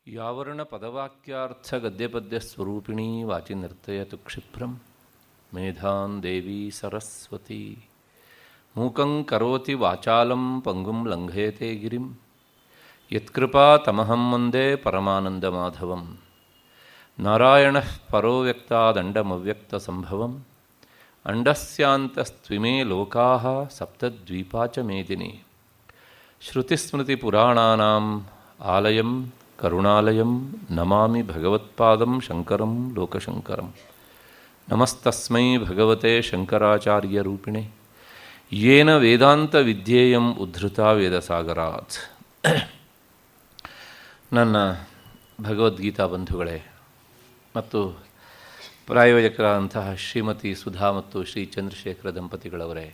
ಯಾವರ್ಣ ಪದವಾಕ್ಯಾರ್ಥ ಗದ್ಯಪದ್ಯ ಸ್ವರೂಪಿಣೀ ವಾಚಿ ನರ್ತಯತು ಕ್ಷಿಪ್ರಂ ಮೇಧಾನ್ ದೇವಿ ಸರಸ್ವತಿ ಮೂಕಂ ಕರೋತಿ ವಾಚಾಲಂ ಪಂಗುಂ ಲಂಘಯತೆ ಗಿರಿಂ ಯತ್ಕೃಪಾ ತಮಹಂ ವಂದೇ ಪರಮಾನಂದಮಾಧವಂ ನಾರಾಯಣಃ ಪರೋ ವ್ಯಕ್ತಾದಂಡಮವ್ಯಕ್ತಸಂಭವಂ ಅಂಡಸ್ಯಾಂತಸ್ತ್ವಿಮೇ ಲೋಕಾಃ ಸಪ್ತದ್ವೀಪಾ ಚ ಮೇದಿನಿ ಶ್ರುತಿಸ್ಮೃತಿಪುರಾಣಾನಾಂ ಆಲಯಂ ಕರುಣಾಲಯಂ ನಮಾಮಿ ಭಗವತ್ಪಾದಂ ಶಂಕರಂ ಲೋಕಶಂಕರಂ ನಮಸ್ತಸ್ಮೈ ಭಗವತೆ ಶಂಕರಾಚಾರ್ಯರೂಪಿಣೆ ಯೇನ ವೇದಾಂತ ವಿದ್ಯೇಯಂ ಉದ್ಧೃತಾ ವೇದಸಾಗರಾತ್. ನನ್ನ ಭಗವದ್ಗೀತಾ ಬಂಧುಗಳೇ ಮತ್ತು ಪ್ರಾಯೋಜಕರಾದಂತಹ ಶ್ರೀಮತಿ ಸುಧಾ ಮತ್ತು ಶ್ರೀ ಚಂದ್ರಶೇಖರ ದಂಪತಿಗಳವರೇ,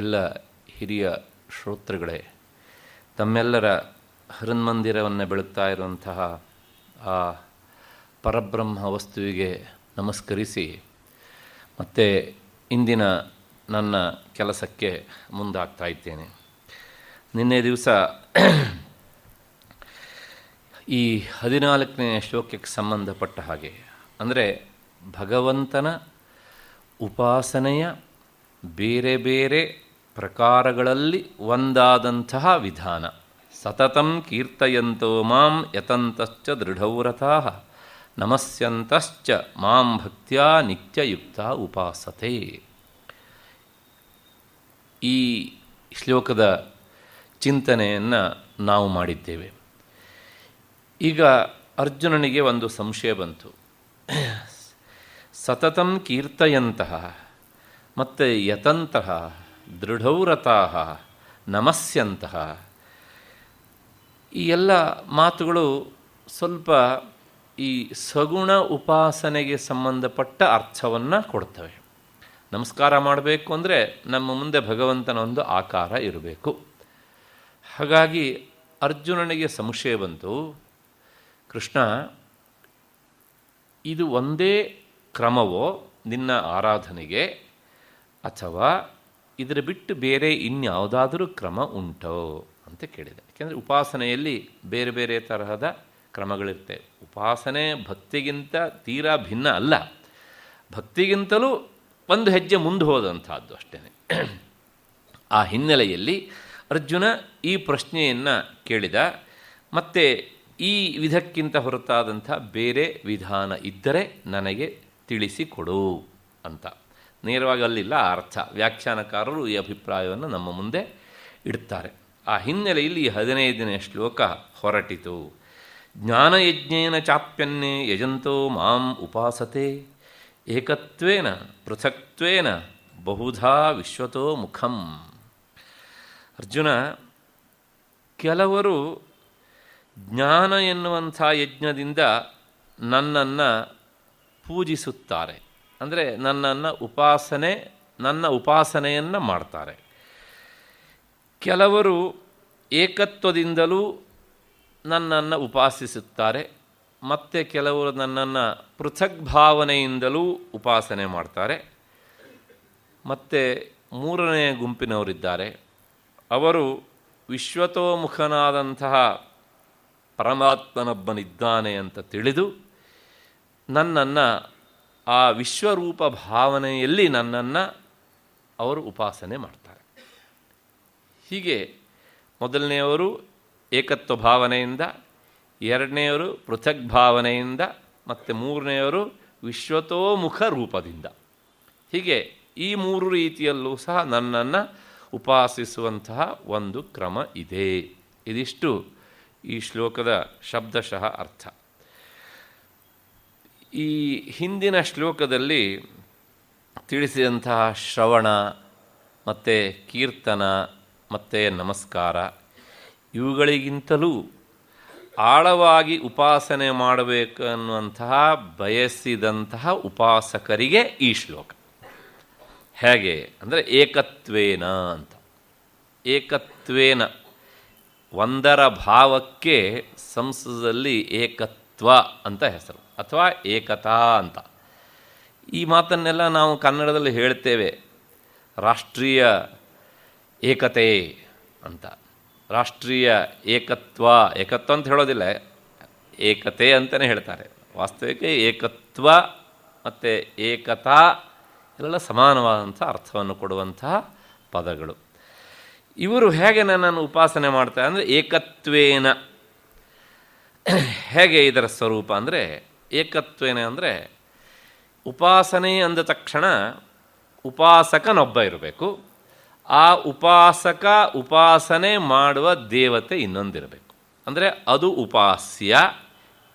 ಎಲ್ಲ ಹಿರಿಯ ಶ್ರೋತೃಗಳೇ, ತಮ್ಮೆಲ್ಲರ ಹೃನ್ಮಂದಿರವನ್ನು ಬೆಳಗ್ತಾ ಇರುವಂತಹ ಆ ಪರಬ್ರಹ್ಮ ವಸ್ತುವಿಗೆ ನಮಸ್ಕರಿಸಿ ಮತ್ತು ಇಂದಿನ ನನ್ನ ಕೆಲಸಕ್ಕೆ ಮುಂದಾಗ್ತಾ ಇದ್ದೇನೆ. ನಿನ್ನೆ ದಿವಸ ಈ 14ನೇ ಶ್ಲೋಕಕ್ಕೆ ಸಂಬಂಧಪಟ್ಟ ಹಾಗೆ, ಅಂದರೆ ಭಗವಂತನ ಉಪಾಸನೆಯ ಬೇರೆ ಬೇರೆ ಪ್ರಕಾರಗಳಲ್ಲಿ ಒಂದಾದಂತಹ ವಿಧಾನ. ಸತತಂ ಕೀರ್ತಯಂತೋ ಮಾಂ ಯತಂತಶ್ಚ ದೃಢವ್ರತಾಃ ನಮಸ್ಯಂತಶ್ಚ ಮಾಂ ಭಕ್ತ್ಯಾ ನಿತ್ಯಯುಕ್ತ ಉಪಾಸತೆ. ಈ ಶ್ಲೋಕದ ಚಿಂತನೆಯನ್ನು ನಾವು ಮಾಡಿದ್ದೇವೆ. ಈಗ ಅರ್ಜುನನಿಗೆ ಒಂದು ಸಂಶಯ ಬಂತು. ಸತತಂ ಕೀರ್ತಯಂತಹ ಮತ್ತು ಯತಂತಹ ದೃಢವ್ರತಾಃ ನಮಸ್ಯಂತಹ, ಈ ಎಲ್ಲ ಮಾತುಗಳು ಸ್ವಲ್ಪ ಈ ಸಗುಣ ಉಪಾಸನೆಗೆ ಸಂಬಂಧಪಟ್ಟ ಅರ್ಥವನ್ನು ಕೊಡ್ತವೆ. ನಮಸ್ಕಾರ ಮಾಡಬೇಕು ಅಂದರೆ ನಮ್ಮ ಮುಂದೆ ಭಗವಂತನ ಒಂದು ಆಕಾರ ಇರಬೇಕು. ಹಾಗಾಗಿ ಅರ್ಜುನನಿಗೆ ಸಂಶಯ ಬಂತು, ಕೃಷ್ಣ, ಇದು ಒಂದೇ ಕ್ರಮವೋ ನಿನ್ನ ಆರಾಧನೆಗೆ, ಅಥವಾ ಇದರ ಬಿಟ್ಟು ಬೇರೆ ಇನ್ಯಾವುದಾದರೂ ಕ್ರಮ ಉಂಟೋ ಅಂತ ಕೇಳಿದೆ. ಯಾಕೆಂದರೆ ಉಪಾಸನೆಯಲ್ಲಿ ಬೇರೆ ಬೇರೆ ತರಹದ ಕ್ರಮಗಳಿರ್ತವೆ. ಉಪಾಸನೆ ಭಕ್ತಿಗಿಂತ ತೀರಾ ಭಿನ್ನ ಅಲ್ಲ, ಭಕ್ತಿಗಿಂತಲೂ ಒಂದು ಹೆಜ್ಜೆ ಮುಂದೆ ಹೋದಂಥದ್ದು ಅಷ್ಟೇ. ಆ ಹಿನ್ನೆಲೆಯಲ್ಲಿ ಅರ್ಜುನ ಈ ಪ್ರಶ್ನೆಯನ್ನು ಕೇಳಿದ. ಮತ್ತು ಈ ವಿಧಕ್ಕಿಂತ ಹೊರತಾದಂಥ ಬೇರೆ ವಿಧಾನ ಇದ್ದರೆ ನನಗೆ ತಿಳಿಸಿಕೊಡು ಅಂತ. ನೇರವಾಗಿ ಅಲ್ಲಿಲ್ಲ ಅರ್ಥ. ವ್ಯಾಖ್ಯಾನಕಾರರು ಈ ಅಭಿಪ್ರಾಯವನ್ನು ನಮ್ಮ ಮುಂದೆ ಇಡ್ತಾರೆ. ಆ ಹಿನ್ನೆಲೆಯಲ್ಲಿ 15ನೇ ಶ್ಲೋಕ ಹೊರಟಿತು. ಜ್ಞಾನಯಜ್ಞೇನ ಚಾಪ್ಯನ್ನೇ ಯಜಂತೋ ಮಾಂ ಉಪಾಸತೆ ಏಕತ್ವೇನ ಪೃಥಕ್ತ್ವೇನ ಬಹುಧಾ ವಿಶ್ವತೋ ಮುಖಂ. ಅರ್ಜುನ, ಕೆಲವರು ಜ್ಞಾನ ಎನ್ನುವಂಥ ಯಜ್ಞದಿಂದ ನನ್ನನ್ನು ಪೂಜಿಸುತ್ತಾರೆ, ಅಂದರೆ ನನ್ನ ಉಪಾಸನೆಯನ್ನು ಮಾಡ್ತಾರೆ. ಕೆಲವರು ಏಕತ್ವದಿಂದಲೂ ನನ್ನನ್ನು ಉಪಾಸಿಸುತ್ತಾರೆ, ಮತ್ತು ಕೆಲವರು ನನ್ನನ್ನು ಪೃಥಕ್ ಭಾವನೆಯಿಂದಲೂ ಉಪಾಸನೆ ಮಾಡ್ತಾರೆ. ಮತ್ತು ಮೂರನೇ ಗುಂಪಿನವರಿದ್ದಾರೆ, ಅವರು ವಿಶ್ವತೋಮುಖನಾದಂತಹ ಪರಮಾತ್ಮನೊಬ್ಬನಿದ್ದಾನೆ ಅಂತ ತಿಳಿದು ನನ್ನನ್ನು ಆ ವಿಶ್ವರೂಪ ಭಾವನೆಯಲ್ಲಿ ನನ್ನನ್ನು ಅವರು ಉಪಾಸನೆ ಮಾಡ್ತಾರೆ. ಹೀಗೆ ಮೊದಲನೆಯವರು ಏಕತ್ವ ಭಾವನೆಯಿಂದ, ಎರಡನೆಯವರು ಪೃಥಕ್ ಭಾವನೆಯಿಂದ, ಮತ್ತು ಮೂರನೆಯವರು ವಿಶ್ವತೋಮುಖ ರೂಪದಿಂದ. ಹೀಗೆ ಈ ಮೂರು ರೀತಿಯಲ್ಲೂ ಸಹ ನನ್ನನ್ನು ಉಪಾಸಿಸುವಂತಹ ಒಂದು ಕ್ರಮ ಇದೆ. ಇದಿಷ್ಟು ಈ ಶ್ಲೋಕದ ಶಬ್ದಶಃ ಅರ್ಥ. ಈ ಹಿಂದಿನ ಶ್ಲೋಕದಲ್ಲಿ ತಿಳಿಸಿದಂತಹ ಶ್ರವಣ ಮತ್ತು ಕೀರ್ತನ ಮತ್ತು ನಮಸ್ಕಾರ, ಇವುಗಳಿಗಿಂತಲೂ ಆಳವಾಗಿ ಉಪಾಸನೆ ಮಾಡಬೇಕು ಅನ್ನುವಂತಹ ಬಯಸಿದಂತಹ ಉಪಾಸಕರಿಗೆ ಈ ಶ್ಲೋಕ. ಹೇಗೆ ಅಂದರೆ ಏಕತ್ವೇನ ಅಂತ. ಏಕತ್ವೇನ, ಒಂದರ ಭಾವಕ್ಕೆ ಸಂಸ್ಕೃತದಲ್ಲಿ ಏಕತ್ವ ಅಂತ ಹೆಸರು, ಅಥವಾ ಏಕತಾ ಅಂತ. ಈ ಮಾತನ್ನೆಲ್ಲ ನಾವು ಕನ್ನಡದಲ್ಲಿ ಹೇಳ್ತೇವೆ, ರಾಷ್ಟ್ರೀಯ ಏಕತೆ ಅಂತ. ರಾಷ್ಟ್ರೀಯ ಏಕತ್ವ ಅಂತ ಹೇಳೋದಿಲ್ಲ, ಏಕತೆ ಅಂತಲೇ ಹೇಳ್ತಾರೆ. ವಾಸ್ತವಿಕ ಏಕತ್ವ ಮತ್ತು ಏಕತಾ ಎಲ್ಲ ಸಮಾನವಾದಂಥ ಅರ್ಥವನ್ನು ಕೊಡುವಂತಹ ಪದಗಳು. ಇವರು ಹೇಗೆ ನನ್ನನ್ನು ಉಪಾಸನೆ ಮಾಡ್ತಾರೆ ಅಂದರೆ ಏಕತ್ವೇನ. ಹೇಗೆ ಇದರ ಸ್ವರೂಪ ಅಂದರೆ ಏಕತ್ವೇನ ಅಂದರೆ ಉಪಾಸನೆ ಅಂದ ತಕ್ಷಣ ಉಪಾಸಕನೊಬ್ಬ ಇರಬೇಕು. ಆ ಉಪಾಸಕ ಉಪಾಸನೆ ಮಾಡುವ ದೇವತೆ ಇನ್ನೊಂದಿರಬೇಕು. ಅಂದರೆ ಅದು ಉಪಾಸ್ಯ,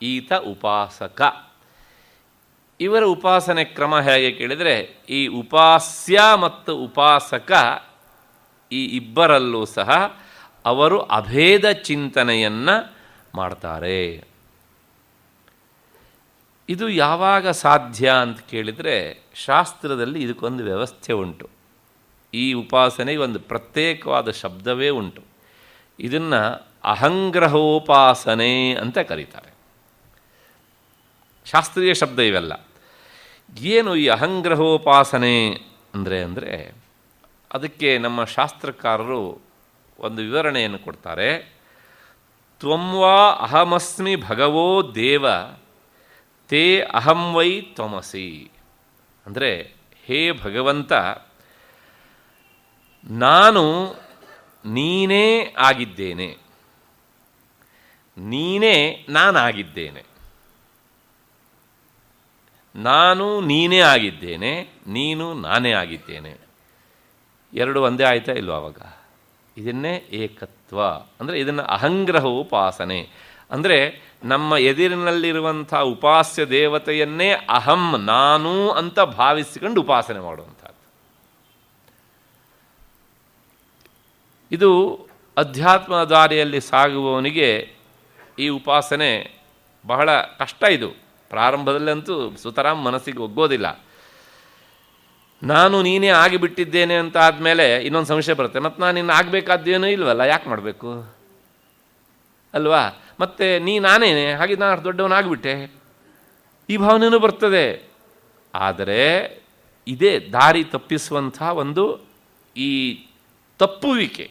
ಈತ ಉಪಾಸಕ. ಇವರ ಉಪಾಸನೆ ಕ್ರಮ ಹೇಗೆ ಕೇಳಿದರೆ ಈ ಉಪಾಸ್ಯ ಮತ್ತು ಉಪಾಸಕ ಈ ಇಬ್ಬರಲ್ಲೂ ಸಹ ಅವರು ಅಭೇದ ಚಿಂತನೆಯನ್ನು ಮಾಡ್ತಾರೆ. ಇದು ಯಾವಾಗ ಸಾಧ್ಯ ಅಂತ ಕೇಳಿದರೆ ಶಾಸ್ತ್ರದಲ್ಲಿ ಇದಕ್ಕೊಂದು ವ್ಯವಸ್ಥೆ ಉಂಟು. ಈ ಉಪಾಸನೆಗೆ ಒಂದು ಪ್ರತ್ಯೇಕವಾದ ಶಬ್ದವೇ ಉಂಟು. ಇದನ್ನು ಅಹಂಗ್ರಹೋಪಾಸನೆ ಅಂತ ಕರೀತಾರೆ. ಶಾಸ್ತ್ರೀಯ ಶಬ್ದ ಇವೆಲ್ಲ. ಏನು ಈ ಅಹಂಗ್ರಹೋಪಾಸನೆ ಅಂದರೆ ಅದಕ್ಕೆ ನಮ್ಮ ಶಾಸ್ತ್ರಕಾರರು ಒಂದು ವಿವರಣೆಯನ್ನು ಕೊಡ್ತಾರೆ. ತ್ವಮ್ವಾ ಅಹಮಸ್ಮಿ ಭಗವೋ ದೇವ ತೇ ಅಹಂ ವೈ ತ್ವಮಸಿ. ಅಂದರೆ ಹೇ ಭಗವಂತ, ನಾನು ನೀನೇ ಆಗಿದ್ದೇನೆ, ನೀನೇ ನಾನಾಗಿದ್ದೇನೆ. ನಾನು ನೀನೇ ಆಗಿದ್ದೇನೆ, ನೀನು ನಾನೇ ಆಗಿದ್ದೇನೆ. ಎರಡು ಒಂದೇ ಆಯ್ತಾ ಇಲ್ವ ಆವಾಗ? ಇದನ್ನೇ ಏಕತ್ವ ಅಂದರೆ ಇದನ್ನು ಅಹಂಗ್ರಹೋಪಾಸನೆ ಅಂದರೆ ನಮ್ಮ ಎದುರಿನಲ್ಲಿರುವಂಥ ಉಪಾಸ್ಯ ದೇವತೆಯನ್ನೇ ಅಹಂ ನಾನು ಅಂತ ಭಾವಿಸಿಕೊಂಡು ಉಪಾಸನೆ ಮಾಡುವಂಥದ್ದು. ಇದು ಅಧ್ಯಾತ್ಮ ದಾರಿಯಲ್ಲಿ ಸಾಗುವವನಿಗೆ ಈ ಉಪಾಸನೆ ಬಹಳ ಕಷ್ಟ. ಇದು ಪ್ರಾರಂಭದಲ್ಲಂತೂ ಸುತರಾಮ್ ಮನಸ್ಸಿಗೆ ಒಗ್ಗೋದಿಲ್ಲ. ನಾನು ನೀನೇ ಆಗಿಬಿಟ್ಟಿದ್ದೇನೆ ಅಂತ ಆದಮೇಲೆ ಇನ್ನೊಂದು ಸಂಶಯ ಬರುತ್ತೆ, ಮತ್ತು ನಾನು ಇನ್ನು ಆಗಬೇಕಾದ್ದೇನೂ ಇಲ್ವಲ್ಲ, ಯಾಕೆ ಮಾಡಬೇಕು ಅಲ್ವಾ? ಮತ್ತು ನಾನೇನೆ, ಹಾಗೆ ನಾನು ದೊಡ್ಡವನಾಗಿಬಿಟ್ಟೆ, ಈ ಭಾವನೆಯೂ ಬರ್ತದೆ. ಆದರೆ ಇದೇ ದಾರಿ ತಪ್ಪಿಸುವಂಥ ಒಂದು ಈ ತಪ್ಪುವಿಕೆ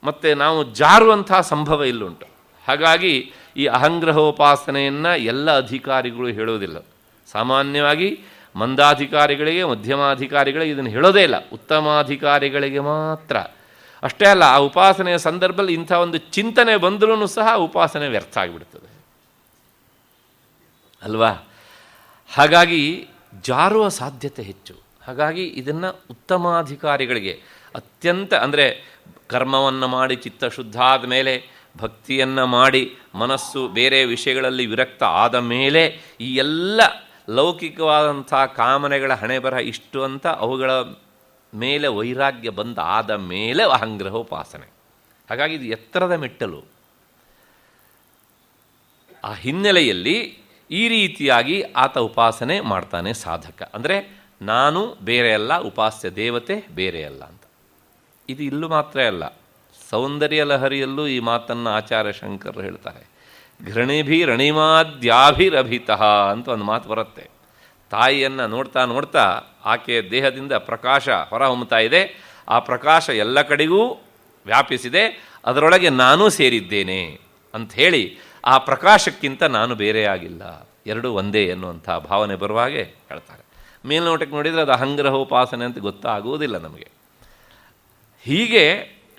ಮತ್ತು ನಾವು ಜಾರುವಂಥ ಸಂಭವ ಇಲ್ಲುಂಟು. ಹಾಗಾಗಿ ಈ ಅಹಂಗ್ರಹೋಪಾಸನೆಯನ್ನು ಎಲ್ಲ ಅಧಿಕಾರಿಗಳು ಹೇಳೋದಿಲ್ಲ. ಸಾಮಾನ್ಯವಾಗಿ ಮಂದಾಧಿಕಾರಿಗಳಿಗೆ, ಮಧ್ಯಮಾಧಿಕಾರಿಗಳಿಗೆ ಇದನ್ನು ಹೇಳೋದೇ ಇಲ್ಲ, ಉತ್ತಮಾಧಿಕಾರಿಗಳಿಗೆ ಮಾತ್ರ. ಅಷ್ಟೇ ಅಲ್ಲ, ಆ ಉಪಾಸನೆಯ ಸಂದರ್ಭದಲ್ಲಿ ಇಂಥ ಒಂದು ಚಿಂತನೆ ಬಂದರೂ ಸಹ ಉಪಾಸನೆ ವ್ಯರ್ಥ ಆಗಿಬಿಡ್ತದೆ ಅಲ್ವಾ? ಹಾಗಾಗಿ ಜಾರುವ ಸಾಧ್ಯತೆ ಹೆಚ್ಚು. ಹಾಗಾಗಿ ಇದನ್ನು ಉತ್ತಮಾಧಿಕಾರಿಗಳಿಗೆ ಅತ್ಯಂತ ಅಂದರೆ ಕರ್ಮವನ್ನು ಮಾಡಿ ಚಿತ್ತ ಶುದ್ಧ ಆದ ಮೇಲೆ, ಭಕ್ತಿಯನ್ನು ಮಾಡಿ ಮನಸ್ಸು ಬೇರೆ ವಿಷಯಗಳಲ್ಲಿ ವಿರಕ್ತ ಆದ ಮೇಲೆ, ಈ ಎಲ್ಲ ಲೌಕಿಕವಾದಂಥ ಕಾಮನೆಗಳ ಹಣೆಬರಹ ಇಷ್ಟು ಅಂತ ಅವುಗಳ ಮೇಲೆ ವೈರಾಗ್ಯ ಬಂದ ಆದ ಮೇಲೆ ಅಹಂಗ್ರಹೋಪಾಸನೆ. ಹಾಗಾಗಿ ಇದು ಎತ್ತರದ ಮೆಟ್ಟಲು. ಆ ಹಿನ್ನೆಲೆಯಲ್ಲಿ ಈ ರೀತಿಯಾಗಿ ಆತ ಉಪಾಸನೆ ಮಾಡ್ತಾನೆ ಸಾಧಕ. ಅಂದರೆ ನಾನು ಬೇರೆ ಅಲ್ಲ, ಉಪಾಸ್ಯ ದೇವತೆ ಬೇರೆ ಅಲ್ಲ ಅಂತ. ಇದು ಇಲ್ಲೂ ಮಾತ್ರ ಅಲ್ಲ, ಸೌಂದರ್ಯ ಲಹರಿಯಲ್ಲೂ ಈ ಮಾತನ್ನು ಆಚಾರ್ಯ ಶಂಕರರು ಹೇಳ್ತಾರೆ. ಘೃಣಿಭಿರಣಿಮಾದ್ಯಾಭಿರಭಿತಃ ಅಂತ ಒಂದು ಮಾತು ಬರುತ್ತೆ. ತಾಯಿಯನ್ನು ನೋಡ್ತಾ ನೋಡ್ತಾ ಆಕೆಯ ದೇಹದಿಂದ ಪ್ರಕಾಶ ಹೊರಹೊಮ್ಮುತ್ತಾ ಇದೆ. ಆ ಪ್ರಕಾಶ ಎಲ್ಲ ಕಡೆಗೂ ವ್ಯಾಪಿಸಿದೆ, ಅದರೊಳಗೆ ನಾನೂ ಸೇರಿದ್ದೇನೆ ಅಂಥೇಳಿ ಆ ಪ್ರಕಾಶಕ್ಕಿಂತ ನಾನು ಬೇರೆಯಾಗಿಲ್ಲ, ಎರಡೂ ಒಂದೇ ಎನ್ನುವಂಥ ಭಾವನೆ ಬರುವ ಹಾಗೆ ಹೇಳ್ತಾರೆ. ಮೇಲ್ನೋಟಕ್ಕೆ ನೋಡಿದರೆ ಅದು ಅಹಂಗ್ರಹೋಪಾಸನೆ ಅಂತ ಗೊತ್ತಾಗುವುದಿಲ್ಲ ನಮಗೆ. ಹೀಗೆ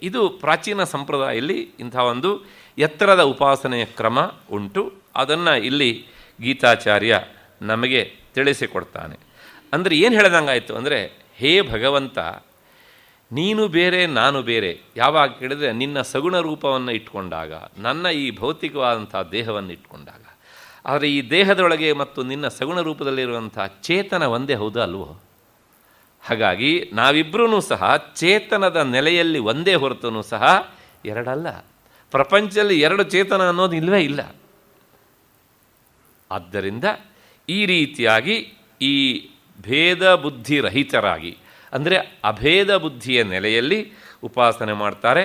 ಇದು ಪ್ರಾಚೀನ ಸಂಪ್ರದಾಯದಲ್ಲಿ ಇಂಥ ಒಂದು ಎತ್ತರದ ಉಪಾಸನೆಯ ಕ್ರಮ ಉಂಟು. ಅದನ್ನು ಇಲ್ಲಿ ಗೀತಾಚಾರ್ಯ ನಮಗೆ ತಿಳಿಸಿಕೊಡ್ತಾನೆ. ಅಂದರೆ ಏನು ಹೇಳ್ದಂಗಾಯಿತು ಅಂದರೆ, ಹೇ ಭಗವಂತ, ನೀನು ಬೇರೆ ನಾನು ಬೇರೆ ಯಾವಾಗ ಕೇಳಿದರೆ ನಿನ್ನ ಸಗುಣ ರೂಪವನ್ನು ಇಟ್ಕೊಂಡಾಗ, ನನ್ನ ಈ ಭೌತಿಕವಾದಂಥ ದೇಹವನ್ನು ಇಟ್ಕೊಂಡಾಗ. ಆದರೆ ಈ ದೇಹದೊಳಗೆ ಮತ್ತು ನಿನ್ನ ಸಗುಣ ರೂಪದಲ್ಲಿರುವಂಥ ಚೇತನ ಒಂದೇ ಹೌದು ಅಲ್ವೋ? ಹಾಗಾಗಿ ನಾವಿಬ್ಬರೂ ಸಹ ಚೇತನದ ನೆಲೆಯಲ್ಲಿ ಒಂದೇ ಹೊರತೂ ಸಹ ಎರಡಲ್ಲ. ಪ್ರಪಂಚದಲ್ಲಿ ಎರಡು ಚೇತನ ಅನ್ನೋದು ಇಲ್ಲವೇ ಇಲ್ಲ. ಆದ್ದರಿಂದ ಈ ರೀತಿಯಾಗಿ ಈ ಭೇದ ಬುದ್ಧಿ ರಹಿತರಾಗಿ, ಅಂದರೆ ಅಭೇದ ಬುದ್ಧಿಯ ನೆಲೆಯಲ್ಲಿ ಉಪಾಸನೆ ಮಾಡ್ತಾರೆ.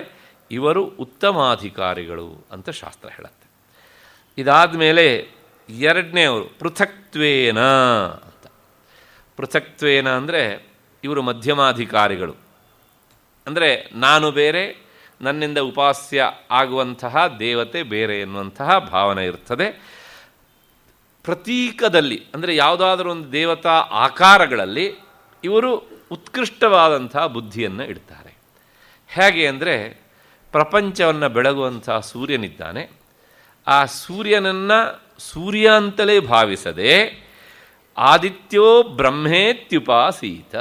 ಇವರು ಉತ್ತಮಾಧಿಕಾರಿಗಳು ಅಂತ ಶಾಸ್ತ್ರ ಹೇಳುತ್ತೆ. ಇದಾದ ಮೇಲೆ ಎರಡನೇವರು ಪೃಥಕ್ತ್ವೇನ ಅಂತ. ಪೃಥಕ್ತ್ವೇನ ಅಂದರೆ ಇವರು ಮಧ್ಯಮಾಧಿಕಾರಿಗಳು. ಅಂದರೆ ನಾನು ಬೇರೆ, ನನ್ನಿಂದ ಉಪಾಸ್ಯ ಆಗುವಂತಹ ದೇವತೆ ಬೇರೆ ಎನ್ನುವಂತಹ ಭಾವನೆ ಇರ್ತದೆ. ಪ್ರತೀಕದಲ್ಲಿ ಅಂದರೆ ಯಾವುದಾದ್ರೂ ಒಂದು ದೇವತಾ ಆಕಾರಗಳಲ್ಲಿ ಇವರು ಉತ್ಕೃಷ್ಟವಾದಂಥ ಬುದ್ಧಿಯನ್ನು ಇಡ್ತಾರೆ. ಹೇಗೆ ಅಂದರೆ ಪ್ರಪಂಚವನ್ನು ಬೆಳಗುವಂಥ ಸೂರ್ಯನಿದ್ದಾನೆ, ಆ ಸೂರ್ಯನನ್ನು ಸೂರ್ಯ ಅಂತಲೇ ಭಾವಿಸದೆ ಆದಿತ್ಯೋ ಬ್ರಹ್ಮೇತ್ಯುಪಾಸೀತ,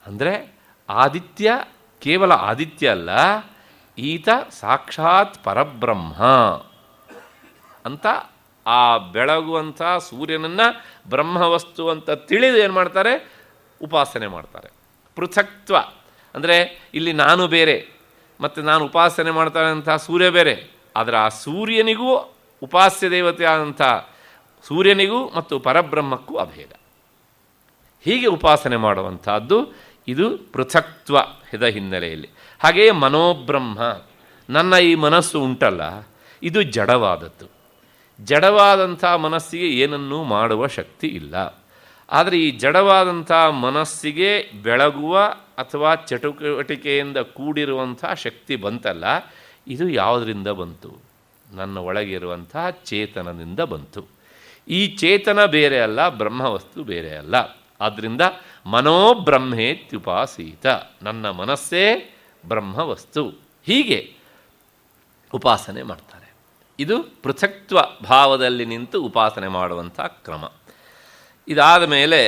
ಅಂದರೆ ಆದಿತ್ಯ ಕೇವಲ ಆದಿತ್ಯ ಅಲ್ಲ, ಈತ ಸಾಕ್ಷಾತ್ ಪರಬ್ರಹ್ಮ ಅಂತ ಆ ಬೆಳಗುವಂಥ ಸೂರ್ಯನನ್ನು ಬ್ರಹ್ಮವಸ್ತು ಅಂತ ತಿಳಿದು ಏನು ಮಾಡ್ತಾರೆ, ಉಪಾಸನೆ ಮಾಡ್ತಾರೆ. ಪೃಥಕ್ತ್ವ ಅಂದರೆ ಇಲ್ಲಿ ನಾನು ಬೇರೆ ಮತ್ತು ನಾನು ಉಪಾಸನೆ ಮಾಡ್ತಾನೆ ಅಂತ ಸೂರ್ಯ ಬೇರೆ, ಆದರೆ ಆ ಸೂರ್ಯನಿಗೂ ಉಪಾಸ್ಯ ದೇವತೆ ಆದಂಥ ಸೂರ್ಯನಿಗೂ ಮತ್ತು ಪರಬ್ರಹ್ಮಕ್ಕೂ ಅಭೇದ. ಹೀಗೆ ಉಪಾಸನೆ ಮಾಡುವಂಥದ್ದು ಇದು ಪೃಥಕ್ತ್ವದ ಹಿನ್ನೆಲೆಯಲ್ಲಿ. ಹಾಗೆಯೇ ಮನೋಬ್ರಹ್ಮ, ನನ್ನ ಈ ಮನಸ್ಸು ಉಂಟಲ್ಲ ಇದು ಜಡವಾದದ್ದು, ಜಡವಾದಂಥ ಮನಸ್ಸಿಗೆ ಏನನ್ನೂ ಮಾಡುವ ಶಕ್ತಿ ಇಲ್ಲ. ಆದರೆ ಈ ಜಡವಾದಂಥ ಮನಸ್ಸಿಗೆ ಬೆಳಗುವ ಅಥವಾ ಚಟುವಟಿಕೆಯಿಂದ ಕೂಡಿರುವಂಥ ಶಕ್ತಿ ಬಂತಲ್ಲ, ಇದು ಯಾವುದರಿಂದ ಬಂತು? ನನ್ನ ಒಳಗಿರುವಂಥ ಚೇತನದಿಂದ ಬಂತು. ಈ ಚೇತನ ಬೇರೆ ಅಲ್ಲ, ಬ್ರಹ್ಮವಸ್ತು ಬೇರೆ ಅಲ್ಲ. ಆದ್ದರಿಂದ ಮನೋಬ್ರಹ್ಮೇತ್ಯುಪಾಸೀತ, ನನ್ನ ಮನಸ್ಸೇ ಬ್ರಹ್ಮವಸ್ತು, ಹೀಗೆ ಉಪಾಸನೆ ಮಾಡ್ತಾರೆ. ಇದು ಪೃಥಕ್ತ್ವ ಭಾವದಲ್ಲಿ ನಿಂತು ಉಪಾಸನೆ ಮಾಡುವಂಥ ಕ್ರಮ. ಇದಾದ ಮೇಲೆ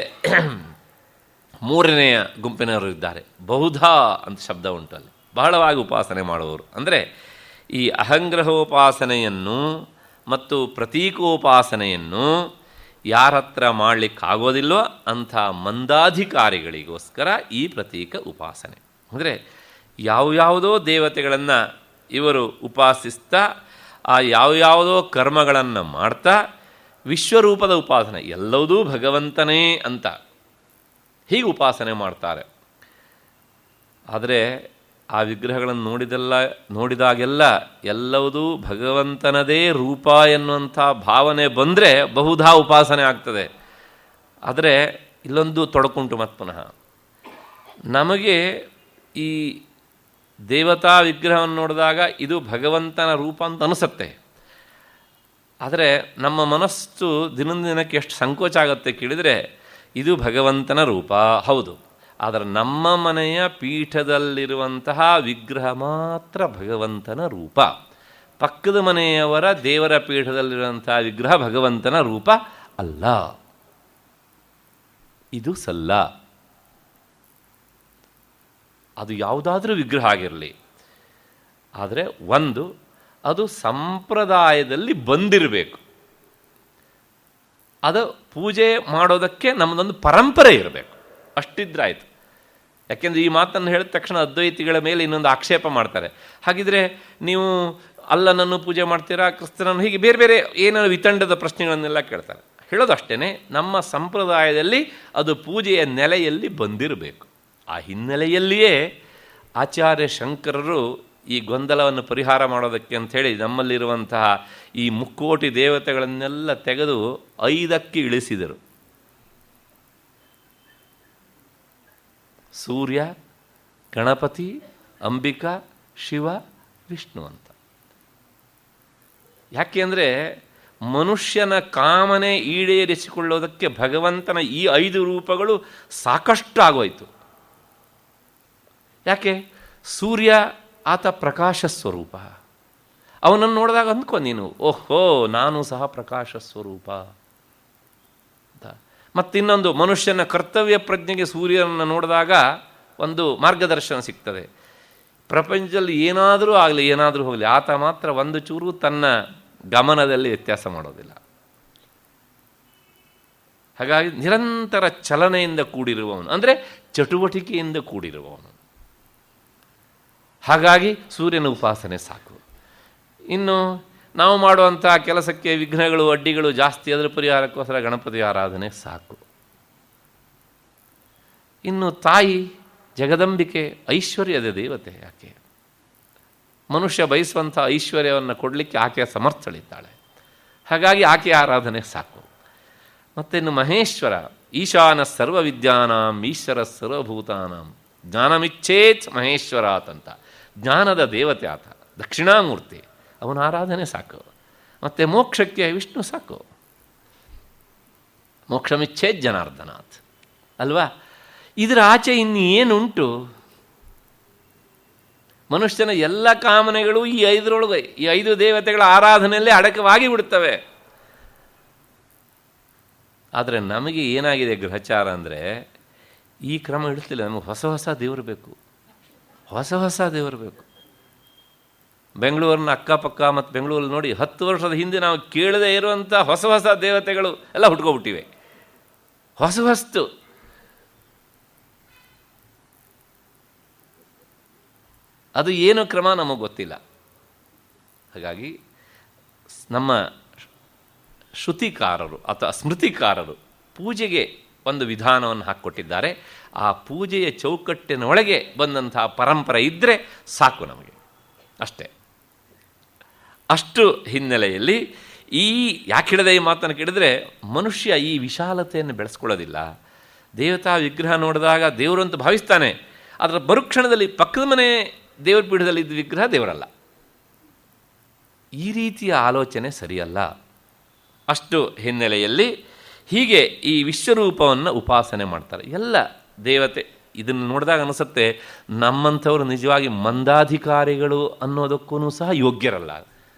ಮೂರನೆಯ ಗುಂಪಿನವರು ಇದ್ದಾರೆ. ಬಹುಧಾ ಅಂತ ಶಬ್ದ ಉಂಟಲ್ಲಿ, ಬಹಳವಾಗಿ ಉಪಾಸನೆ ಮಾಡುವವರು. ಅಂದರೆ ಈ ಅಹಂಗ್ರಹೋಪಾಸನೆಯನ್ನು ಮತ್ತು ಪ್ರತೀಕೋಪಾಸನೆಯನ್ನು ಯಾರತ್ರ ಮಾಡಲಿಕ್ಕಾಗೋದಿಲ್ಲೋ ಅಂಥ ಮಂದಾಧಿಕಾರಿಗಳಿಗೋಸ್ಕರ ಈ ಪ್ರತೀಕ ಉಪಾಸನೆ. ಅಂದರೆ ಯಾವ್ಯಾವುದೋ ದೇವತೆಗಳನ್ನು ಇವರು ಉಪಾಸಿಸ್ತಾ ಆ ಯಾವ್ಯಾವುದೋ ಕರ್ಮಗಳನ್ನು ಮಾಡ್ತಾ ವಿಶ್ವರೂಪದ ಉಪಾಸನೆ, ಎಲ್ಲವೂ ಭಗವಂತನೇ ಅಂತ ಹೀಗೆ ಉಪಾಸನೆ ಮಾಡ್ತಾರೆ. ಆದರೆ ಆ ವಿಗ್ರಹಗಳನ್ನು ನೋಡಿದಾಗೆಲ್ಲ ಎಲ್ಲವೂ ಭಗವಂತನದೇ ರೂಪ ಎನ್ನುವಂಥ ಭಾವನೆ ಬಂದರೆ ಬಹುಧಾ ಉಪಾಸನೆ ಆಗ್ತದೆ. ಆದರೆ ಇಲ್ಲೊಂದು ತೊಡಕುಂಟು ಮತ್ತು ಪುನಃ ನಮಗೆ ಈ ದೇವತಾ ವಿಗ್ರಹವನ್ನು ನೋಡಿದಾಗ ಇದು ಭಗವಂತನ ರೂಪ ಅಂತ ಅನಿಸುತ್ತೆ. ಆದರೆ ನಮ್ಮ ಮನಸ್ಸು ದಿನದಿಂದ ದಿನಕ್ಕೆ ಎಷ್ಟು ಸಂಕೋಚ ಆಗುತ್ತೆ ಕೇಳಿದರೆ, ಇದು ಭಗವಂತನ ರೂಪ ಹೌದು, ಆದರೆ ನಮ್ಮ ಮನೆಯ ಪೀಠದಲ್ಲಿರುವಂತಹ ವಿಗ್ರಹ ಮಾತ್ರ ಭಗವಂತನ ರೂಪ, ಪಕ್ಕದ ಮನೆಯವರ ದೇವರ ಪೀಠದಲ್ಲಿರುವಂತಹ ವಿಗ್ರಹ ಭಗವಂತನ ರೂಪ ಅಲ್ಲ. ಇದು ಸಲ್ಲ. ಅದು ಯಾವುದಾದ್ರೂ ವಿಗ್ರಹ ಆಗಿರಲಿ, ಆದರೆ ಒಂದು ಅದು ಸಂಪ್ರದಾಯದಲ್ಲಿ ಬಂದಿರಬೇಕು, ಅದು ಪೂಜೆ ಮಾಡೋದಕ್ಕೆ ನಮ್ಮದೊಂದು ಪರಂಪರೆ ಇರಬೇಕು, ಅಷ್ಟಿದ್ರಾಯ್ತು. ಯಾಕೆಂದರೆ ಈ ಮಾತನ್ನು ಹೇಳಿದ ತಕ್ಷಣ ಅದ್ವೈತಿಗಳ ಮೇಲೆ ಇನ್ನೊಂದು ಆಕ್ಷೇಪ ಮಾಡ್ತಾರೆ. ಹಾಗಿದ್ರೆ ನೀವು ಅಲ್ಲನನ್ನು ಪೂಜೆ ಮಾಡ್ತೀರಾ, ಕ್ರಿಸ್ತನನ್ನು, ಹೀಗೆ ಬೇರೆ ಬೇರೆ ಏನಾದ್ರು ವಿತಂಡದ ಪ್ರಶ್ನೆಗಳನ್ನೆಲ್ಲ ಕೇಳ್ತಾರೆ. ಹೇಳೋದು ಅಷ್ಟೇ, ನಮ್ಮ ಸಂಪ್ರದಾಯದಲ್ಲಿ ಅದು ಪೂಜೆಯ ನೆಲೆಯಲ್ಲಿ ಬಂದಿರಬೇಕು. ಆ ಹಿನ್ನೆಲೆಯಲ್ಲಿಯೇ ಆಚಾರ್ಯ ಶಂಕರರು ಈ ಗೊಂದಲವನ್ನು ಪರಿಹಾರ ಮಾಡೋದಕ್ಕೆ ಅಂಥೇಳಿ ನಮ್ಮಲ್ಲಿರುವಂತಹ ಈ ಮುಕ್ಕೋಟಿ ದೇವತೆಗಳನ್ನೆಲ್ಲ ತೆಗೆದು 5ಕ್ಕೆ ಇಳಿಸಿದರು. ಸೂರ್ಯ, ಗಣಪತಿ, ಅಂಬಿಕಾ, ಶಿವ, ವಿಷ್ಣು ಅಂತ. ಯಾಕೆ ಅಂದರೆ ಮನುಷ್ಯನ ಕಾಮನೆ ಈಡೇರಿಸಿಕೊಳ್ಳೋದಕ್ಕೆ ಭಗವಂತನ ಈ 5 ರೂಪಗಳು ಸಾಕಷ್ಟು ಆಗೋಯ್ತು. ಯಾಕೆ? ಸೂರ್ಯ ಆತ ಪ್ರಕಾಶ ಸ್ವರೂಪ, ಅವನನ್ನು ನೋಡಿದಾಗ ಅಂದ್ಕೊ ನೀನು, ಓಹೋ ನಾನು ಸಹ ಪ್ರಕಾಶ ಸ್ವರೂಪ ಅಂತ. ಮತ್ತಿನ್ನೊಂದು, ಮನುಷ್ಯನ ಕರ್ತವ್ಯ ಪ್ರಜ್ಞೆಗೆ ಸೂರ್ಯನನ್ನು ನೋಡಿದಾಗ ಒಂದು ಮಾರ್ಗದರ್ಶನ ಸಿಗ್ತದೆ. ಪ್ರಪಂಚದಲ್ಲಿ ಏನಾದರೂ ಆಗಲಿ ಏನಾದರೂ ಹೋಗಲಿ, ಆತ ಮಾತ್ರ ಒಂದು ಚೂರು ತನ್ನ ಗಮನದಲ್ಲಿ ವ್ಯತ್ಯಾಸ ಮಾಡೋದಿಲ್ಲ. ಹಾಗಾಗಿ ನಿರಂತರ ಚಲನೆಯಿಂದ ಕೂಡಿರುವವನು, ಅಂದರೆ ಚಟುವಟಿಕೆಯಿಂದ ಕೂಡಿರುವವನು. ಹಾಗಾಗಿ ಸೂರ್ಯನ ಉಪಾಸನೆ ಸಾಕು. ಇನ್ನು ನಾವು ಮಾಡುವಂಥ ಕೆಲಸಕ್ಕೆ ವಿಘ್ನಗಳು ಅಡ್ಡಿಗಳು ಜಾಸ್ತಿ, ಅದರ ಪರಿಹಾರಕ್ಕೋಸ್ಕರ ಗಣಪತಿ ಆರಾಧನೆ ಸಾಕು. ಇನ್ನು ತಾಯಿ ಜಗದಂಬಿಕೆ ಐಶ್ವರ್ಯದ ದೇವತೆ, ಆಕೆ ಮನುಷ್ಯ ಬಯಸುವಂಥ ಐಶ್ವರ್ಯವನ್ನು ಕೊಡಲಿಕ್ಕೆ ಆಕೆ ಸಮರ್ಥಳಿದ್ದಾಳೆ. ಹಾಗಾಗಿ ಆಕೆ ಆರಾಧನೆ ಸಾಕು. ಮತ್ತಿನ್ನು ಮಹೇಶ್ವರ, ಈಶಾನ ಸರ್ವವಿದ್ಯಾನಾಂ ಈಶ್ವರ ಸರ್ವಭೂತಾನಾಂ ಜ್ಞಾನಮಿಚ್ಛೇತ್ ಮಹೇಶ್ವರಾತ್ ಅಂತ. ಜ್ಞಾನದ ದೇವತೆ ಆತ, ದಕ್ಷಿಣಾಮೂರ್ತಿ, ಅವನ ಆರಾಧನೆ ಸಾಕು. ಮತ್ತು ಮೋಕ್ಷಕ್ಕೆ ವಿಷ್ಣು ಸಾಕು. ಮೋಕ್ಷಮಿಚ್ಛೇತ್ ಜನಾರ್ದನಾಥ್ ಅಲ್ವಾ? ಇದರ ಆಚೆ ಇನ್ನು ಏನುಂಟು? ಮನುಷ್ಯನ ಎಲ್ಲ ಕಾಮನೆಗಳು ಈ 5ರೊಳಗೆ, ಈ 5 ದೇವತೆಗಳ ಆರಾಧನೆಯಲ್ಲೇ ಅಡಕವಾಗಿ ಬಿಡುತ್ತವೆ. ಆದರೆ ನಮಗೆ ಏನಾಗಿದೆ ಗ್ರಹಚಾರ ಅಂದರೆ, ಈ ಕ್ರಮ ಇಡ್ತಿಲ್ಲ. ನಮಗೆ ಹೊಸ ಹೊಸ ದೇವರು ಬೇಕು, ಹೊಸ ಹೊಸ ದೇವರು ಬೇಕು. ಬೆಂಗಳೂರಿನ ಅಕ್ಕಪಕ್ಕ ಮತ್ತು ಬೆಂಗಳೂರಲ್ಲಿ ನೋಡಿ, 10 ವರ್ಷದ ಹಿಂದೆ ನಾವು ಕೇಳದೇ ಇರುವಂಥ ಹೊಸ ಹೊಸ ದೇವತೆಗಳು ಎಲ್ಲ ಹುಟ್ಕೊಬಿಟ್ಟಿವೆ. ಹೊಸ ಹೊಸ್ತು. ಅದು ಏನು ಕ್ರಮ ನಮಗೆ ಗೊತ್ತಿಲ್ಲ. ಹಾಗಾಗಿ ನಮ್ಮ ಶ್ರುತಿಕಾರರು ಅಥವಾ ಸ್ಮೃತಿಕಾರರು ಪೂಜೆಗೆ ಒಂದು ವಿಧಾನವನ್ನು ಹಾಕಿಕೊಟ್ಟಿದ್ದಾರೆ. ಆ ಪೂಜೆಯ ಚೌಕಟ್ಟಿನೊಳಗೆ ಬಂದಂತಹ ಪರಂಪರೆ ಇದ್ದರೆ ಸಾಕು ನಮಗೆ, ಅಷ್ಟೇ. ಅಷ್ಟು ಹಿನ್ನೆಲೆಯಲ್ಲಿ ಯಾಕೆ ಹಿಡಿದ ಈ ಮಾತನ್ನು ಕೇಳಿದರೆ, ಮನುಷ್ಯ ಈ ವಿಶಾಲತೆಯನ್ನು ಬೆಳೆಸ್ಕೊಳ್ಳೋದಿಲ್ಲ. ದೇವತಾ ವಿಗ್ರಹ ನೋಡಿದಾಗ ದೇವರು ಅಂತ ಭಾವಿಸ್ತಾನೆ. ಅದರ ಮರುಕ್ಷಣದಲ್ಲಿ ಪಕ್ಕದ ಮನೆ ದೇವ್ರ ಪೀಠದಲ್ಲಿ ಇದ್ದ ವಿಗ್ರಹ ದೇವರಲ್ಲ. ಈ ರೀತಿಯ ಆಲೋಚನೆ ಸರಿಯಲ್ಲ. ಅಷ್ಟು ಹಿನ್ನೆಲೆಯಲ್ಲಿ ಹೀಗೆ ಈ ವಿಶ್ವರೂಪವನ್ನು ಉಪಾಸನೆ ಮಾಡ್ತಾರೆ ಎಲ್ಲ ದೇವತೆ. ಇದನ್ನು ನೋಡಿದಾಗ ಅನಿಸುತ್ತೆ, ನಮ್ಮಂಥವರು ನಿಜವಾಗಿ ಮಂದಾಧಿಕಾರಿಗಳು ಅನ್ನೋದಕ್ಕೂ ಸಹ ಯೋಗ್ಯರಲ್ಲ.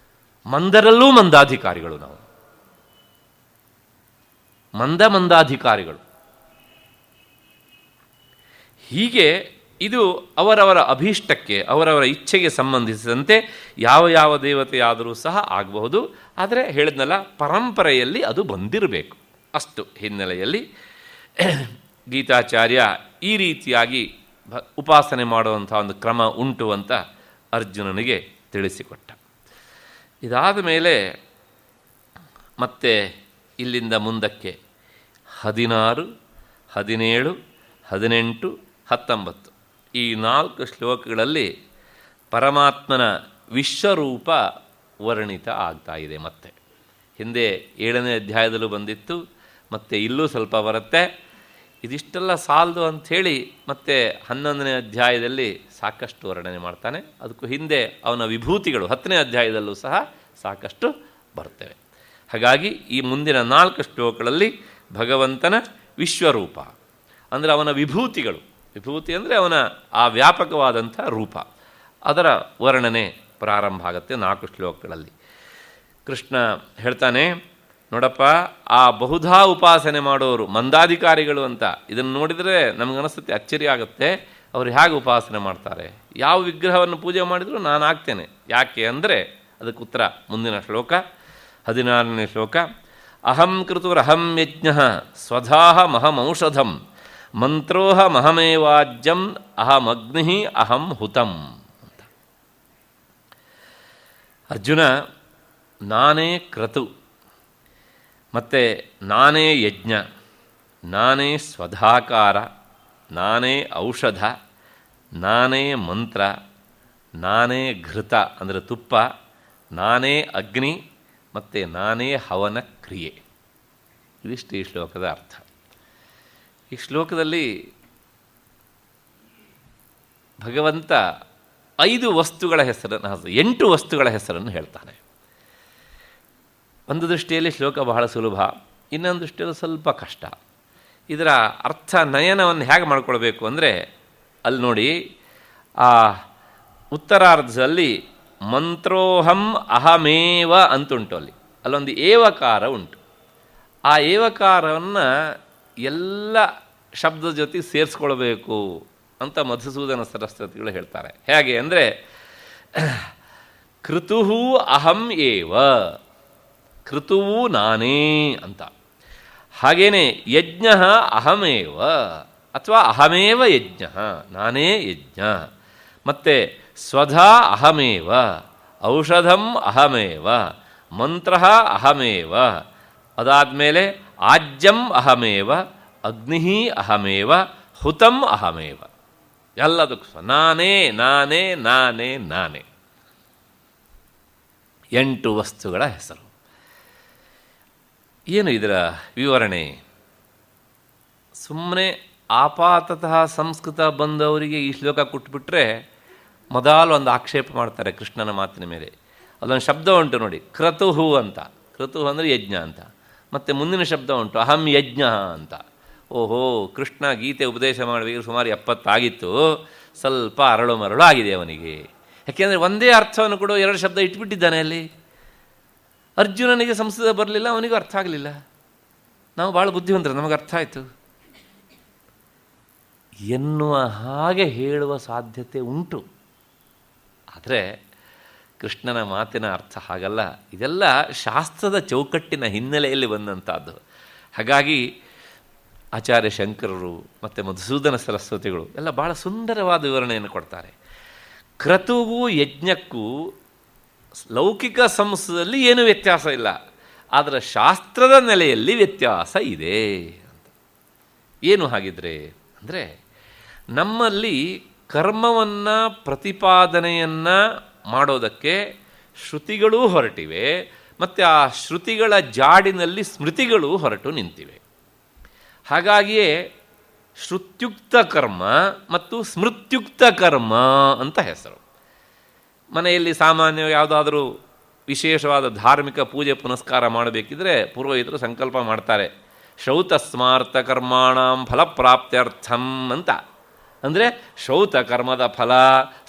ಮಂದರಲ್ಲೂ ಮಂದಾಧಿಕಾರಿಗಳು ನಾವು, ಮಂದಾಧಿಕಾರಿಗಳು. ಹೀಗೆ ಇದು ಅವರವರ ಅಭೀಷ್ಟಕ್ಕೆ, ಅವರವರ ಇಚ್ಛೆಗೆ ಸಂಬಂಧಿಸಿದಂತೆ ಯಾವ ಯಾವ ದೇವತೆಯಾದರೂ ಸಹ ಆಗಬಹುದು. ಆದರೆ ಹೇಳಿದ್ನಲ್ಲ, ಪರಂಪರೆಯಲ್ಲಿ ಅದು ಬಂದಿರಬೇಕು. ಅಷ್ಟು ಹಿನ್ನೆಲೆಯಲ್ಲಿ ಗೀತಾಚಾರ್ಯ ಈ ರೀತಿಯಾಗಿ ಉಪಾಸನೆ ಮಾಡುವಂಥ ಒಂದು ಕ್ರಮ ಉಂಟು ಅಂತ ಅರ್ಜುನನಿಗೆ ತಿಳಿಸಿಕೊಟ್ಟ. ಇದಾದ ಮೇಲೆ ಮತ್ತೆ ಇಲ್ಲಿಂದ ಮುಂದಕ್ಕೆ 16, 17, 18, 19 ಈ 4 ಶ್ಲೋಕಗಳಲ್ಲಿ ಪರಮಾತ್ಮನ ವಿಶ್ವರೂಪ ವರ್ಣಿತ ಆಗ್ತಾ ಇದೆ. ಮತ್ತೆ ಹಿಂದೆ 7ನೇ ಅಧ್ಯಾಯದಲ್ಲೂ ಬಂದಿತ್ತು, ಮತ್ತು ಇಲ್ಲೂ ಸ್ವಲ್ಪ ಬರುತ್ತೆ. ಇದಿಷ್ಟೆಲ್ಲ ಸಾಲದು ಅಂಥೇಳಿ ಮತ್ತೆ 11ನೇ ಅಧ್ಯಾಯದಲ್ಲಿ ಸಾಕಷ್ಟು ವರ್ಣನೆ ಮಾಡ್ತಾನೆ. ಅದಕ್ಕೂ ಹಿಂದೆ ಅವನ ವಿಭೂತಿಗಳು 10ನೇ ಅಧ್ಯಾಯದಲ್ಲೂ ಸಹ ಸಾಕಷ್ಟು ಬರ್ತವೆ. ಹಾಗಾಗಿ ಈ ಮುಂದಿನ 4 ಶ್ಲೋಕಗಳಲ್ಲಿ ಭಗವಂತನ ವಿಶ್ವರೂಪ ಅಂದರೆ ಅವನ ವಿಭೂತಿಗಳು, ವಿಭೂತಿ ಅಂದರೆ ಅವನ ಆ ವ್ಯಾಪಕವಾದಂಥ ರೂಪ, ಅದರ ವರ್ಣನೆ ಪ್ರಾರಂಭ ಆಗುತ್ತೆ 4 ಶ್ಲೋಕಗಳಲ್ಲಿ. ಕೃಷ್ಣ ಹೇಳ್ತಾನೆ, ನೋಡಪ್ಪ, ಆ ಬಹುಧಾ ಉಪಾಸನೆ ಮಾಡೋರು ಮಂದಾಧಿಕಾರಿಗಳು ಅಂತ ಇದನ್ನು ನೋಡಿದರೆ ನಮಗನಿಸುತ್ತೆ, ಅಚ್ಚರಿ ಆಗುತ್ತೆ. ಅವರು ಹೇಗೆ ಉಪಾಸನೆ ಮಾಡ್ತಾರೆ? ಯಾವ ವಿಗ್ರಹವನ್ನು ಪೂಜೆ ಮಾಡಿದರೂ ನಾನು ಆಗ್ತೇನೆ. ಯಾಕೆ ಅಂದರೆ ಅದಕ್ಕೆ ಉತ್ತರ ಮುಂದಿನ ಶ್ಲೋಕ 16ನೇ ಶ್ಲೋಕ. ಅಹಂ ಕೃತುರಹಂ ಯಜ್ಞ ಸ್ವಧಾಹ ಮಹಮೌಷಧಂ ಮಂತ್ರೋಹ ಮಹಮೇವಾಜ್ಯಂ ಅಹಮಗ್ನಿ ಅಹಂ ಹುತಂ ಅಂತ. ಅರ್ಜುನ, ನಾನೇ ಕ್ರತು, ಮತ್ತು ನಾನೇ ಯಜ್ಞ, ನಾನೇ ಸ್ವಧಾಕಾರ, ನಾನೇ ಔಷಧ, ನಾನೇ ಮಂತ್ರ, ನಾನೇ ಘೃತ ಅಂದರೆ ತುಪ್ಪ, ನಾನೇ ಅಗ್ನಿ, ಮತ್ತು ನಾನೇ ಹವನ ಕ್ರಿಯೆ. ಇದಿಷ್ಟು ಈ ಶ್ಲೋಕದ ಅರ್ಥ. ಈ ಶ್ಲೋಕದಲ್ಲಿ ಭಗವಂತ 5 ವಸ್ತುಗಳ ಹೆಸರನ್ನು, 8 ವಸ್ತುಗಳ ಹೆಸರನ್ನು ಹೇಳ್ತಾನೆ. ಒಂದು ದೃಷ್ಟಿಯಲ್ಲಿ ಶ್ಲೋಕ ಬಹಳ ಸುಲಭ, ಇನ್ನೊಂದು ದೃಷ್ಟಿಯಲ್ಲಿ ಸ್ವಲ್ಪ ಕಷ್ಟ. ಇದರ ಅರ್ಥ ನಯನವನ್ನು ಹೇಗೆ ಮಾಡ್ಕೊಳ್ಬೇಕು ಅಂದರೆ, ಅಲ್ಲಿ ನೋಡಿ, ಆ ಉತ್ತರಾರ್ಧದಲ್ಲಿ ಮಂತ್ರೋಹಂ ಅಹಮೇವ ಅಂತುಂಟು. ಅಲ್ಲೊಂದು ಏವಕಾರ ಉಂಟು. ಆ ಏವಕಾರವನ್ನು ಎಲ್ಲ ಶಬ್ದದ ಜೊತೆ ಸೇರಿಸ್ಕೊಳ್ಬೇಕು ಅಂತ ಮಧುಸೂದನ ಸರಸ್ವತಿಗಳು ಹೇಳ್ತಾರೆ. ಹೇಗೆ ಅಂದರೆ, ಕೃತುಹು ಅಹಂ ಏವ, ಕೃತುವು ನಾನೇ ಅಂತ. ಹಾಗೇನೆ ಯಜ್ಞ ಅಹಮೇವ ಅಥವಾ ಅಹಮೇವ ಯಜ್ಞ, ನಾನೇ ಯಜ್ಞ. ಮತ್ತು ಸ್ವಧಾ ಅಹಮೇವ, ಔಷಧಂ ಅಹಮೇವ, ಮಂತ್ರ ಅಹಮೇವ, ಅದಾದಮೇಲೆ ಆಜ್ಯಂ ಅಹಮೇವ, ಅಗ್ನಿ ಅಹಮೇವ, ಹುತಂ ಅಹಮೇವ. ಎಲ್ಲದಕ್ಕೂ ನಾನೇ ನಾನೇ ನಾನೇ ನಾನೇ. 8 ವಸ್ತುಗಳ ಹೆಸರು. ಏನು ಇದರ ವಿವರಣೆ? ಸುಮ್ಮನೆ ಆಪಾತತಃ ಸಂಸ್ಕೃತ ಬಂದವರಿಗೆ ಈ ಶ್ಲೋಕ ಕೊಟ್ಬಿಟ್ರೆ ಮೊದಲು ಒಂದು ಆಕ್ಷೇಪ ಮಾಡ್ತಾರೆ ಕೃಷ್ಣನ ಮಾತಿನ ಮೇಲೆ. ಅದೊಂದು ಶಬ್ದ ಉಂಟು ನೋಡಿ, ಕ್ರತುಹು ಅಂತ. ಕ್ರತುಹು ಅಂದರೆ ಯಜ್ಞ ಅಂತ. ಮತ್ತು ಮುಂದಿನ ಶಬ್ದ ಉಂಟು, ಅಹಂ ಯಜ್ಞ ಅಂತ. ಓಹೋ, ಕೃಷ್ಣ ಗೀತೆ ಉಪದೇಶ ಮಾಡಬೇಕು ಸುಮಾರು 70 ಆಗಿತ್ತು, ಸ್ವಲ್ಪ ಅರಳು ಮರಳು ಆಗಿದೆ ಅವನಿಗೆ. ಯಾಕೆಂದರೆ ಒಂದೇ ಅರ್ಥವನ್ನು ಕೂಡ 2 ಶಬ್ದ ಇಟ್ಬಿಟ್ಟಿದ್ದಾನೆ ಅಲ್ಲಿ. ಅರ್ಜುನನಿಗೆ ಸಂಸ್ಕೃತ ಬರಲಿಲ್ಲ, ಅವನಿಗೂ ಅರ್ಥ ಆಗಲಿಲ್ಲ. ನಾವು ಭಾಳ ಬುದ್ಧಿವಂತರು, ನಮಗೆ ಅರ್ಥ ಆಯಿತು ಎನ್ನುವ ಹಾಗೆ ಹೇಳುವ ಸಾಧ್ಯತೆ ಉಂಟು. ಆದರೆ ಕೃಷ್ಣನ ಮಾತಿನ ಅರ್ಥ ಹಾಗಲ್ಲ. ಇದೆಲ್ಲ ಶಾಸ್ತ್ರದ ಚೌಕಟ್ಟಿನ ಹಿನ್ನೆಲೆಯಲ್ಲಿ ಬಂದಂಥದ್ದು. ಹಾಗಾಗಿ ಆಚಾರ್ಯ ಶಂಕರರು ಮತ್ತು ಮಧುಸೂದನ ಸರಸ್ವತಿಗಳು ಎಲ್ಲ ಭಾಳ ಸುಂದರವಾದ ವಿವರಣೆಯನ್ನು ಕೊಡ್ತಾರೆ. ಕ್ರತುಗೂ ಯಜ್ಞಕ್ಕೂ ಲೌಕಿಕ ಸಂಸ್ಕೃತದಲ್ಲಿ ಏನೂ ವ್ಯತ್ಯಾಸ ಇಲ್ಲ, ಆದರೆ ಶಾಸ್ತ್ರದ ನೆಲೆಯಲ್ಲಿ ವ್ಯತ್ಯಾಸ ಇದೆ ಅಂತ. ಏನು ಹಾಗಿದ್ರೆ ಅಂದರೆ, ನಮ್ಮಲ್ಲಿ ಕರ್ಮವನ್ನು ಪ್ರತಿಪಾದನೆಯನ್ನು ಮಾಡೋದಕ್ಕೆ ಶ್ರುತಿಗಳೂ ಹೊರಟಿವೆ, ಮತ್ತು ಆ ಶ್ರುತಿಗಳ ಜಾಡಿನಲ್ಲಿ ಸ್ಮೃತಿಗಳೂ ಹೊರಟು ನಿಂತಿವೆ. ಹಾಗಾಗಿಯೇ ಶ್ರುತ್ಯುಕ್ತ ಕರ್ಮ ಮತ್ತು ಸ್ಮೃತ್ಯುಕ್ತ ಕರ್ಮ ಅಂತ ಹೆಸರು. ಮನೆಯಲ್ಲಿ ಸಾಮಾನ್ಯವಾಗಿ ಯಾವುದಾದ್ರೂ ವಿಶೇಷವಾದ ಧಾರ್ಮಿಕ ಪೂಜೆ ಪುನಸ್ಕಾರ ಮಾಡಬೇಕಿದ್ರೆ ಪುರೋಹಿತರು ಸಂಕಲ್ಪ ಮಾಡ್ತಾರೆ, ಶ್ರೌತ ಸ್ಮಾರ್ಥ ಕರ್ಮಾಣಂ ಫಲಪ್ರಾಪ್ತ್ಯರ್ಥಂ ಅಂತ. ಅಂದರೆ ಶ್ರೌತ ಕರ್ಮದ ಫಲ,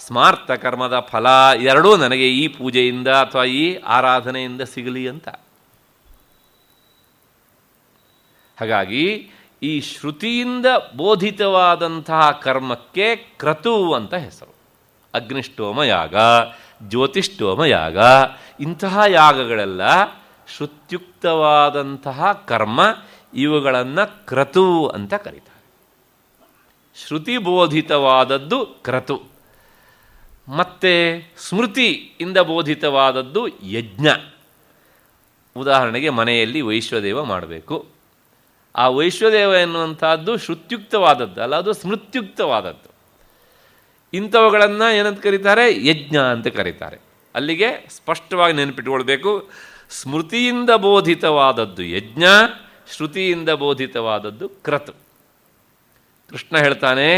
ಸ್ಮಾರ್ಥ ಕರ್ಮದ ಫಲ ಎರಡೂ ನನಗೆ ಈ ಪೂಜೆಯಿಂದ ಅಥವಾ ಈ ಆರಾಧನೆಯಿಂದ ಸಿಗಲಿ ಅಂತ. ಹಾಗಾಗಿ ಈ ಶ್ರುತಿಯಿಂದ ಬೋಧಿತವಾದಂತಹ ಕರ್ಮಕ್ಕೆ ಕ್ರತು ಅಂತ ಹೆಸರು. ಅಗ್ನಿಷ್ಠೋಮ ಯಾಗ, ಜ್ಯೋತಿಷ್ಠೋಮ ಯಾಗ, ಇಂತಹ ಯಾಗಗಳೆಲ್ಲ ಶ್ರುತ್ಯುಕ್ತವಾದಂತಹ ಕರ್ಮ. ಇವುಗಳನ್ನು ಕ್ರತು ಅಂತ ಕರೀತಾರೆ. ಶ್ರುತಿಬೋಧಿತವಾದದ್ದು ಕ್ರತು, ಮತ್ತು ಸ್ಮೃತಿಯಿಂದ ಬೋಧಿತವಾದದ್ದು ಯಜ್ಞ. ಉದಾಹರಣೆಗೆ ಮನೆಯಲ್ಲಿ ವೈಶ್ವದೇವ ಮಾಡಬೇಕು. ಆ ವೈಶ್ವದೇವ ಎನ್ನುವಂಥದ್ದು ಶ್ರುತ್ಯುಕ್ತವಾದದ್ದು ಅಲ್ಲ, ಅದು ಸ್ಮೃತ್ಯುಕ್ತವಾದದ್ದು. ಇಂಥವುಗಳನ್ನು ಏನಂತ ಕರೀತಾರೆ? ಯಜ್ಞ ಅಂತ ಕರೀತಾರೆ. ಅಲ್ಲಿಗೆ ಸ್ಪಷ್ಟವಾಗಿ ನೆನಪಿಟ್ಕೊಳ್ಬೇಕು, ಸ್ಮೃತಿಯಿಂದ ಬೋಧಿತವಾದದ್ದು ಯಜ್ಞ, ಶ್ರುತಿಯಿಂದ ಬೋಧಿತವಾದದ್ದು ಕ್ರತು. ಕೃಷ್ಣ ಹೇಳ್ತಾನೆ,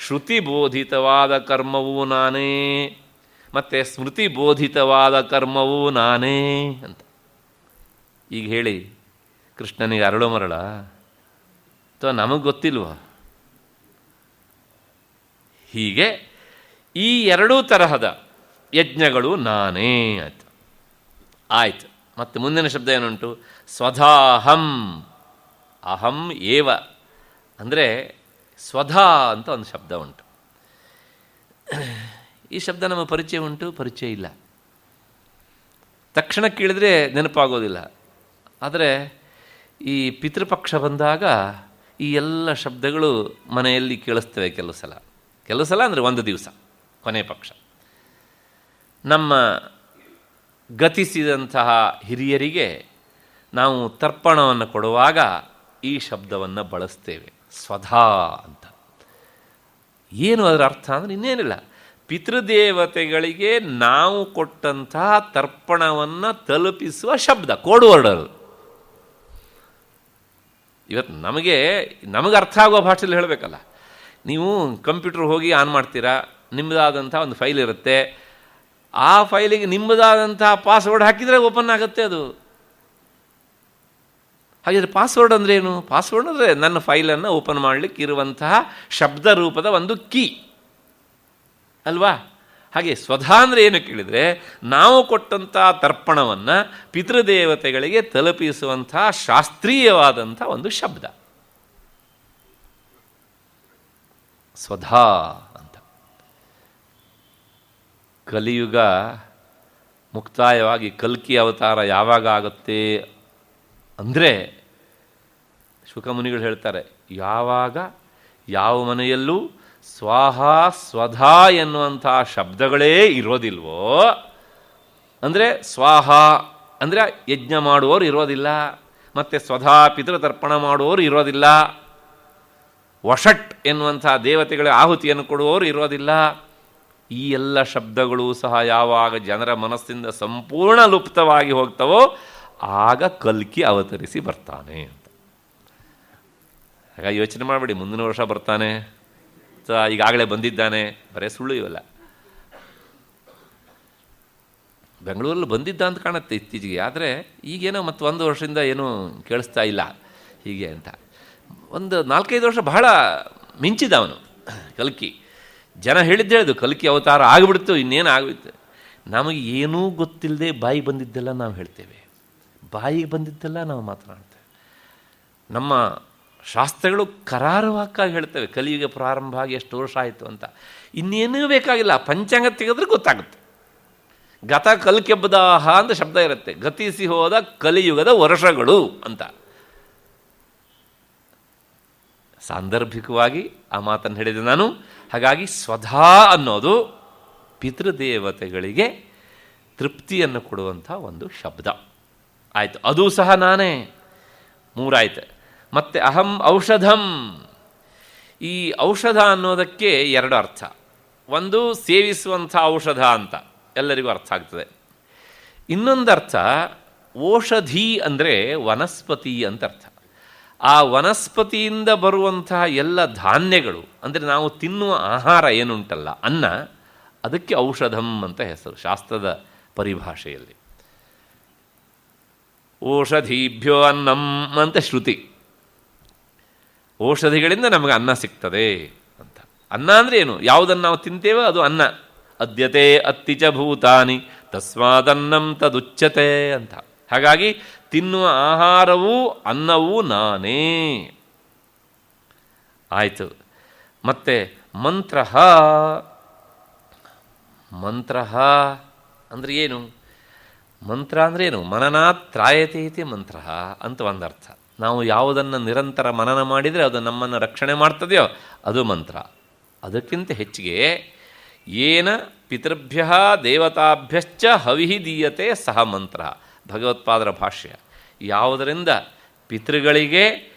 ಶ್ರುತಿ ಬೋಧಿತವಾದ ಕರ್ಮವೂ ನಾನೇ, ಮತ್ತು ಸ್ಮೃತಿ ಬೋಧಿತವಾದ ಕರ್ಮವೂ ನಾನೇ ಅಂತ. ಈಗ ಹೇಳಿ, ಕೃಷ್ಣನಿಗೆ ಅರಳು ಮರಳ ಅಥವಾ ನಮಗೆ ಗೊತ್ತಿಲ್ವ? ಹೀಗೆ ಈ ಎರಡೂ ತರಹದ ಯಜ್ಞಗಳು ನಾನೇ ಆಯಿತು. ಆಯಿತು. ಮತ್ತು ಮುಂದಿನ ಶಬ್ದ ಏನುಂಟು? ಸ್ವಧಾಹಂ. ಅಹಂ ಏವ ಅಂದರೆ ಸ್ವಧಾ ಅಂತ ಒಂದು ಶಬ್ದ ಉಂಟು. ಈ ಶಬ್ದ ನಮ್ಮ ಪರಿಚಯ ಉಂಟು, ಪರಿಚಯ ಇಲ್ಲ. ತಕ್ಷಣ ಕೇಳಿದ್ರೆ ನೆನಪಾಗೋದಿಲ್ಲ. ಆದರೆ ಈ ಪಿತೃಪಕ್ಷ ಬಂದಾಗ ಈ ಎಲ್ಲ ಶಬ್ದಗಳು ಮನೆಯಲ್ಲಿ ಕೇಳಿಸ್ತವೆ. ಕೆಲವು ಸಲ ಅಂದರೆ ಒಂದು ದಿವಸ, ಕೊನೆ ಪಕ್ಷ. ನಮ್ಮ ಗತಿಸಿದಂತಹ ಹಿರಿಯರಿಗೆ ನಾವು ತರ್ಪಣವನ್ನು ಕೊಡುವಾಗ ಈ ಶಬ್ದವನ್ನು ಬಳಸ್ತೇವೆ, ಸ್ವಧಾ ಅಂತ. ಏನು ಅದರ ಅರ್ಥ ಅಂದರೆ ಇನ್ನೇನಿಲ್ಲ, ಪಿತೃದೇವತೆಗಳಿಗೆ ನಾವು ಕೊಟ್ಟಂತಹ ತರ್ಪಣವನ್ನು ತಲುಪಿಸುವ ಶಬ್ದ, ಕೋಡ್ ವರ್ಡರ್. ಇವತ್ತು ನಮಗೆ ಅರ್ಥ ಆಗುವ ಭಾಷೆಯಲ್ಲಿ ಹೇಳಬೇಕಲ್ಲ. ನೀವು ಕಂಪ್ಯೂಟರ್ ಹೋಗಿ ಆನ್ ಮಾಡ್ತೀರಾ, ನಿಮ್ಮದಾದಂಥ ಒಂದು ಫೈಲ್ ಇರುತ್ತೆ, ಆ ಫೈಲಿಗೆ ನಿಮ್ಮದಾದಂತಹ ಪಾಸ್ವರ್ಡ್ ಹಾಕಿದರೆ ಓಪನ್ ಆಗುತ್ತೆ ಅದು. ಹಾಗಿದ್ರೆ ಪಾಸ್ವರ್ಡ್ ಅಂದರೆ ಏನು? ಪಾಸ್ವರ್ಡ್ ಅಂದರೆ ನನ್ನ ಫೈಲನ್ನು ಓಪನ್ ಮಾಡಲಿಕ್ಕೆ ಇರುವಂತಹ ಶಬ್ದ ರೂಪದ ಒಂದು ಕೀ ಅಲ್ವಾ? ಹಾಗೆ ಸ್ವಧಾ ಅಂದರೆ ಏನು ಕೇಳಿದರೆ, ನಾವು ಕೊಟ್ಟಂಥ ತರ್ಪಣವನ್ನು ಪಿತೃದೇವತೆಗಳಿಗೆ ತಲುಪಿಸುವಂಥ ಶಾಸ್ತ್ರೀಯವಾದಂಥ ಒಂದು ಶಬ್ದ ಸ್ವಧಾ ಅಂತ. ಕಲಿಯುಗ ಮುಕ್ತಾಯವಾಗಿ ಕಲ್ಕಿ ಅವತಾರ ಯಾವಾಗ ಆಗುತ್ತೆ ಅಂದರೆ, ಶುಕಮುನಿಗಳು ಹೇಳ್ತಾರೆ, ಯಾವಾಗ ಯಾವ ಮನೆಯಲ್ಲೂ ಸ್ವಾಹ ಸ್ವಧಾ ಎನ್ನುವಂಥ ಶಬ್ದಗಳೇ ಇರೋದಿಲ್ವೋ, ಅಂದರೆ ಸ್ವಾಹ ಅಂದರೆ ಯಜ್ಞ ಮಾಡುವವರು ಇರೋದಿಲ್ಲ, ಮತ್ತು ಸ್ವಧಾ ಪಿತೃತರ್ಪಣ ಮಾಡುವವರು ಇರೋದಿಲ್ಲ, ವಷಟ್ ಎನ್ನುವಂಥ ದೇವತೆಗಳ ಆಹುತಿಯನ್ನು ಕೊಡುವವರು ಇರೋದಿಲ್ಲ. ಈ ಎಲ್ಲ ಶಬ್ದಗಳು ಸಹ ಯಾವಾಗ ಜನರ ಮನಸ್ಸಿಂದ ಸಂಪೂರ್ಣ ಲುಪ್ತವಾಗಿ ಹೋಗ್ತವೋ ಆಗ ಕಲ್ಕಿ ಅವತರಿಸಿ ಬರ್ತಾನೆ ಅಂತ. ಹಾಗಾಗಿ ಯೋಚನೆ ಮಾಡಬೇಡಿ ಮುಂದಿನ ವರ್ಷ ಬರ್ತಾನೆ ಅಥವಾ ಈಗಾಗಲೇ ಬಂದಿದ್ದಾನೆ, ಬರೀ ಸುಳ್ಳು ಇವೆಲ್ಲ. ಬೆಂಗಳೂರಲ್ಲಿ ಬಂದಿದ್ದ ಅಂತ ಕಾಣುತ್ತೆ ಇತ್ತೀಚೆಗೆ, ಆದರೆ ಈಗೇನೋ ಮತ್ತು 1 ವರ್ಷದಿಂದ ಏನೂ ಕೇಳಿಸ್ತಾ ಇಲ್ಲ ಹೀಗೆ ಅಂತ. ಒಂದು 4-5 ವರ್ಷ ಬಹಳ ಮಿಂಚಿದ ಅವನು ಕಲ್ಕಿ. ಜನ ಹೇಳಿದ್ದು ಕಲ್ಕಿ ಅವತಾರ ಆಗಿಬಿಡ್ತು, ಇನ್ನೇನು ಆಗಿಬಿಡ್ತು. ನಮಗೆ ಏನೂ ಗೊತ್ತಿಲ್ಲದೆ ಬಾಯಿಗೆ ಬಂದಿದ್ದೆಲ್ಲ ನಾವು ಹೇಳ್ತೇವೆ, ಬಾಯಿಗೆ ಬಂದಿದ್ದೆಲ್ಲ ನಾವು ಮಾತನಾಡ್ತೇವೆ. ನಮ್ಮ ಶಾಸ್ತ್ರಗಳು ಕರಾರುವಾಕ್ಕಾಗಿ ಹೇಳ್ತೇವೆ ಕಲಿಯುಗ ಪ್ರಾರಂಭ ಆಗಿ ಎಷ್ಟು ವರ್ಷ ಆಯಿತು ಅಂತ. ಇನ್ನೇನೂ ಬೇಕಾಗಿಲ್ಲ, ಪಂಚಾಂಗ ತೆಗೆದ್ರೆ ಗೊತ್ತಾಗುತ್ತೆ. ಗತ ಕಲ್ಕೆಬ್ಬದಾಹ ಅಂತ ಶಬ್ದ ಇರುತ್ತೆ, ಗತಿಸಿ ಹೋದ ಕಲಿಯುಗದ ವರ್ಷಗಳು ಅಂತ. ಸಾಂದರ್ಭಿಕವಾಗಿ ಆ ಮಾತನ್ನು ಹೇಳಿದೆ ನಾನು. ಹಾಗಾಗಿ ಸ್ವಧಾ ಅನ್ನೋದು ಪಿತೃದೇವತೆಗಳಿಗೆ ತೃಪ್ತಿಯನ್ನು ಕೊಡುವಂಥ ಒಂದು ಶಬ್ದ ಆಯಿತು. ಅದು ಸಹ ನಾನೇ. 3 ಆಯ್ತು. ಮತ್ತು ಅಹಂ ಔಷಧಂ. ಈ ಔಷಧ ಅನ್ನೋದಕ್ಕೆ 2 ಅರ್ಥ. ಒಂದು ಸೇವಿಸುವಂಥ ಔಷಧ ಅಂತ ಎಲ್ಲರಿಗೂ ಅರ್ಥ ಆಗ್ತದೆ. ಇನ್ನೊಂದು ಅರ್ಥ ಓಷಧಿ ಅಂದರೆ ವನಸ್ಪತಿ ಅಂತ ಅರ್ಥ. ಆ ವನಸ್ಪತಿಯಿಂದ ಬರುವಂತಹ ಎಲ್ಲ ಧಾನ್ಯಗಳು ಅಂದರೆ ನಾವು ತಿನ್ನುವ ಆಹಾರ ಏನುಂಟಲ್ಲ, ಅನ್ನ, ಅದಕ್ಕೆ ಔಷಧಂ ಅಂತ ಹೆಸರು ಶಾಸ್ತ್ರದ ಪರಿಭಾಷೆಯಲ್ಲಿ. ಓಷಧೀಭ್ಯೋ ಅನ್ನಂ ಅಂತ ಶ್ರುತಿ. ಔಷಧಿಗಳಿಂದ ನಮಗೆ ಅನ್ನ ಸಿಗ್ತದೆ ಅಂತ. ಅನ್ನ ಅಂದರೆ ಏನು? ಯಾವುದನ್ನು ನಾವು ತಿಂತೇವೋ ಅದು ಅನ್ನ. ಅದ್ಯತೆ ಅತ್ತಿಚ ಭೂತಾನಿ ತಸ್ಮಾದನ್ನಂ ತದುಚ್ಯತೆ ಅಂತ. ಹಾಗಾಗಿ ತಿನ್ನುವ ಆಹಾರವೂ ಅನ್ನವೂ ನಾನೇ ಆಯಿತು. ಮತ್ತು ಮಂತ್ರ. ಮಂತ್ರ ಅಂದರೆ ಏನು? ಮಂತ್ರ ಅಂದರೆ ಏನು? ಮನನಾತ್ ತ್ರಾಯತೆ ಇತಿ ಮಂತ್ರ ಅಂತ ಒಂದರ್ಥ. ನಾವು ಯಾವುದನ್ನು ನಿರಂತರ ಮನನ ಮಾಡಿದರೆ ಅದು ನಮ್ಮನ್ನು ರಕ್ಷಣೆ ಮಾಡ್ತದೆಯೋ ಅದು ಮಂತ್ರ. ಅದಕ್ಕಿಂತ ಹೆಚ್ಚಿಗೆ ಏನ ಪಿತೃಭ್ಯ ದೇವತಾಭ್ಯಶ್ಚ ಹವಿಹಿ ದೀಯತೆ ಸಹ ಮಂತ್ರ, ಭಗವತ್ಪಾದರ ಭಾಷ್ಯ. ಯಾವುದರಿಂದ ಪಿತೃಗಳಿಗೆ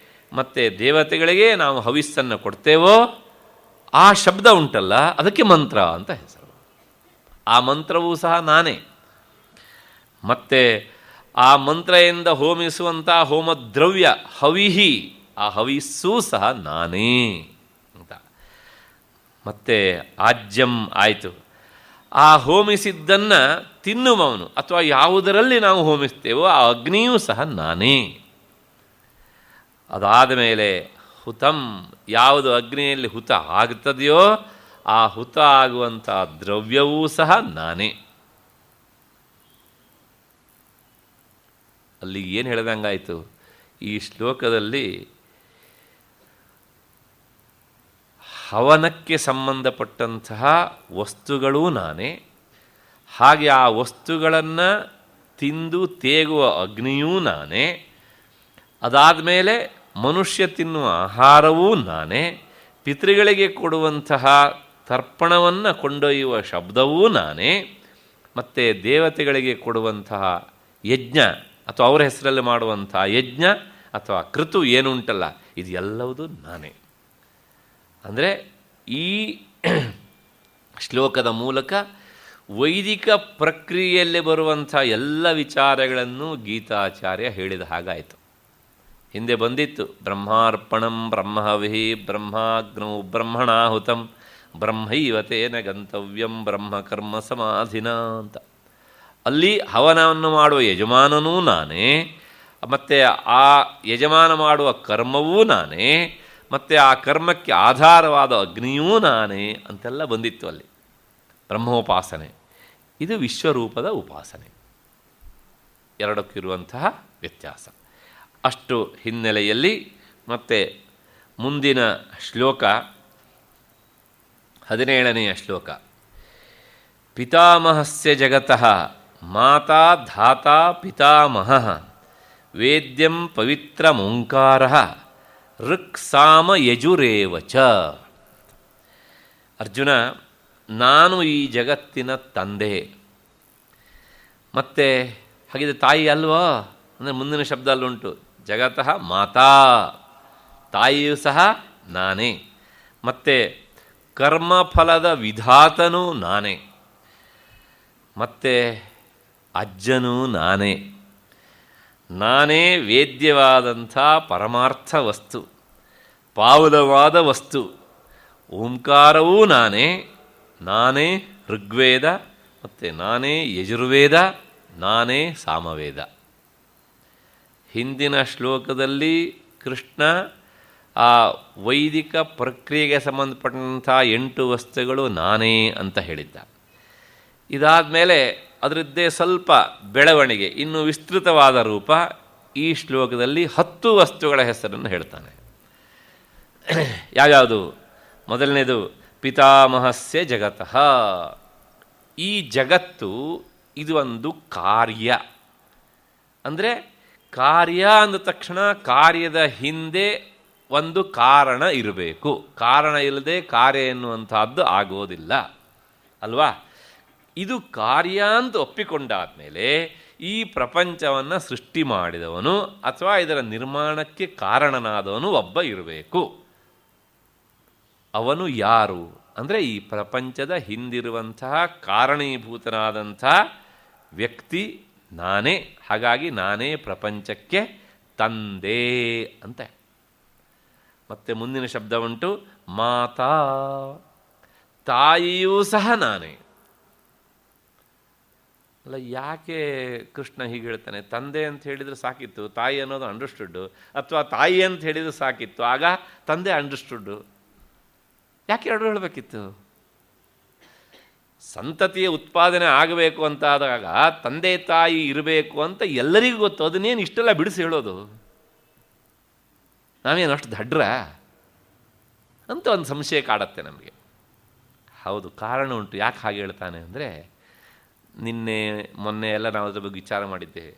ಮತ್ತು ದೇವತೆಗಳಿಗೆ ನಾವು ಹವಿಸ್ಸನ್ನು ಕೊಡ್ತೇವೋ ಆ ಶಬ್ದ ಉಂಟಲ್ಲ, ಅದಕ್ಕೆ ಮಂತ್ರ ಅಂತ ಹೆಸರು. ಆ ಮಂತ್ರವೂ ಸಹ ನಾನೇ. ಮತ್ತು ಆ ಮಂತ್ರೆಯಿಂದ ಹೋಮಿಸುವಂಥ ಹೋಮದ್ರವ್ಯ ಹವಿಹಿ, ಆ ಹವಿಸ್ಸೂ ಸಹ ನಾನೇ ಅಂತ. ಮತ್ತು ಆಜ್ಯಂ ಆಯಿತು. ಆ ಹೋಮಿಸಿದ್ದನ್ನು ತಿನ್ನುವವನು ಅಥವಾ ಯಾವುದರಲ್ಲಿ ನಾವು ಹೋಮಿಸ್ತೇವೋ ಆ ಅಗ್ನಿಯೂ ಸಹ ನಾನೇ. ಅದಾದ ಮೇಲೆ ಹುತಂ, ಯಾವುದು ಅಗ್ನಿಯಲ್ಲಿ ಹುತ ಆಗ್ತದೆಯೋ ಆ ಹುತ ಆಗುವಂಥ ದ್ರವ್ಯವೂ ಸಹ ನಾನೇ. ಅಲ್ಲಿ ಏನು ಹೇಳ್ದಂಗಾಯಿತು? ಈ ಶ್ಲೋಕದಲ್ಲಿ ಹವನಕ್ಕೆ ಸಂಬಂಧಪಟ್ಟಂತಹ ವಸ್ತುಗಳೂ ನಾನೇ, ಹಾಗೆ ಆ ವಸ್ತುಗಳನ್ನು ತಿಂದು ತೇಗುವ ಅಗ್ನಿಯೂ ನಾನೇ, ಅದಾದ ಮೇಲೆ ಮನುಷ್ಯ ತಿನ್ನುವ ಆಹಾರವೂ ನಾನೇ, ಪಿತೃಗಳಿಗೆ ಕೊಡುವಂತಹ ತರ್ಪಣವನ್ನು ಕೊಂಡೊಯ್ಯುವ ಶಬ್ದವೂ ನಾನೇ, ಮತ್ತು ದೇವತೆಗಳಿಗೆ ಕೊಡುವಂತಹ ಯಜ್ಞ ಅಥವಾ ಅವರ ಹೆಸರಲ್ಲಿ ಮಾಡುವಂಥ ಯಜ್ಞ ಅಥವಾ ಕೃತು ಏನುಂಟಲ್ಲ ಇದು ಎಲ್ಲವೂ ನಾನೇ. ಅಂದರೆ ಈ ಶ್ಲೋಕದ ಮೂಲಕ ವೈದಿಕ ಪ್ರಕ್ರಿಯೆಯಲ್ಲಿ ಬರುವಂಥ ಎಲ್ಲ ವಿಚಾರಗಳನ್ನು ಗೀತಾಚಾರ್ಯ ಹೇಳಿದ ಹಾಗಾಯಿತು. ಹಿಂದೆ ಬಂದಿತ್ತು ಬ್ರಹ್ಮಾರ್ಪಣಂ ಬ್ರಹ್ಮಹವಿಹಿ ಬ್ರಹ್ಮಾಗ್ನೌ ಬ್ರಹ್ಮಣಾಹುತಂ ಬ್ರಹ್ಮೈವತೇನ ಗಂತವ್ಯಂ ಬ್ರಹ್ಮಕರ್ಮ ಸಮಾಧಿನ ಅಂತ. ಅಲ್ಲಿ ಹವನವನ್ನು ಮಾಡುವ ಯಜಮಾನನೂ ನಾನೇ, ಮತ್ತು ಆ ಯಜಮಾನ ಮಾಡುವ ಕರ್ಮವೂ ನಾನೇ, ಮತ್ತು ಆ ಕರ್ಮಕ್ಕೆ ಆಧಾರವಾದ ಅಗ್ನಿಯೂ ನಾನೇ ಅಂತೆಲ್ಲ ಬಂದಿತ್ತು ಅಲ್ಲಿ. ಬ್ರಹ್ಮೋಪಾಸನೆ ಇದು ವಿಶ್ವರೂಪದ ಉಪಾಸನೆ, ಎರಡಕ್ಕಿರುವಂತಹ ವ್ಯತ್ಯಾಸ. ಅಷ್ಟು ಹಿನ್ನೆಲೆಯಲ್ಲಿ ಮತ್ತೆ ಮುಂದಿನ ಶ್ಲೋಕ 17ನೆಯ ಶ್ಲೋಕ. ಪಿತಾಮಹಸ್ಯ ಜಗತಃ ಮಾತಾ ಧಾತಾ ಪಿತಾಮಹಃ ವೇದ್ಯಂ ಪವಿತ್ರಮೋಂಕಾರಃ ಋಕ್ ಸಾಮ ಯಜುರೇವ ಚ. ಅರ್ಜುನ, ನಾನು ಈ ಜಗತ್ತಿನ ತಂದೆ. ಮತ್ತು ಹಾಗಿದ್ರೆ ತಾಯಿ ಅಲ್ವಾ ಅಂದರೆ ಮುಂದಿನ ಶಬ್ದ ಅಲ್ಲುಂಟು, ಜಗತಃ ಮಾತಾ, ತಾಯಿಯೂ ಸಹ ನಾನೇ. ಮತ್ತು ಕರ್ಮಫಲದ ವಿಧಾತನೂ ನಾನೇ, ಮತ್ತು ಅಜ್ಜನೂ ನಾನೇ. ನಾನೇ ವೇದ್ಯವಾದಂಥ ಪರಮಾರ್ಥ ವಸ್ತು. ಪಾವನವಾದ ವಸ್ತು. ಓಂಕಾರವೂ ನಾನೇ, ನಾನೇ ಋಗ್ವೇದ, ಮತ್ತು ನಾನೇ ಯಜುರ್ವೇದ, ನಾನೇ ಸಾಮವೇದ. ಹಿಂದಿನ ಶ್ಲೋಕದಲ್ಲಿ ಕೃಷ್ಣ ಆ ವೈದಿಕ ಪ್ರಕ್ರಿಯೆಗೆ ಸಂಬಂಧಪಟ್ಟಂಥ 8 ವಸ್ತುಗಳು ನಾನೇ ಅಂತ ಹೇಳಿದ್ದ. ಇದಾದ ಮೇಲೆ ಅದರದ್ದೇ ಸ್ವಲ್ಪ ಬೆಳವಣಿಗೆ, ಇನ್ನೂ ವಿಸ್ತೃತವಾದ ರೂಪ ಈ ಶ್ಲೋಕದಲ್ಲಿ 10 ವಸ್ತುಗಳ ಹೆಸರನ್ನು ಹೇಳ್ತಾನೆ. ಯಾವ್ಯಾವುದು? ಮೊದಲನೇದು ಪಿತಾಮಹಸ್ಯ ಜಗತಃ. ಈ ಜಗತ್ತು ಇದು ಒಂದು ಕಾರ್ಯ. ಅಂದರೆ ಕಾರ್ಯ ಅಂದ ತಕ್ಷಣ ಕಾರ್ಯದ ಹಿಂದೆ ಒಂದು ಕಾರಣ ಇರಬೇಕು. ಕಾರಣ ಇಲ್ಲದೆ ಕಾರ್ಯ ಎನ್ನುವಂಥದ್ದು ಆಗೋದಿಲ್ಲ ಅಲ್ವಾ? ಇದು ಕಾರ್ಯ ಅಂತ ಒಪ್ಪಿಕೊಂಡಾದ ಮೇಲೆ ಈ ಪ್ರಪಂಚವನ್ನು ಸೃಷ್ಟಿ ಮಾಡಿದವನು ಅಥವಾ ಇದರ ನಿರ್ಮಾಣಕ್ಕೆ ಕಾರಣನಾದವನು ಒಬ್ಬ ಇರಬೇಕು. ಅವನು ಯಾರು ಅಂದರೆ ಈ ಪ್ರಪಂಚದ ಹಿಂದಿರುವಂತಹ ಕಾರಣೀಭೂತನಾದಂಥ ವ್ಯಕ್ತಿ ನಾನೇ. ಹಾಗಾಗಿ ನಾನೇ ಪ್ರಪಂಚಕ್ಕೆ ತಂದೆ ಅಂತ. ಮತ್ತೆ ಮುಂದಿನ ಶಬ್ದ ಉಂಟು ಮಾತಾ. ತಾಯಿಯೂ ಸಹ ನಾನೇ. ಅಲ್ಲ, ಯಾಕೆ ಕೃಷ್ಣ ಹೀಗೆ ಹೇಳ್ತಾನೆ? ತಂದೆ ಅಂತ ಹೇಳಿದರೆ ಸಾಕಿತ್ತು, ತಾಯಿ ಅನ್ನೋದು ಅಂಡರ್ಸ್ಟುಡ್ಡು, ಅಥವಾ ತಾಯಿ ಅಂತ ಹೇಳಿದರೆ ಸಾಕಿತ್ತು, ಆಗ ತಂದೆ ಅಂಡರ್ಸ್ಟುಡ್ಡು. ಯಾಕೆ ಎರಡು ಹೇಳಬೇಕಿತ್ತು? ಸಂತತಿಯ ಉತ್ಪಾದನೆ ಆಗಬೇಕು ಅಂತಾದಾಗ ತಂದೆ ತಾಯಿ ಇರಬೇಕು ಅಂತ ಎಲ್ಲರಿಗೂ ಗೊತ್ತು. ಅದನ್ನೇನು ಇಷ್ಟೆಲ್ಲ ಬಿಡಿಸಿ ಹೇಳೋದು? ನಾವೇನು ಅಷ್ಟು ದಡ್ರ ಅಂತ ಒಂದು ಸಂಶಯ ಕಾಡತ್ತೆ ನಮಗೆ. ಹೌದು, ಕಾರಣ ಉಂಟು. ಯಾಕೆ ಹಾಗೆ ಹೇಳ್ತಾನೆ ಅಂದರೆ, ನಿನ್ನೆ ಮೊನ್ನೆ ಎಲ್ಲ ನಾವು ಅದ್ರ ಬಗ್ಗೆ ವಿಚಾರ ಮಾಡಿದ್ದೇವೆ.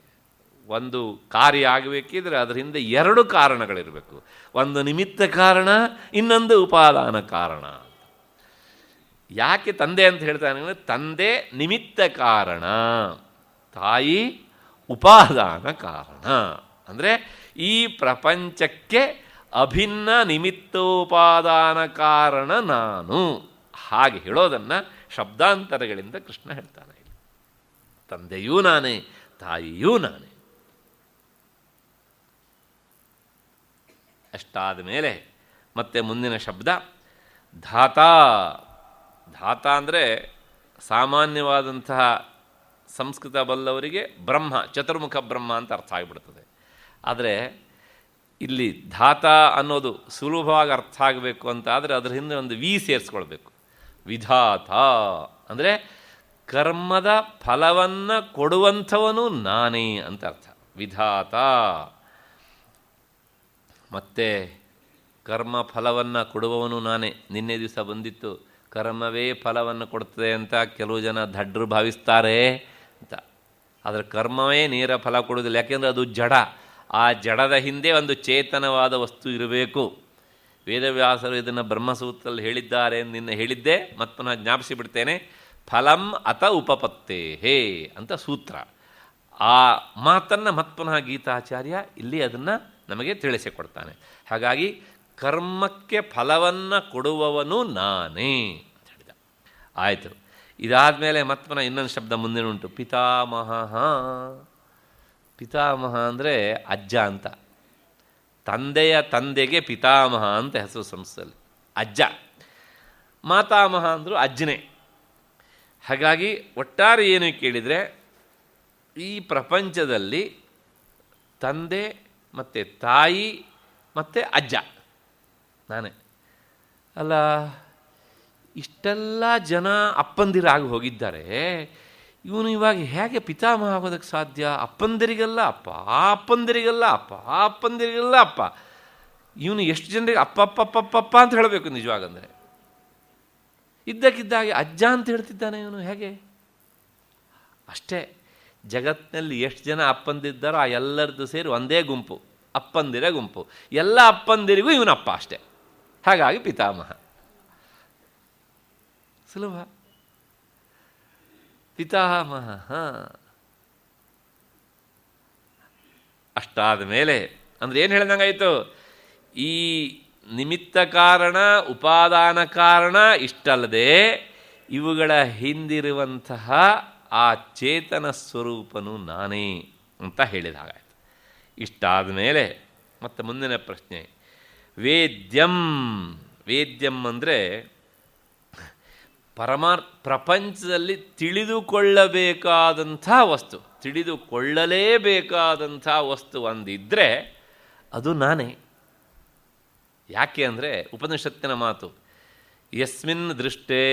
ಒಂದು ಕಾರ್ಯ ಆಗಬೇಕಿದ್ರೆ ಅದರ ಹಿಂದೆ 2 ಕಾರಣಗಳಿರಬೇಕು. ಒಂದು ನಿಮಿತ್ತ ಕಾರಣ, ಇನ್ನೊಂದು ಉಪಾದಾನ ಕಾರಣ. ಯಾಕೆ ತಂದೆ ಅಂತ ಹೇಳ್ತಾನೆ ಅಂದರೆ, ತಂದೆ ನಿಮಿತ್ತ ಕಾರಣ, ತಾಯಿ ಉಪಾದಾನ ಕಾರಣ. ಅಂದರೆ ಈ ಪ್ರಪಂಚಕ್ಕೆ ಅಭಿನ್ನ ನಿಮಿತ್ತೋಪಾದಾನ ಕಾರಣ ನಾನು. ಹಾಗೆ ಹೇಳೋದನ್ನು ಶಬ್ದಾಂತರಗಳಿಂದ ಕೃಷ್ಣ ಹೇಳ್ತಾನೆ. ತಂದೆಯೂ ನಾನೇ, ತಾಯಿಯೂ ನಾನೇ. ಅಷ್ಟಾದ ಮೇಲೆ ಮತ್ತೆ ಮುಂದಿನ ಶಬ್ದ ಧಾತಾ. ಧಾತಾ ಅಂದರೆ ಸಾಮಾನ್ಯವಾದಂತಹ ಸಂಸ್ಕೃತ ಬಲ್ಲವರಿಗೆ ಬ್ರಹ್ಮ, ಚತುರ್ಮುಖ ಬ್ರಹ್ಮ ಅಂತ ಅರ್ಥ ಆಗಿಬಿಡ್ತದೆ. ಆದರೆ ಇಲ್ಲಿ ಧಾತಾ ಅನ್ನೋದು ಸುಲಭವಾಗಿ ಅರ್ಥ ಆಗಬೇಕು ಅಂತ ಆದರೆ ಅದರ ಹಿಂದೆ ಒಂದು ವಿ ಸೇರಿಸ್ಕೊಳ್ಬೇಕು. ವಿಧಾತ ಅಂದರೆ ಕರ್ಮದ ಫಲವನ್ನು ಕೊಡುವಂಥವನು ನಾನೇ ಅಂತ ಅರ್ಥ. ವಿಧಾತ. ಮತ್ತು ಕರ್ಮ ಫಲವನ್ನು ಕೊಡುವವನು ನಾನೇ. ನಿನ್ನೆ ದಿವಸ ಬಂದಿತ್ತು, ಕರ್ಮವೇ ಫಲವನ್ನು ಕೊಡ್ತದೆ ಅಂತ ಕೆಲವು ಜನ ದಡ್ರು ಭಾವಿಸ್ತಾರೆ ಅಂತ. ಆದರೆ ಕರ್ಮವೇ ನೇರ ಫಲ ಕೊಡೋದಿಲ್ಲ. ಯಾಕೆಂದರೆ ಅದು ಜಡ. ಆ ಜಡದ ಹಿಂದೆ ಒಂದು ಚೇತನವಾದ ವಸ್ತು ಇರಬೇಕು. ವೇದವ್ಯಾಸರು ಇದನ್ನು ಬ್ರಹ್ಮಸೂತ್ರದಲ್ಲಿ ಹೇಳಿದ್ದಾರೆ ಎಂದು ನಿನ್ನೆ ಹೇಳಿದ್ದೆ, ಮತ್ತು ಪುನಃ ಜ್ಞಾಪಿಸಿಬಿಡ್ತೇನೆ. ಫಲಂ ಅತ ಉಪಪತ್ತೇ ಹೇ ಅಂತ ಸೂತ್ರ. ಆ ಮಾತನ್ನು ಪುನಃ ಗೀತಾಚಾರ್ಯ ಇಲ್ಲಿ ಅದನ್ನು ನಮಗೆ ತಿಳಿಸಿಕೊಡ್ತಾನೆ. ಹಾಗಾಗಿ ಕರ್ಮಕ್ಕೆ ಫಲವನ್ನು ಕೊಡುವವನು ನಾನೇ ಅಂತ ಹೇಳಿದ. ಆಯಿತು. ಇದಾದ ಮೇಲೆ ಪುನಃ ಇನ್ನೊಂದು ಶಬ್ದ ಮುಂದಿನ ಉಂಟು, ಪಿತಾಮಹ. ಪಿತಾಮಹ ಅಂದರೆ ಅಜ್ಜ ಅಂತ. ತಂದೆಯ ತಂದೆಗೆ ಪಿತಾಮಹ ಅಂತ ಹೆಸರು ಸಂಸ್ಥೆಯಲ್ಲಿ, ಅಜ್ಜ. ಮಾತಾಮಹ ಅಂದರೂ ಅಜ್ಜನೇ. ಹಾಗಾಗಿ ಒಟ್ಟಾರೆ ಏನು ಕೇಳಿದರೆ, ಈ ಪ್ರಪಂಚದಲ್ಲಿ ತಂದೆ ಮತ್ತು ತಾಯಿ ಮತ್ತು ಅಜ್ಜ ನಾನೇ. ಅಲ್ಲ, ಇಷ್ಟೆಲ್ಲ ಜನ ಅಪ್ಪಂದಿರಾಗಿ ಹೋಗಿದ್ದಾರೆ, ಇವನು ಇವಾಗ ಹೇಗೆ ಪಿತಾಮಹ ಆಗೋದಕ್ಕೆ ಸಾಧ್ಯ? ಅಪ್ಪಂದಿರಿಗೆಲ್ಲ ಅಪ್ಪ, ಆ ಅಪ್ಪಂದಿರಿಗೆಲ್ಲ ಅಪ್ಪ, ಆ ಅಪ್ಪಂದಿರಿಗೆಲ್ಲ ಅಪ್ಪ. ಇವನು ಎಷ್ಟು ಜನರಿಗೆ ಅಪ್ಪ ಅಪ್ಪ ಅಪ್ಪ ಅಪ್ಪ ಅಂತ ಹೇಳಬೇಕು ನಿಜವಾಗಂದರೆ. ಇದ್ದಕ್ಕಿದ್ದಾಗೆ ಅಜ್ಜ ಅಂತ ಹೇಳ್ತಿದ್ದಾನೆ ಇವನು, ಹೇಗೆ? ಅಷ್ಟೇ, ಜಗತ್ತಿನಲ್ಲಿ ಎಷ್ಟು ಜನ ಅಪ್ಪಂದಿದ್ದಾರೋ ಆ ಎಲ್ಲರದ್ದು ಸೇರಿ ಒಂದೇ ಗುಂಪು, ಅಪ್ಪಂದಿರ ಗುಂಪು. ಎಲ್ಲ ಅಪ್ಪಂದಿರಿಗೂ ಇವನಪ್ಪ ಅಷ್ಟೇ. ಹಾಗಾಗಿ ಪಿತಾಮಹ. ಸುಲಭ. ಪಿತಾಮಹ. ಅಷ್ಟಾದ ಮೇಲೆ ಅಂದರೆ ಏನು ಹೇಳ್ದಂಗಾಯಿತು? ಈ ನಿಮಿತ್ತ ಕಾರಣ, ಉಪಾದಾನ ಕಾರಣ ಇಷ್ಟಲ್ಲದೆ ಇವುಗಳ ಹಿಂದಿರುವಂತಹ ಆ ಚೇತನ ಸ್ವರೂಪನು ನಾನೇ ಅಂತ ಹೇಳಿದ ಹಾಗಾಯಿತು. ಇಷ್ಟಾದ ಮೇಲೆ ಮತ್ತೆ ಮುಂದಿನ ಪ್ರಶ್ನೆ, ವೇದ್ಯಂ. ವೇದ್ಯಂ ಅಂದರೆ ಪ್ರಪಂಚದಲ್ಲಿ ತಿಳಿದುಕೊಳ್ಳಬೇಕಾದಂಥ ವಸ್ತು, ತಿಳಿದುಕೊಳ್ಳಲೇಬೇಕಾದಂಥ ವಸ್ತು ಒಂದಿದ್ದರೆ ಅದು ನಾನೇ. ಯಾಕೆ ಅಂದರೆ ಉಪನಿಷತ್ತಿನ ಮಾತು, ಯಸ್ಮಿನ್ ದೃಷ್ಟೇ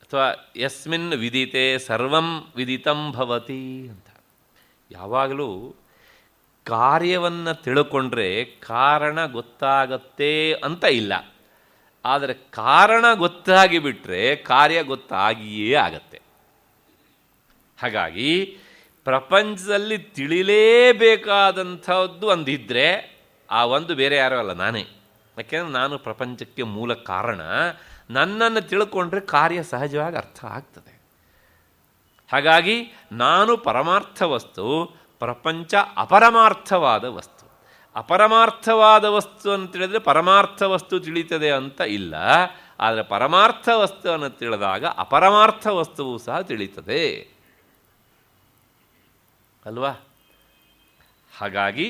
ಅಥವಾ ಯಸ್ಮಿನ್ ವಿದಿತೆ ಸರ್ವಂ ವಿದಿತಂ ಭವತಿ ಅಂತ. ಯಾವಾಗಲೂ ಕಾರ್ಯವನ್ನು ತಿಳ್ಕೊಂಡ್ರೆ ಕಾರಣ ಗೊತ್ತಾಗತ್ತೆ ಅಂತ ಇಲ್ಲ, ಆದರೆ ಕಾರಣ ಗೊತ್ತಾಗಿ ಬಿಟ್ಟರೆ ಕಾರ್ಯ ಗೊತ್ತಾಗಿಯೇ ಆಗತ್ತೆ. ಹಾಗಾಗಿ ಪ್ರಪಂಚದಲ್ಲಿ ತಿಳಿಲೇಬೇಕಾದಂಥದ್ದು ಒಂದಿದ್ದರೆ ಆ ಒಂದು ಬೇರೆ ಯಾರೂ ಅಲ್ಲ, ನಾನೇ. ಯಾಕೆಂದರೆ ನಾನು ಪ್ರಪಂಚಕ್ಕೆ ಮೂಲ ಕಾರಣ. ನನ್ನನ್ನು ತಿಳ್ಕೊಂಡ್ರೆ ಕಾರ್ಯ ಸಹಜವಾಗಿ ಅರ್ಥ ಆಗ್ತದೆ. ಹಾಗಾಗಿ ನಾನು ಪರಮಾರ್ಥ ವಸ್ತು, ಪ್ರಪಂಚ ಅಪರಮಾರ್ಥವಾದ ವಸ್ತು. ಅಪರಮಾರ್ಥವಾದ ವಸ್ತು ಅಂತ ತಿಳಿದ್ರೆ ಪರಮಾರ್ಥ ವಸ್ತು ತಿಳಿತದೆ ಅಂತ ಇಲ್ಲ, ಆದರೆ ಪರಮಾರ್ಥ ವಸ್ತುವನ್ನು ತಿಳಿದಾಗ ಅಪರಮಾರ್ಥ ವಸ್ತುವು ಸಹ ತಿಳಿತದೆ ಅಲ್ವಾ? ಹಾಗಾಗಿ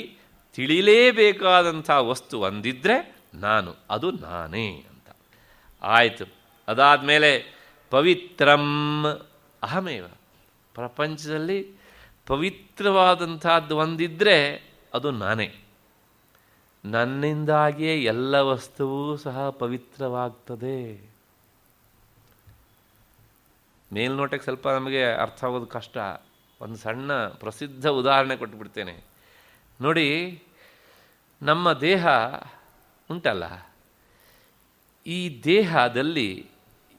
ತಿಳಿಲೇಬೇಕಾದಂಥ ವಸ್ತು ಒಂದಿದ್ದರೆ ನಾನು, ಅದು ನಾನೇ ಅಂತ ಆಯಿತು. ಅದಾದಮೇಲೆ ಪವಿತ್ರಂ ಅಹಮೇವ. ಪ್ರಪಂಚದಲ್ಲಿ ಪವಿತ್ರವಾದಂಥದ್ದು ಒಂದಿದ್ದರೆ ಅದು ನಾನೇ. ನನ್ನಿಂದಾಗಿಯೇ ಎಲ್ಲ ವಸ್ತುವೂ ಸಹ ಪವಿತ್ರವಾಗ್ತದೆ. ಮೇಲ್ನೋಟಕ್ಕೆ ಸ್ವಲ್ಪ ನಮಗೆ ಅರ್ಥ ಆಗೋದು ಕಷ್ಟ. ಒಂದು ಸಣ್ಣ ಪ್ರಸಿದ್ಧ ಉದಾಹರಣೆ ಕೊಟ್ಟುಬಿಡ್ತೇನೆ ನೋಡಿ. ನಮ್ಮ ದೇಹ ಉಂಟಲ್ಲ, ಈ ದೇಹದಲ್ಲಿ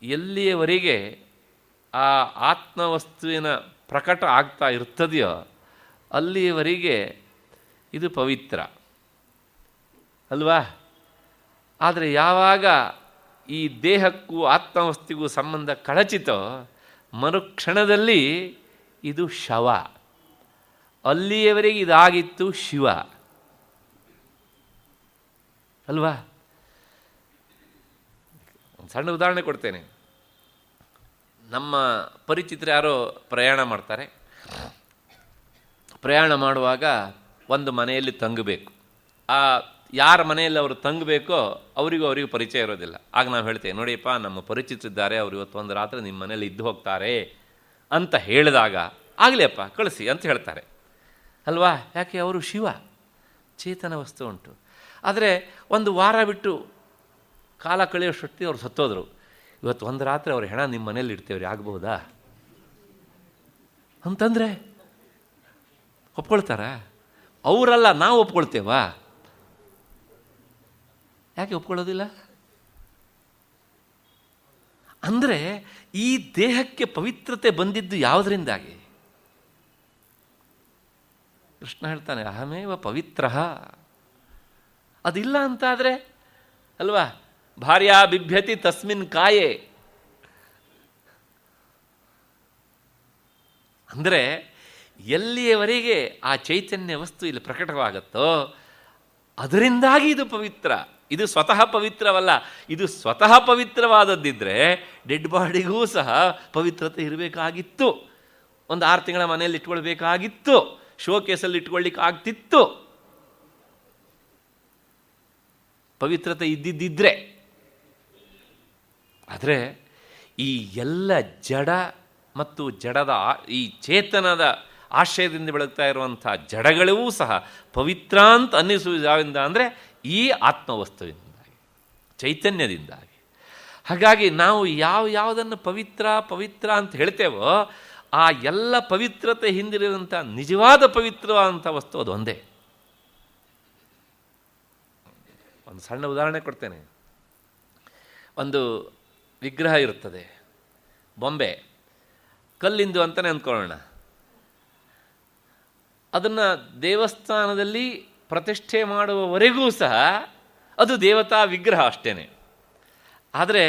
ಎಲ್ಲಿಯವರೆಗೆ ಆ ಆತ್ಮವಸ್ತುವಿನ ಪ್ರಕಟ ಆಗ್ತಾ ಇರ್ತದೆಯೋ ಅಲ್ಲಿಯವರೆಗೆ ಇದು ಪವಿತ್ರ ಅಲ್ವಾ? ಆದರೆ ಯಾವಾಗ ಈ ದೇಹಕ್ಕೂ ಆತ್ಮವಸ್ತಿಗೂ ಸಂಬಂಧ ಕಳಚಿತೋ ಮರುಕ್ಷಣದಲ್ಲಿ ಇದು ಶವ. ಅಲ್ಲಿಯವರೆಗೆ ಇದಾಗಿತ್ತು ಶಿವ ಅಲ್ವಾ? ಒಂದು ಸಣ್ಣ ಉದಾಹರಣೆ ಕೊಡ್ತೇನೆ. ನಮ್ಮ ಪರಿಚಿತರು ಯಾರೋ ಪ್ರಯಾಣ ಮಾಡ್ತಾರೆ. ಪ್ರಯಾಣ ಮಾಡುವಾಗ ಒಂದು ಮನೆಯಲ್ಲಿ ತಂಗಬೇಕು. ಆ ಯಾರ ಮನೆಯಲ್ಲಿ ಅವರು ತಂಗಬೇಕೋ ಅವರಿಗೂ ಪರಿಚಯ ಇರೋದಿಲ್ಲ. ಆಗ ನಾವು ಹೇಳ್ತೇವೆ, ನೋಡಿಯಪ್ಪ ನಮ್ಮ ಪರಿಚಿತರಿದ್ದಾರೆ, ಅವರು ಇವತ್ತು ಒಂದು ರಾತ್ರಿ ನಿಮ್ಮ ಮನೇಲಿ ಇದ್ದು ಹೋಗ್ತಾರೆ ಅಂತ ಹೇಳಿದಾಗ ಆಗಲಿ ಅಪ್ಪ ಕಳಿಸಿ ಅಂತ ಹೇಳ್ತಾರೆ ಅಲ್ವಾ? ಯಾಕೆ? ಅವರು ಶಿವ, ಚೇತನ ವಸ್ತು ಉಂಟು. ಆದರೆ ಒಂದು ವಾರ ಬಿಟ್ಟು ಕಾಲ ಕಳೆಯೋಷ್ಟೊತ್ತಿ ಅವ್ರು ಸತ್ತೋದ್ರು. ಇವತ್ತು ಒಂದು ರಾತ್ರಿ ಅವ್ರ ಹೆಣ ನಿಮ್ಮ ಮನೇಲಿ ಇಡ್ತೇವ್ರಿ, ಆಗ್ಬಹುದಾ ಅಂತಂದರೆ ಒಪ್ಕೊಳ್ತಾರ? ಅವರಲ್ಲ, ನಾವು ಒಪ್ಕೊಳ್ತೇವಾ? ಯಾಕೆ ಒಪ್ಕೊಳ್ಳೋದಿಲ್ಲ? ಅಂದರೆ ಈ ದೇಹಕ್ಕೆ ಪವಿತ್ರತೆ ಬಂದಿದ್ದು ಯಾವುದರಿಂದಾಗಿ? ಕೃಷ್ಣ ಹೇಳ್ತಾನೆ, ಅಹಮೇವ ಪವಿತ್ರ. ಅದಿಲ್ಲ ಅಂತಾದರೆ ಅಲ್ವಾ, ಭಾರ್ಯಾ ಬಿಭ್ಯತಿ ತಸ್ಮಿನ್ ಕಾಯೇ. ಅಂದರೆ ಎಲ್ಲಿಯವರೆಗೆ ಆ ಚೈತನ್ಯ ವಸ್ತು ಇಲ್ಲಿ ಪ್ರಕಟವಾಗುತ್ತೋ ಅದರಿಂದಾಗಿ ಇದು ಪವಿತ್ರ. ಇದು ಸ್ವತಃ ಪವಿತ್ರವಲ್ಲ. ಇದು ಸ್ವತಃ ಪವಿತ್ರವಾದದ್ದಿದ್ದರೆ ಡೆಡ್ ಬಾಡಿಗೂ ಸಹ ಪವಿತ್ರತೆ ಇರಬೇಕಾಗಿತ್ತು. ಒಂದು 6 ತಿಂಗಳ ಮನೆಯಲ್ಲಿ ಇಟ್ಕೊಳ್ಬೇಕಾಗಿತ್ತು, ಶೋಕೇಸಲ್ಲಿ ಇಟ್ಕೊಳ್ಳಿಕ್ಕೆ ಆಗ್ತಿತ್ತು. ಪವಿತ್ರತೆ ಇದ್ದಿದ್ದಿದ್ರೆ. ಆದರೆ ಈ ಎಲ್ಲ ಜಡ ಮತ್ತು ಜಡದ ಈ ಚೇತನದ ಆಶ್ರಯದಿಂದ ಬೆಳಗ್ತಾ ಇರುವಂಥ ಜಡಗಳೂ ಸಹ ಪವಿತ್ರ ಅಂತ ಅನ್ನಿಸುವುದು ಯಾವಿಂದ ಅಂದರೆ ಈ ಆತ್ಮವಸ್ತುವಿನಿಂದಾಗಿ, ಚೈತನ್ಯದಿಂದಾಗಿ. ಹಾಗಾಗಿ ನಾವು ಯಾವುದನ್ನು ಪವಿತ್ರ ಅಂತ ಹೇಳ್ತೇವೋ ಆ ಎಲ್ಲ ಪವಿತ್ರತೆ ಹಿಂದಿರುವಂಥ ನಿಜವಾದ ಪವಿತ್ರವಾದಂಥ ವಸ್ತು ಅದು ಒಂದೇ. ಒಂದು ಸಣ್ಣ ಉದಾಹರಣೆ ಕೊಡ್ತೇನೆ. ಒಂದು ವಿಗ್ರಹ ಇರುತ್ತದೆ, ಬೊಂಬೆ, ಕಲ್ಲಿಂದು ಅಂತಲೇ ಅಂದ್ಕೊಳ್ಳೋಣ. ಅದನ್ನು ದೇವಸ್ಥಾನದಲ್ಲಿ ಪ್ರತಿಷ್ಠೆ ಮಾಡುವವರೆಗೂ ಸಹ ಅದು ದೇವತಾ ವಿಗ್ರಹ ಅಷ್ಟೇ. ಆದರೆ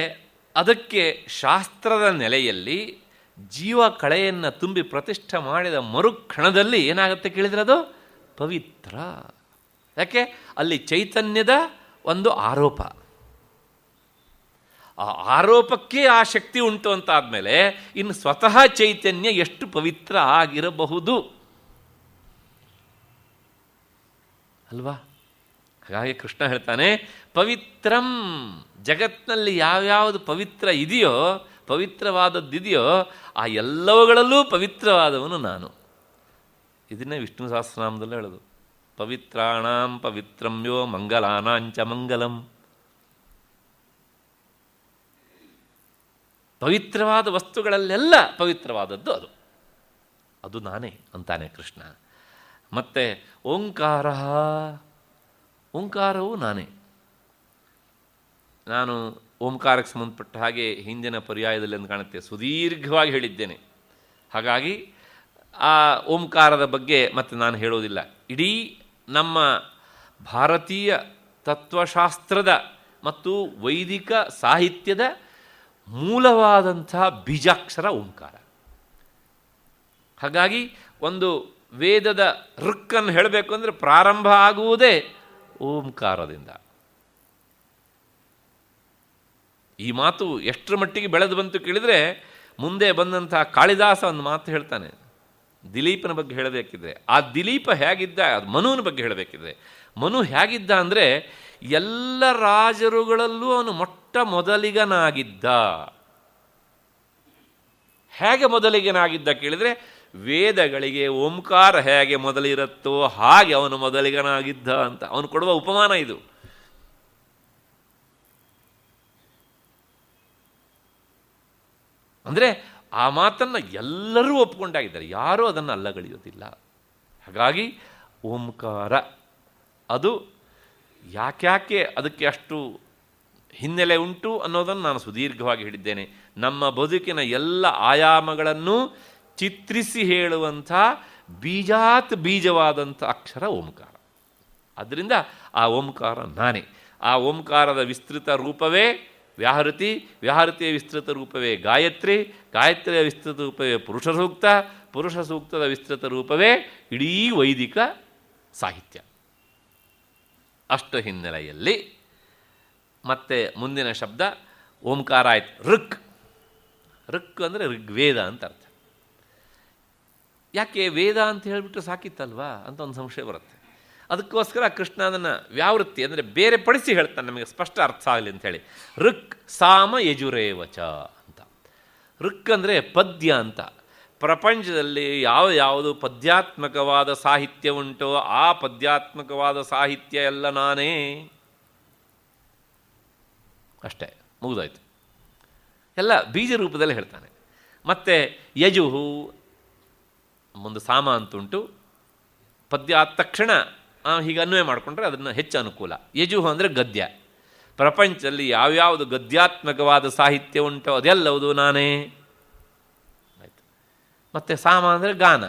ಅದಕ್ಕೆ ಶಾಸ್ತ್ರದ ನೆಲೆಯಲ್ಲಿ ಜೀವ ಕಳೆಯನ್ನು ತುಂಬಿ ಪ್ರತಿಷ್ಠೆ ಮಾಡಿದ ಮರುಕ್ಷಣದಲ್ಲಿ ಏನಾಗುತ್ತೆ ಕೇಳಿದರೆ ಅದು ಪವಿತ್ರ. ಯಾಕೆ? ಅಲ್ಲಿ ಚೈತನ್ಯದ ಒಂದು ಆರೋಪ. ಆ ಆರೋಪಕ್ಕೆ ಆ ಶಕ್ತಿ ಉಂಟು ಅಂತ ಆದಮೇಲೆ ಇನ್ನು ಸ್ವತಃ ಚೈತನ್ಯ ಎಷ್ಟು ಪವಿತ್ರ ಆಗಿರಬಹುದು ಅಲ್ವಾ? ಹಾಗಾಗಿ ಕೃಷ್ಣ ಹೇಳ್ತಾನೆ, ಪವಿತ್ರಂ, ಜಗತ್ತಿನಲ್ಲಿ ಯಾವ್ಯಾವುದು ಪವಿತ್ರ ಇದೆಯೋ, ಪವಿತ್ರವಾದದ್ದಿದೆಯೋ ಆ ಎಲ್ಲವುಗಳಲ್ಲೂ ಪವಿತ್ರವಾದವನು ನಾನು. ಇದನ್ನೇ ವಿಷ್ಣು ಸಹಸ್ರನಾಮದಲ್ಲೇ ಹೇಳೋದು, ಪವಿತ್ರಾಣಾಂ ಪವಿತ್ರಮ್ಯೋ ಮಂಗಲಾನಾಂಚ ಮಂಗಲಂ. ಪವಿತ್ರವಾದ ವಸ್ತುಗಳಲ್ಲೆಲ್ಲ ಪವಿತ್ರವಾದದ್ದು ಅದು, ಅದು ನಾನೇ ಅಂತಾನೆ ಕೃಷ್ಣ. ಮತ್ತು ಓಂಕಾರ, ಓಂಕಾರವೂ ನಾನೇ. ನಾನು ಓಂಕಾರಕ್ಕೆ ಸಂಬಂಧಪಟ್ಟ ಹಾಗೆ ಹಿಂದಿನ ಪರ್ಯಾಯದಲ್ಲಿ ಅಂತ ಕಾಣುತ್ತೆ ಸುದೀರ್ಘವಾಗಿ ಹೇಳಿದ್ದೇನೆ. ಹಾಗಾಗಿ ಆ ಓಂಕಾರದ ಬಗ್ಗೆ ಮತ್ತೆ ನಾನು ಹೇಳೋದಿಲ್ಲ. ಇಡೀ ನಮ್ಮ ಭಾರತೀಯ ತತ್ವಶಾಸ್ತ್ರದ ಮತ್ತು ವೈದಿಕ ಸಾಹಿತ್ಯದ ಮೂಲವಾದಂಥ ಬೀಜಾಕ್ಷರ ಓಂಕಾರ. ಹಾಗಾಗಿ ಒಂದು ವೇದದ ಋಕ್ಕನ್ನು ಹೇಳಬೇಕು ಅಂದರೆ ಪ್ರಾರಂಭ ಆಗುವುದೇ ಓಂಕಾರದಿಂದ. ಈ ಮಾತು ಎಷ್ಟರ ಮಟ್ಟಿಗೆ ಬೆಳೆದು ಬಂತು ಕೇಳಿದರೆ, ಮುಂದೆ ಬಂದಂಥ ಕಾಳಿದಾಸ ಒಂದು ಮಾತು ಹೇಳ್ತಾನೆ, ದಿಲೀಪನ ಬಗ್ಗೆ ಹೇಳಬೇಕಿದ್ರೆ. ಆ ದಿಲೀಪ ಹೇಗಿದ್ದ, ಅದು ಮನುವಿನ ಬಗ್ಗೆ ಹೇಳಬೇಕಿದ್ರೆ, ಮನು ಹೇಗಿದ್ದ ಅಂದರೆ ಎಲ್ಲ ರಾಜರುಗಳಲ್ಲೂ ಅವನು ಮೊಟ್ಟ ಮೊದಲಿಗನಾಗಿದ್ದ. ಹೇಗೆ ಮೊದಲಿಗನಾಗಿದ್ದ ಕೇಳಿದರೆ, ವೇದಗಳಿಗೆ ಓಂಕಾರ ಹೇಗೆ ಮೊದಲಿರುತ್ತೋ ಹಾಗೆ ಅವನು ಮೊದಲಿಗನಾಗಿದ್ದ ಅಂತ ಅವನು ಕೊಡುವ ಉಪಮಾನ ಇದು. ಅಂದರೆ ಆ ಮಾತನ್ನು ಎಲ್ಲರೂ ಒಪ್ಪಿಕೊಂಡಾಗಿದ್ದಾರೆ, ಯಾರೂ ಅದನ್ನು ಅಲ್ಲಗಳೆಯೋದಿಲ್ಲ. ಹಾಗಾಗಿ ಓಂಕಾರ ಅದು ಯಾಕೆ ಅದಕ್ಕೆ ಅಷ್ಟು ಹಿನ್ನೆಲೆ ಉಂಟು ಅನ್ನೋದನ್ನು ನಾನು ಸುದೀರ್ಘವಾಗಿ ಹೇಳಿದ್ದೇನೆ. ನಮ್ಮ ಬದುಕಿನ ಎಲ್ಲ ಆಯಾಮಗಳನ್ನು ಚಿತ್ರಿಸಿ ಹೇಳುವಂಥ ಬೀಜಾತ್ ಬೀಜವಾದಂಥ ಅಕ್ಷರ ಓಂಕಾರ. ಆದ್ದರಿಂದ ಆ ಓಂಕಾರ ನಾನೇ. ಆ ಓಂಕಾರದ ವಿಸ್ತೃತ ರೂಪವೇ ವ್ಯಾಹೃತಿ, ವ್ಯಾಹೃತಿಯ ವಿಸ್ತೃತ ರೂಪವೇ ಗಾಯತ್ರಿ, ಗಾಯತ್ರಿಯ ವಿಸ್ತೃತ ರೂಪವೇ ಪುರುಷ ಸೂಕ್ತ, ಪುರುಷ ಸೂಕ್ತದ ವಿಸ್ತೃತ ರೂಪವೇ ಇಡೀ ವೈದಿಕ ಸಾಹಿತ್ಯ. ಅಷ್ಟು ಹಿನ್ನೆಲೆಯಲ್ಲಿ ಮತ್ತೆ ಮುಂದಿನ ಶಬ್ದ ಓಂಕಾರ ಆಯ್ತು. ಋಕ್, ಋಕ್ ಅಂದರೆ ಋಗ್ವೇದ ಅಂತ ಅರ್ಥ. ಯಾಕೆ ವೇದ ಅಂತ ಹೇಳಿಬಿಟ್ರೆ ಸಾಕಿತ್ತಲ್ವಾ ಅಂತ ಒಂದು ಸಂಶಯ ಬರುತ್ತೆ. ಅದಕ್ಕೋಸ್ಕರ ಕೃಷ್ಣ ಅದನ್ನು ವ್ಯಾವೃತ್ತಿ ಅಂದರೆ ಬೇರೆ ಪಡಿಸಿ ಹೇಳ್ತಾನೆ, ನಮಗೆ ಸ್ಪಷ್ಟ ಅರ್ಥ ಆಗಲಿ ಅಂಥೇಳಿ. ಋಕ್ ಸಾಮ ಯಜುರೇವಚ ಅಂತ. ಋಕ್ ಅಂದರೆ ಪದ್ಯ ಅಂತ. ಪ್ರಪಂಚದಲ್ಲಿ ಯಾವುದು ಪದ್ಯಾತ್ಮಕವಾದ ಸಾಹಿತ್ಯ ಉಂಟೋ ಆ ಪದ್ಯಾತ್ಮಕವಾದ ಸಾಹಿತ್ಯ ಎಲ್ಲ ನಾನೇ. ಅಷ್ಟೇ, ಮುಗಿದೋಯ್ತು. ಎಲ್ಲ ಬೀಜ ರೂಪದಲ್ಲಿ ಹೇಳ್ತಾನೆ. ಮತ್ತು ಯಜುಹು ಒಂದು ಸಾಮ ಅಂತುಂಟು, ಪದ್ಯ ಆದ ತಕ್ಷಣ ಹೀಗೆ ಅನ್ವಯ ಮಾಡಿಕೊಂಡ್ರೆ ಅದನ್ನು ಹೆಚ್ಚು ಅನುಕೂಲ. ಯಜುಹು ಅಂದರೆ ಗದ್ಯ. ಪ್ರಪಂಚದಲ್ಲಿ ಯಾವ್ಯಾವುದು ಗದ್ಯಾತ್ಮಕವಾದ ಸಾಹಿತ್ಯ ಉಂಟೋ ಅದೆಲ್ಲವುದು ನಾನೇ. ಆಯಿತು. ಮತ್ತು ಸಾಮ ಅಂದರೆ ಗಾನ.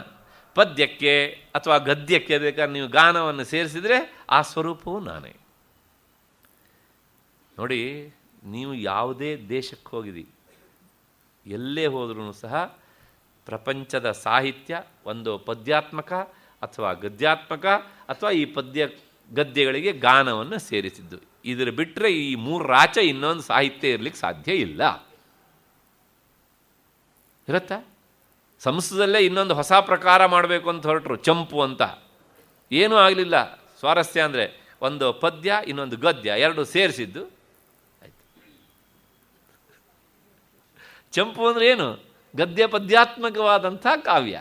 ಪದ್ಯಕ್ಕೆ ಅಥವಾ ಗದ್ಯಕ್ಕೆ ಬೇಕಾದ್ರೆ ನೀವು ಗಾನವನ್ನು ಸೇರಿಸಿದರೆ ಆ ಸ್ವರೂಪವು ನಾನೇ. ನೋಡಿ, ನೀವು ಯಾವುದೇ ದೇಶಕ್ಕೆ ಹೋಗಿರಿ, ಎಲ್ಲೇ ಹೋದ್ರೂ ಸಹ ಪ್ರಪಂಚದ ಸಾಹಿತ್ಯ ಒಂದು ಪದ್ಯಾತ್ಮಕ ಅಥವಾ ಗದ್ಯಾತ್ಮಕ ಅಥವಾ ಈ ಪದ್ಯ ಗದ್ಯಗಳಿಗೆ ಗಾನವನ್ನು ಸೇರಿಸಿದ್ದು. ಇದರ ಬಿಟ್ಟರೆ ಈ ಮೂರು ರಾಚ ಇನ್ನೊಂದು ಸಾಹಿತ್ಯ ಇರಲಿಕ್ಕೆ ಸಾಧ್ಯ ಇಲ್ಲ. ಇರುತ್ತಾ? ಸಂಸ್ಕೃತದಲ್ಲೇ ಇನ್ನೊಂದು ಹೊಸ ಪ್ರಕಾರ ಮಾಡಬೇಕು ಅಂತ ಹೊರಟರು, ಚಂಪು ಅಂತ. ಏನೂ ಆಗಲಿಲ್ಲ. ಸ್ವಾರಸ್ಯ ಅಂದರೆ ಒಂದು ಪದ್ಯ ಇನ್ನೊಂದು ಗದ್ಯ ಎರಡು ಸೇರಿಸಿದ್ದು ಆಯಿತು. ಚಂಪು ಅಂದರೆ ಏನು? ಗದ್ಯ ಪದ್ಯಾತ್ಮಕವಾದಂಥ ಕಾವ್ಯ.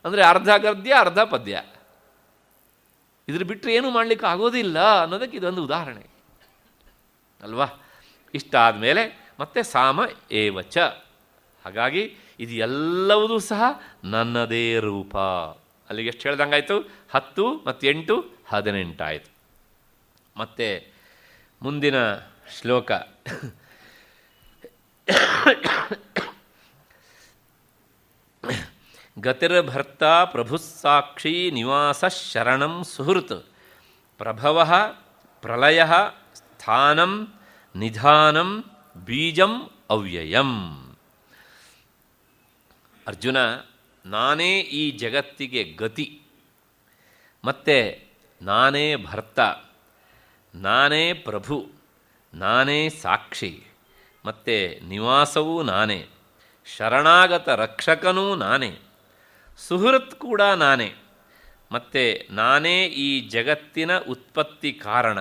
ಅಂದರೆ ಅರ್ಧ ಗದ್ಯ ಅರ್ಧ ಪದ್ಯ. ಇದ್ರ ಬಿಟ್ಟರೆ ಏನೂ ಮಾಡಲಿಕ್ಕೆ ಆಗೋದಿಲ್ಲ ಅನ್ನೋದಕ್ಕೆ ಇದೊಂದು ಉದಾಹರಣೆ ಅಲ್ವಾ? ಇಷ್ಟಾದ ಮೇಲೆ ಮತ್ತೆ ಸಾಮ ಏವಚ. ಹಾಗಾಗಿ ಇದು ಎಲ್ಲವೂ ಸಹ ನನ್ನದೇ ರೂಪ. ಅಲ್ಲಿಗೆ ಎಷ್ಟು ಹೇಳ್ದಂಗಾಯಿತು? 10 ಮತ್ತು 8 18 ಆಯಿತು. ಮತ್ತು ಮುಂದಿನ ಶ್ಲೋಕ ಗತಿರ್ಭರ್ತ ಪ್ರಭುಸ್ಸಾಕ್ಷಿ ನಿವಾಸ ಶರಣಂ ಸುಹೃತ್ ಪ್ರಭವ ಪ್ರಲಯ ಸ್ಥಾನಂ ನಿಧಾನಂ ಬೀಜಂ ಅವ್ಯಯಂ. ಅರ್ಜುನ, ನಾನೇ ಈ ಜಗತ್ತಿಗೆ ಗತಿ, ಮತ್ತು ನಾನೇ ಭರ್ತ, ನಾನೇ ಪ್ರಭು, ನಾನೇ ಸಾಕ್ಷಿ, ಮತ್ತು ನಿವಾಸವೂ ನಾನೇ, ಶರಣಾಗತ ರಕ್ಷಕನೂ ನಾನೇ, ಸುಹೃತ್ ಕೂಡ ನಾನೇ, ಮತ್ತು ನಾನೇ ಈ ಜಗತ್ತಿನ ಉತ್ಪತ್ತಿ ಕಾರಣ,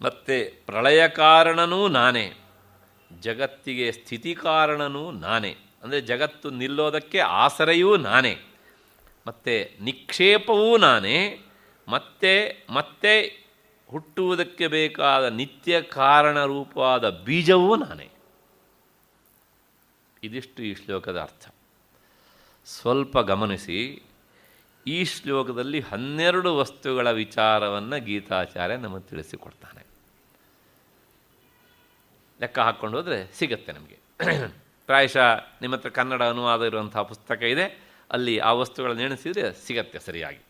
ಮತ್ತು ಪ್ರಳಯ ಕಾರಣನೂ ನಾನೇ, ಜಗತ್ತಿಗೆ ಸ್ಥಿತಿ ಕಾರಣನೂ ನಾನೇ, ಅಂದರೆ ಜಗತ್ತು ನಿಲ್ಲೋದಕ್ಕೆ ಆಸರೆಯೂ ನಾನೇ, ಮತ್ತು ನಿಕ್ಷೇಪವೂ ನಾನೇ, ಮತ್ತೆ ಮತ್ತೆ ಹುಟ್ಟುವುದಕ್ಕೆ ಬೇಕಾದ ನಿತ್ಯ ಕಾರಣ ರೂಪವಾದ ಬೀಜವೂ ನಾನೇ. ಇದಿಷ್ಟು ಈ ಶ್ಲೋಕದ ಅರ್ಥ. ಸ್ವಲ್ಪ ಗಮನಿಸಿ, ಈ ಶ್ಲೋಕದಲ್ಲಿ 12 ವಸ್ತುಗಳ ವಿಚಾರವನ್ನು ಗೀತಾಚಾರ್ಯ ನಮಗೆ ತಿಳಿಸಿಕೊಡ್ತಾನೆ. ಲೆಕ್ಕ ಹಾಕ್ಕೊಂಡು ಹೋದರೆ ಸಿಗತ್ತೆ ನಮಗೆ. ಪ್ರಾಯಶಃ ನಿಮ್ಮ ಹತ್ರ ಕನ್ನಡ ಅನುವಾದ ಇರುವಂಥ ಪುಸ್ತಕ ಇದೆ, ಅಲ್ಲಿ ಆ ವಸ್ತುಗಳನ್ನು ಎಣಿಸಿದರೆ ಸಿಗತ್ತೆ ಸರಿಯಾಗಿ.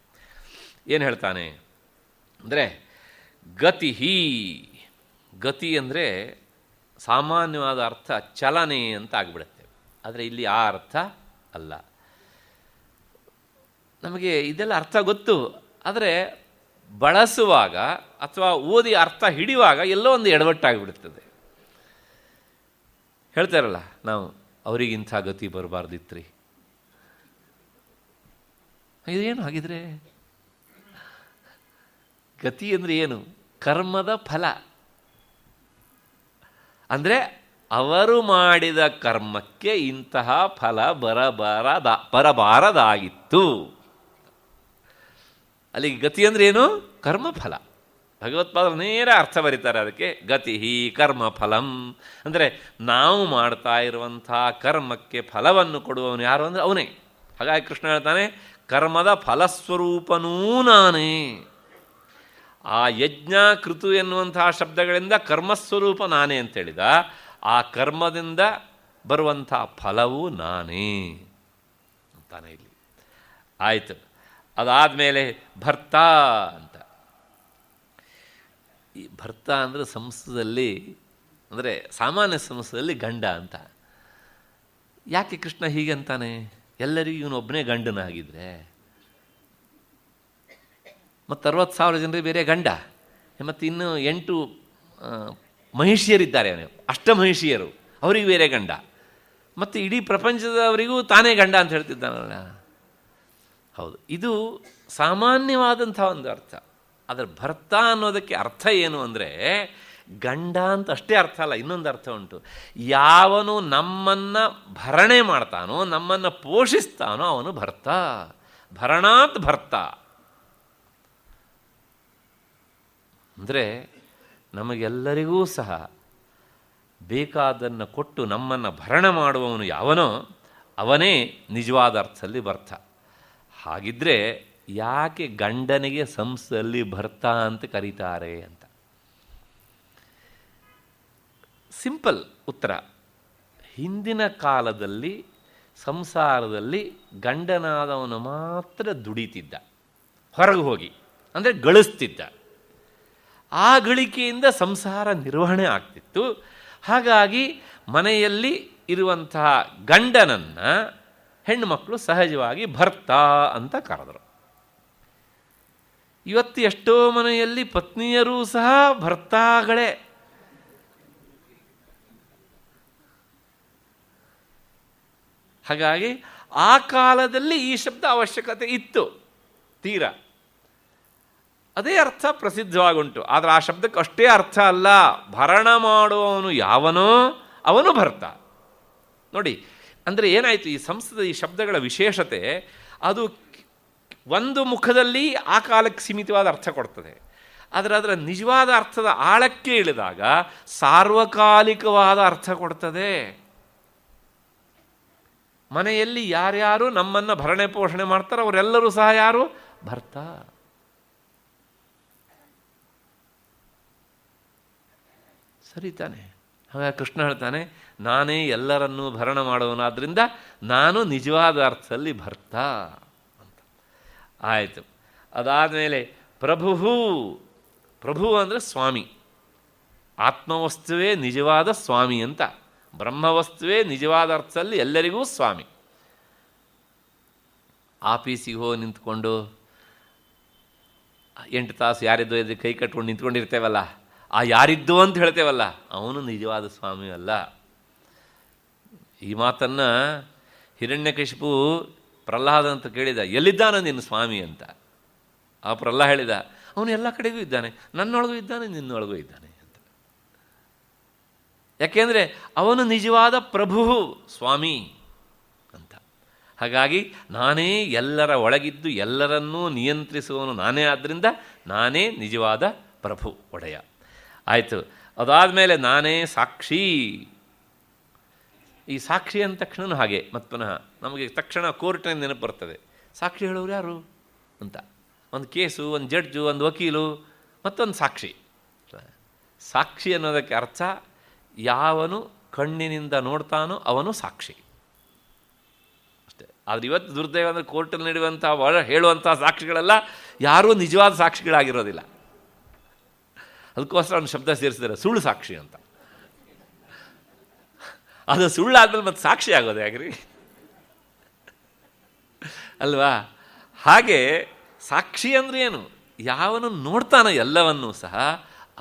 ಏನು ಹೇಳ್ತಾನೆ ಅಂದರೆ, ಗತಿ ಅಂದರೆ ಸಾಮಾನ್ಯವಾದ ಅರ್ಥ ಚಲನೆ ಅಂತ ಆಗಿಬಿಡುತ್ತೆ. ಆದರೆ ಇಲ್ಲಿ ಆ ಅರ್ಥ ಅಲ್ಲ. ನಮಗೆ ಇದೆಲ್ಲ ಅರ್ಥ ಗೊತ್ತು, ಆದರೆ ಬಳಸುವಾಗ ಅಥವಾ ಓದಿ ಅರ್ಥ ಹಿಡಿಯುವಾಗ ಎಲ್ಲೋ ಒಂದು ಎಡವಟ್ಟಾಗಿಬಿಡುತ್ತದೆ. ಹೇಳ್ತಾರಲ್ಲ ನಾವು, ಅವರಿಗಿಂಥ ಗತಿ ಬರಬಾರ್ದಿತ್ರಿ. ಇದೇನು ಹಾಗಿದ್ರೆ? ಗತಿ ಅಂದರೆ ಏನು? ಕರ್ಮದ ಫಲ. ಅಂದರೆ ಅವರು ಮಾಡಿದ ಕರ್ಮಕ್ಕೆ ಇಂತಹ ಫಲ ಬರಬಾರದಾಗಿತ್ತು. ಅಲ್ಲಿಗೆ ಗತಿ ಅಂದರೆ ಏನು? ಕರ್ಮಫಲ. ಭಗವತ್ಪಾದರು ನೇರ ಅರ್ಥ ಬರೀತಾರೆ ಅದಕ್ಕೆ. ಗತಿ ಕರ್ಮಫಲಂ ಅಂದರೆ ನಾವು ಮಾಡ್ತಾ ಇರುವಂಥ ಕರ್ಮಕ್ಕೆ ಫಲವನ್ನು ಕೊಡುವವನು ಯಾರು ಅಂದರೆ ಅವನೇ. ಹಾಗಾಗಿ ಕೃಷ್ಣ ಹೇಳ್ತಾನೆ, ಕರ್ಮದ ಫಲಸ್ವರೂಪನೂ ನಾನೇ. ಆ ಯಜ್ಞ ಕೃತು ಎನ್ನುವಂತಹ ಶಬ್ದಗಳಿಂದ ಕರ್ಮಸ್ವರೂಪ ನಾನೇ ಅಂತೇಳಿದ. ಆ ಕರ್ಮದಿಂದ ಬರುವಂಥ ಫಲವೂ ನಾನೇ ಅಂತಾನೆ ಇಲ್ಲಿ. ಆಯಿತು. ಅದಾದಮೇಲೆ ಭರ್ತ ಅಂತ. ಈ ಭರ್ತ ಅಂದರೆ ಸಂಸ್ಕೃತದಲ್ಲಿ, ಅಂದರೆ ಸಾಮಾನ್ಯ ಸಂಸ್ಕೃತದಲ್ಲಿ ಗಂಡ ಅಂತ. ಯಾಕೆ ಕೃಷ್ಣ ಹೀಗೆ ಅಂತಾನೆ? ಎಲ್ಲರಿಗೂ ಇವನೊಬ್ಬನೇ ಗಂಡನಾಗಿದ್ದರೆ ಮತ್ತು 60,000 ಜನರಿಗೆ ಬೇರೆ ಗಂಡ, ಮತ್ತು ಇನ್ನು 8 ಮಹಿಷಿಯರಿದ್ದಾರೆ, ಅವನು ಅಷ್ಟಮಹಿಷಿಯರು, ಅವರಿಗೆ ಬೇರೆ ಗಂಡ, ಮತ್ತು ಇಡೀ ಪ್ರಪಂಚದವರಿಗೂ ತಾನೇ ಗಂಡ ಅಂತ ಹೇಳ್ತಿದ್ದಾನಲ್ಲ. ಹೌದು, ಇದು ಸಾಮಾನ್ಯವಾದಂಥ ಒಂದು ಅರ್ಥ. ಆದರೆ ಭರ್ತ ಅನ್ನೋದಕ್ಕೆ ಅರ್ಥ ಏನು ಅಂದರೆ, ಗಂಡ ಅಂತ ಅಷ್ಟೇ ಅರ್ಥ ಅಲ್ಲ, ಇನ್ನೊಂದು ಅರ್ಥ ಉಂಟು. ಯಾವನು ನಮ್ಮನ್ನು ಭರಣೆ ಮಾಡ್ತಾನೋ, ನಮ್ಮನ್ನು ಪೋಷಿಸ್ತಾನೋ ಅವನು ಭರ್ತ. ಭರಣಾತ್ ಭರ್ತ ಅಂದರೆ ನಮಗೆಲ್ಲರಿಗೂ ಸಹ ಬೇಕಾದನ್ನು ಕೊಟ್ಟು ನಮ್ಮನ್ನು ಭರಣ ಮಾಡುವವನು ಯಾವನೋ ಅವನೇ ನಿಜವಾದ ಅರ್ಥದಲ್ಲಿ ಭರ್ತ. ಹಾಗಿದ್ದರೆ ಯಾಕೆ ಗಂಡನಿಗೆ ಸಂಸ್ಥೆಯಲ್ಲಿ ಭರ್ತ ಅಂತ ಕರೀತಾರೆ ಅಂತ? ಸಿಂಪಲ್ ಉತ್ತರ. ಹಿಂದಿನ ಕಾಲದಲ್ಲಿ ಸಂಸಾರದಲ್ಲಿ ಗಂಡನಾದವನು ಮಾತ್ರ ದುಡಿತಿದ್ದ, ಹೊರಗೆ ಹೋಗಿ, ಅಂದರೆ ಗಳಿಸ್ತಿದ್ದ. ಆ ಗಳಿಕೆಯಿಂದ ಸಂಸಾರ ನಿರ್ವಹಣೆ ಆಗ್ತಿತ್ತು. ಹಾಗಾಗಿ ಮನೆಯಲ್ಲಿ ಇರುವಂತಹ ಗಂಡನನ್ನು ಹೆಣ್ಣುಮಕ್ಕಳು ಸಹಜವಾಗಿ ಭರ್ತ ಅಂತ ಕರೆದರು. ಇವತ್ತು ಎಷ್ಟೋ ಮನೆಯಲ್ಲಿ ಪತ್ನಿಯರೂ ಸಹ ಭರ್ತಾಗಳೇ. ಹಾಗಾಗಿ ಆ ಕಾಲದಲ್ಲಿ ಈ ಶಬ್ದ ಅವಶ್ಯಕತೆ ಇತ್ತು ತೀರಾ. ಅದೇ ಅರ್ಥ ಪ್ರಸಿದ್ಧವಾಗುಂಟು. ಆದರೆ ಆ ಶಬ್ದಕ್ಕೆ ಅಷ್ಟೇ ಅರ್ಥ ಅಲ್ಲ. ಭರಣ ಮಾಡುವವನು ಯಾವನೋ ಅವನು ಭರ್ತ. ನೋಡಿ, ಅಂದರೆ ಏನಾಯಿತು, ಈ ಸಂಸ್ಕೃತ ಈ ಶಬ್ದಗಳ ವಿಶೇಷತೆ ಅದು ಒಂದು ಮುಖದಲ್ಲಿ ಆ ಕಾಲಕ್ಕೆ ಸೀಮಿತವಾದ ಅರ್ಥ ಕೊಡ್ತದೆ. ಆದರೆ ಅದರ ನಿಜವಾದ ಅರ್ಥದ ಆಳಕ್ಕೆ ಇಳಿದಾಗ ಸಾರ್ವಕಾಲಿಕವಾದ ಅರ್ಥ ಕೊಡ್ತದೆ. ಮನೆಯಲ್ಲಿ ಯಾರ್ಯಾರು ನಮ್ಮನ್ನು ಭರಣೆ ಪೋಷಣೆ ಮಾಡ್ತಾರೋ ಅವರೆಲ್ಲರೂ ಸಹ ಯಾರು? ಭರ್ತ. ಸರಿ ತಾನೆ? ಹಾಗಾಗಿ ಕೃಷ್ಣ ಹೇಳ್ತಾನೆ, ನಾನೇ ಎಲ್ಲರನ್ನೂ ಭರಣ ಮಾಡುವನಾದ್ರಿಂದ ನಾನು ನಿಜವಾದ ಅರ್ಥದಲ್ಲಿ ಭರ್ತ ಅಂತ. ಆಯಿತು. ಅದಾದಮೇಲೆ ಪ್ರಭು ಅಂದರೆ ಸ್ವಾಮಿ. ಆತ್ಮವಸ್ತುವೇ ನಿಜವಾದ ಸ್ವಾಮಿ ಅಂತ. ಬ್ರಹ್ಮವಸ್ತುವೇ ನಿಜವಾದ ಅರ್ಥದಲ್ಲಿ ಎಲ್ಲರಿಗೂ ಸ್ವಾಮಿ. ಆಫೀಸಿಗೆ ಹೋಗಿ ನಿಂತ್ಕೊಂಡು 8 ತಾಸು ಯಾರಿದ್ದೋ ಎದ್ದು ಕೈ ಕಟ್ಕೊಂಡು ನಿಂತ್ಕೊಂಡಿರ್ತೇವಲ್ಲ, ಆ ಯಾರಿದ್ದೋ ಅಂತ ಹೇಳ್ತೇವಲ್ಲ, ಅವನು ನಿಜವಾದ ಸ್ವಾಮಿ ಅಲ್ಲ. ಈ ಮಾತನ್ನು ಹಿರಣ್ಯಕಶಿಪು ಪ್ರಹ್ಲಾದ ಅಂತ ಕೇಳಿದ, ಎಲ್ಲಿದ್ದಾನ ನಿನ್ನ ಸ್ವಾಮಿ ಅಂತ. ಆ ಪ್ರಹ್ಲಾದ ಹೇಳಿದ, ಅವನು ಎಲ್ಲ ಕಡೆಗೂ ಇದ್ದಾನೆ, ನನ್ನೊಳಗೂ ಇದ್ದಾನೆ, ನಿನ್ನೊಳಗೂ ಇದ್ದಾನೆ ಅಂತ. ಯಾಕೆಂದರೆ ಅವನು ನಿಜವಾದ ಪ್ರಭು ಸ್ವಾಮಿ ಅಂತ. ಹಾಗಾಗಿ ನಾನೇ ಎಲ್ಲರ ಒಳಗಿದ್ದು ಎಲ್ಲರನ್ನೂ ನಿಯಂತ್ರಿಸುವವನು ನಾನೇ, ಆದ್ದರಿಂದ ನಾನೇ ನಿಜವಾದ ಪ್ರಭು ಒಡೆಯ. ಆಯಿತು. ಅದಾದಮೇಲೆ ನಾನೇ ಸಾಕ್ಷಿ. ಈ ಸಾಕ್ಷಿ ಅಂದ ತಕ್ಷಣ ಹಾಗೆ ಮತ್ತು ಪುನಃ ನಮಗೆ ತಕ್ಷಣ ಕೋರ್ಟ್ನ ನೆನಪು ಬರ್ತದೆ. ಸಾಕ್ಷಿ ಹೇಳೋರು ಯಾರು ಅಂತ. ಒಂದು ಕೇಸು, ಒಂದು ಜಡ್ಜು, ಒಂದು ವಕೀಲು, ಮತ್ತೊಂದು ಸಾಕ್ಷಿ. ಸಾಕ್ಷಿ ಅನ್ನೋದಕ್ಕೆ ಅರ್ಥ ಯಾವನು ಕಣ್ಣಿನಿಂದ ನೋಡ್ತಾನೋ ಅವನು ಸಾಕ್ಷಿ ಅಷ್ಟೇ. ಆದರೆ ಇವತ್ತು ದುರ್ದೈವ ಅಂದರೆ ಕೋರ್ಟಲ್ಲಿ ನಡೆಯುವಂಥ ಹೇಳುವಂಥ ಸಾಕ್ಷಿಗಳೆಲ್ಲ ಯಾರೂ ನಿಜವಾದ ಸಾಕ್ಷಿಗಳಾಗಿರೋದಿಲ್ಲ. ಅದಕ್ಕೋಸ್ಕರ ಒಂದು ಶಬ್ದ ಸೇರಿಸಿದ್ದಾರೆ, ಸುಳ್ಳು ಸಾಕ್ಷಿ ಅಂತ. ಅದು ಸುಳ್ಳಾದ್ಮೇಲೆ ಮತ್ತೆ ಸಾಕ್ಷಿ ಆಗೋದು ಯಾಕ್ರಿ ಅಲ್ವಾ? ಹಾಗೆ ಸಾಕ್ಷಿ ಅಂದರೆ ಏನು? ಯಾವನು ನೋಡ್ತಾನೆ ಎಲ್ಲವನ್ನೂ ಸಹ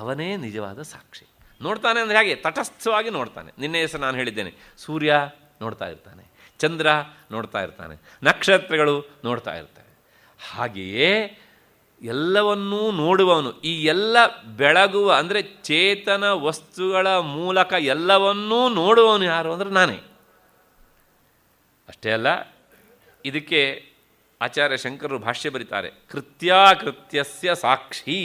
ಅವನೇ ನಿಜವಾದ ಸಾಕ್ಷಿ. ನೋಡ್ತಾನೆ ಅಂದರೆ ಹೇಗೆ? ತಟಸ್ಥವಾಗಿ ನೋಡ್ತಾನೆ. ನಿನ್ನೆ ಹೆಸರು ನಾನು ಹೇಳಿದ್ದೇನೆ, ಸೂರ್ಯ ನೋಡ್ತಾ ಇರ್ತಾನೆ, ಚಂದ್ರ ನೋಡ್ತಾ ಇರ್ತಾನೆ, ನಕ್ಷತ್ರಗಳು ನೋಡ್ತಾ ಇರ್ತವೆ. ಹಾಗೆಯೇ ಎಲ್ಲವನ್ನೂ ನೋಡುವವನು, ಈ ಎಲ್ಲ ಬೆಳಗುವ ಅಂದರೆ ಚೇತನ ವಸ್ತುಗಳ ಮೂಲಕ ಎಲ್ಲವನ್ನೂ ನೋಡುವವನು ಯಾರು ಅಂದರೆ ನಾನೇ. ಅಷ್ಟೇ ಅಲ್ಲ, ಇದಕ್ಕೆ ಆಚಾರ್ಯ ಶಂಕರರು ಭಾಷ್ಯ ಬರೀತಾರೆ, ಕೃತ್ಯಾಕೃತ್ಯಸ್ಯ ಸಾಕ್ಷಿ.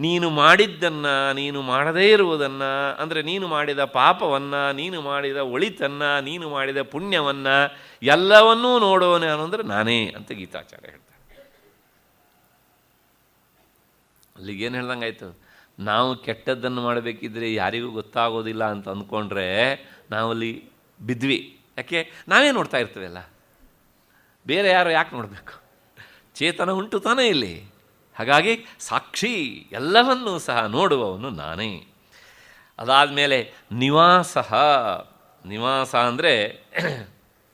ನೀನು ಮಾಡಿದ್ದನ್ನು, ನೀನು ಮಾಡದೇ ಇರುವುದನ್ನು, ಅಂದರೆ ನೀನು ಮಾಡಿದ ಪಾಪವನ್ನು, ನೀನು ಮಾಡಿದ ಒಳಿತನ್ನು, ನೀನು ಮಾಡಿದ ಪುಣ್ಯವನ್ನು ಎಲ್ಲವನ್ನೂ ನೋಡುವವನು ಅಂದರೆ ನಾನೇ ಅಂತ ಗೀತಾಚಾರ್ಯ ಹೇಳ್ತಾರೆ. ಅಲ್ಲಿಗೇನು ಹೇಳ್ದಂಗಾಯ್ತು, ನಾವು ಕೆಟ್ಟದ್ದನ್ನು ಮಾಡಬೇಕಿದ್ರೆ ಯಾರಿಗೂ ಗೊತ್ತಾಗೋದಿಲ್ಲ ಅಂತ ಅಂದ್ಕೊಂಡ್ರೆ ನಾವಲ್ಲಿ ಬಿದ್ವಿ. ಯಾಕೆ? ನಾವೇ ನೋಡ್ತಾ ಇರ್ತೇವಲ್ಲ, ಬೇರೆ ಯಾರು ಯಾಕೆ ನೋಡಬೇಕು? ಚೇತನ ಉಂಟು ತಾನೇ ಇಲ್ಲಿ. ಹಾಗಾಗಿ ಸಾಕ್ಷಿ, ಎಲ್ಲವನ್ನೂ ಸಹ ನೋಡುವವನು ನಾನೇ. ಅದಾದಮೇಲೆ ನಿವಾಸ. ನಿವಾಸ ಅಂದರೆ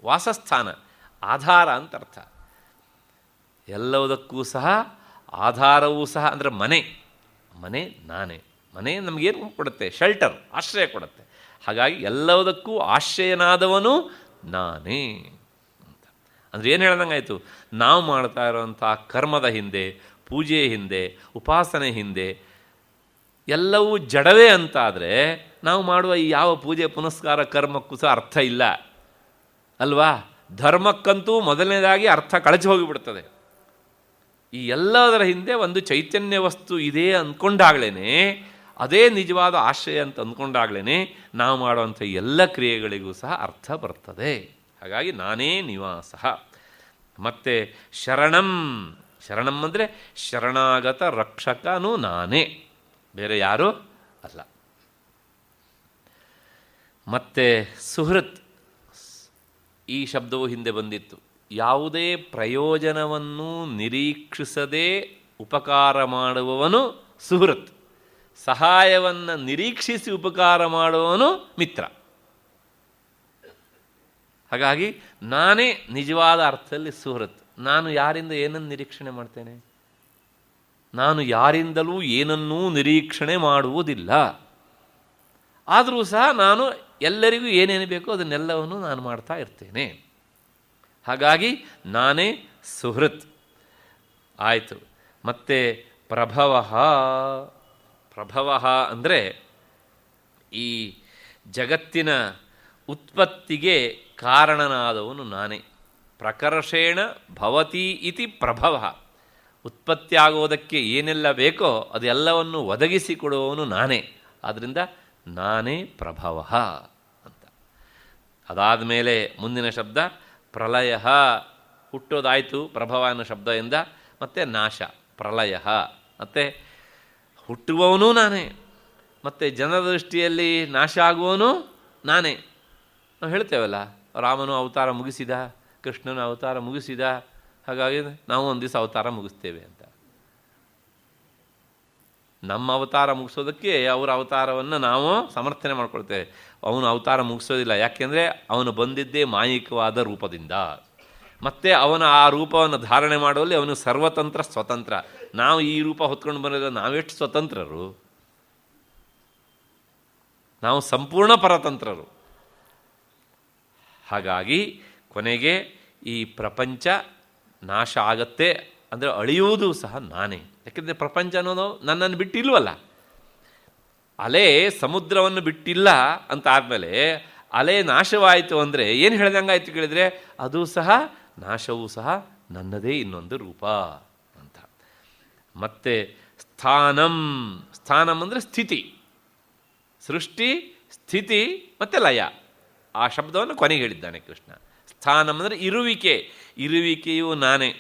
ವಾಸಸ್ಥಾನ, ಆಧಾರ ಅಂತ ಅರ್ಥ. ಎಲ್ಲದಕ್ಕೂ ಸಹ ಆಧಾರವೂ ಸಹ ಅಂದರೆ ಮನೆ. ಮನೆ ನಾನೇ. ಮನೆ ನಮಗೇನು ಕೊಡುತ್ತೆ? ಶೆಲ್ಟರ್, ಆಶ್ರಯ ಕೊಡುತ್ತೆ. ಹಾಗಾಗಿ ಎಲ್ಲದಕ್ಕೂ ಆಶ್ರಯನಾದವನು ನಾನೇ ಅಂತ. ಅಂದರೆ ಏನು ಹೇಳ್ದಂಗಾಯಿತು, ನಾವು ಮಾಡ್ತಾ ಇರೋವಂಥ ಕರ್ಮದ ಹಿಂದೆ, ಪೂಜೆಯ ಹಿಂದೆ, ಉಪಾಸನೆ ಹಿಂದೆ ಎಲ್ಲವೂ ಜಡವೇ ಅಂತಾದರೆ ನಾವು ಮಾಡುವ ಈ ಯಾವ ಪೂಜೆ ಪುನಸ್ಕಾರ ಕರ್ಮಕ್ಕೂ ಸಹ ಅರ್ಥ ಇಲ್ಲ ಅಲ್ವಾ? ಧರ್ಮಕ್ಕಂತೂ ಮೊದಲನೇದಾಗಿ ಅರ್ಥ ಕಳಚಿ ಹೋಗಿಬಿಡ್ತದೆ. ಈ ಎಲ್ಲದರ ಹಿಂದೆ ಒಂದು ಚೈತನ್ಯ ವಸ್ತು ಇದೆ ಅಂದ್ಕೊಂಡಾಗ್ಲೇ, ಅದೇ ನಿಜವಾದ ಆಶ್ರಯ ಅಂತ ಅಂದ್ಕೊಂಡಾಗ್ಲೇ ನಾವು ಮಾಡುವಂಥ ಎಲ್ಲ ಕ್ರಿಯೆಗಳಿಗೂ ಸಹ ಅರ್ಥ ಬರ್ತದೆ. ಹಾಗಾಗಿ ನಾನೇ ನಿವಾಸ. ಮತ್ತು ಶರಣಂ. ಶರಣಂ ಅಂದರೆ ಶರಣಾಗತ ರಕ್ಷಕನೂ ನಾನೇ, ಬೇರೆ ಯಾರೂ ಅಲ್ಲ. ಮತ್ತು ಸುಹೃತ್, ಈ ಶಬ್ದವು ಹಿಂದೆ ಬಂದಿತ್ತು. ಯಾವುದೇ ಪ್ರಯೋಜನವನ್ನು ನಿರೀಕ್ಷಿಸದೇ ಉಪಕಾರ ಮಾಡುವವನು ಸುಹೃತ್. ಸಹಾಯವನ್ನು ನಿರೀಕ್ಷಿಸಿ ಉಪಕಾರ ಮಾಡುವವನು ಮಿತ್ರ. ಹಾಗಾಗಿ ನಾನೇ ನಿಜವಾದ ಅರ್ಥದಲ್ಲಿ ಸುಹೃತ್. ನಾನು ಯಾರಿಂದ ಏನನ್ನು ನಿರೀಕ್ಷಣೆ ಮಾಡ್ತೇನೆ? ನಾನು ಯಾರಿಂದಲೂ ಏನನ್ನೂ ನಿರೀಕ್ಷಣೆ ಮಾಡುವುದಿಲ್ಲ. ಆದರೂ ಸಹ ನಾನು ಎಲ್ಲರಿಗೂ ಏನೇನು ಬೇಕೋ ಅದನ್ನೆಲ್ಲವನ್ನು ನಾನು ಮಾಡ್ತಾ ಇರ್ತೇನೆ. ಹಾಗಾಗಿ ನಾನೇ ಸುಹೃತ್. ಆಯಿತು. ಮತ್ತು ಪ್ರಭವ. ಪ್ರಭವ ಅಂದರೆ ಈ ಜಗತ್ತಿನ ಉತ್ಪತ್ತಿಗೆ ಕಾರಣನಾದವನು ನಾನೇ. ಪ್ರಕರ್ಷೇಣ ಭವತಿ ಇತಿ ಪ್ರಭವ. ಉತ್ಪತ್ತಿಯಾಗೋದಕ್ಕೆ ಏನೆಲ್ಲ ಬೇಕೋ ಅದೆಲ್ಲವನ್ನು ಒದಗಿಸಿಕೊಡುವವನು ನಾನೇ. ಆದ್ದರಿಂದ ನಾನೇ ಪ್ರಭವ ಅಂತ. ಅದಾದ ಮೇಲೆ ಮುಂದಿನ ಶಬ್ದ ಪ್ರಲಯ. ಹುಟ್ಟೋದಾಯಿತು ಪ್ರಭವ ಅನ್ನೋ ಶಬ್ದದಿಂದ. ಮತ್ತು ನಾಶ, ಪ್ರಲಯ. ಮತ್ತು ಹುಟ್ಟುವವನೂ ನಾನೇ, ಮತ್ತು ಜನರ ದೃಷ್ಟಿಯಲ್ಲಿ ನಾಶ ಆಗುವವನು ನಾನೇ. ನಾವು ಹೇಳ್ತೇವಲ್ಲ, ರಾಮನು ಅವತಾರ ಮುಗಿಸಿದ, ಕೃಷ್ಣನ ಅವತಾರ ಮುಗಿಸಿದ, ಹಾಗಾಗಿ ನಾವು ಒಂದು ದಿವಸ ಅವತಾರ ಮುಗಿಸ್ತೇವೆ ಅಂತ. ನಮ್ಮ ಅವತಾರ ಮುಗಿಸೋದಕ್ಕೆ ಅವರ ಅವತಾರವನ್ನು ನಾವು ಸಮರ್ಥನೆ ಮಾಡ್ಕೊಳ್ತೇವೆ. ಅವನು ಅವತಾರ ಮುಗಿಸೋದಿಲ್ಲ. ಯಾಕೆಂದರೆ ಅವನು ಬಂದಿದ್ದೇ ಮಾಯಿಕವಾದ ರೂಪದಿಂದ. ಮತ್ತು ಅವನ ಆ ರೂಪವನ್ನು ಧಾರಣೆ ಮಾಡುವಲ್ಲಿ ಅವನು ಸರ್ವತಂತ್ರ ಸ್ವತಂತ್ರ. ನಾವು ಈ ರೂಪ ಹೊತ್ಕೊಂಡು ಬಂದಿಲ್ಲ, ನಾವೆಷ್ಟು ಸ್ವತಂತ್ರರು? ನಾವು ಸಂಪೂರ್ಣ ಪರತಂತ್ರರು. ಹಾಗಾಗಿ ಕೊನೆಗೆ ಈ ಪ್ರಪಂಚ ನಾಶ ಆಗತ್ತೆ ಅಂದರೆ ಅಳಿಯುವುದು ಸಹ ನಾನೇ. ಯಾಕೆಂದರೆ ಪ್ರಪಂಚ ಅನ್ನೋದು ನನ್ನನ್ನು ಬಿಟ್ಟಿಲ್ವಲ್ಲ. ಅಲೆ ಸಮುದ್ರವನ್ನು ಬಿಟ್ಟಿಲ್ಲ ಅಂತ ಆದಮೇಲೆ ಅಲೆ ನಾಶವಾಯಿತು ಅಂದರೆ ಏನು ಹೇಳ್ದಂಗಾಯ್ತು ಕೇಳಿದರೆ ಅದು ಸಹ ನಾಶವೂ ಸಹ ನನ್ನದೇ ಇನ್ನೊಂದು ರೂಪ ಅಂತ. ಮತ್ತು ಸ್ಥಾನಂ, ಸ್ಥಾನಂ ಅಂದರೆ ಸ್ಥಿತಿ, ಸೃಷ್ಟಿ ಸ್ಥಿತಿ ಮತ್ತು ಲಯ. ಆ ಶಬ್ದವನ್ನು ಕೊನೆಗೆ ಹೇಳಿದ್ದಾನೆ ಕೃಷ್ಣ. ಸ್ಥಾನಂ ಅಂದರೆ ಇರುವಿಕೆ, ಇರುವಿಕೆಯೂ ನಾನೇ.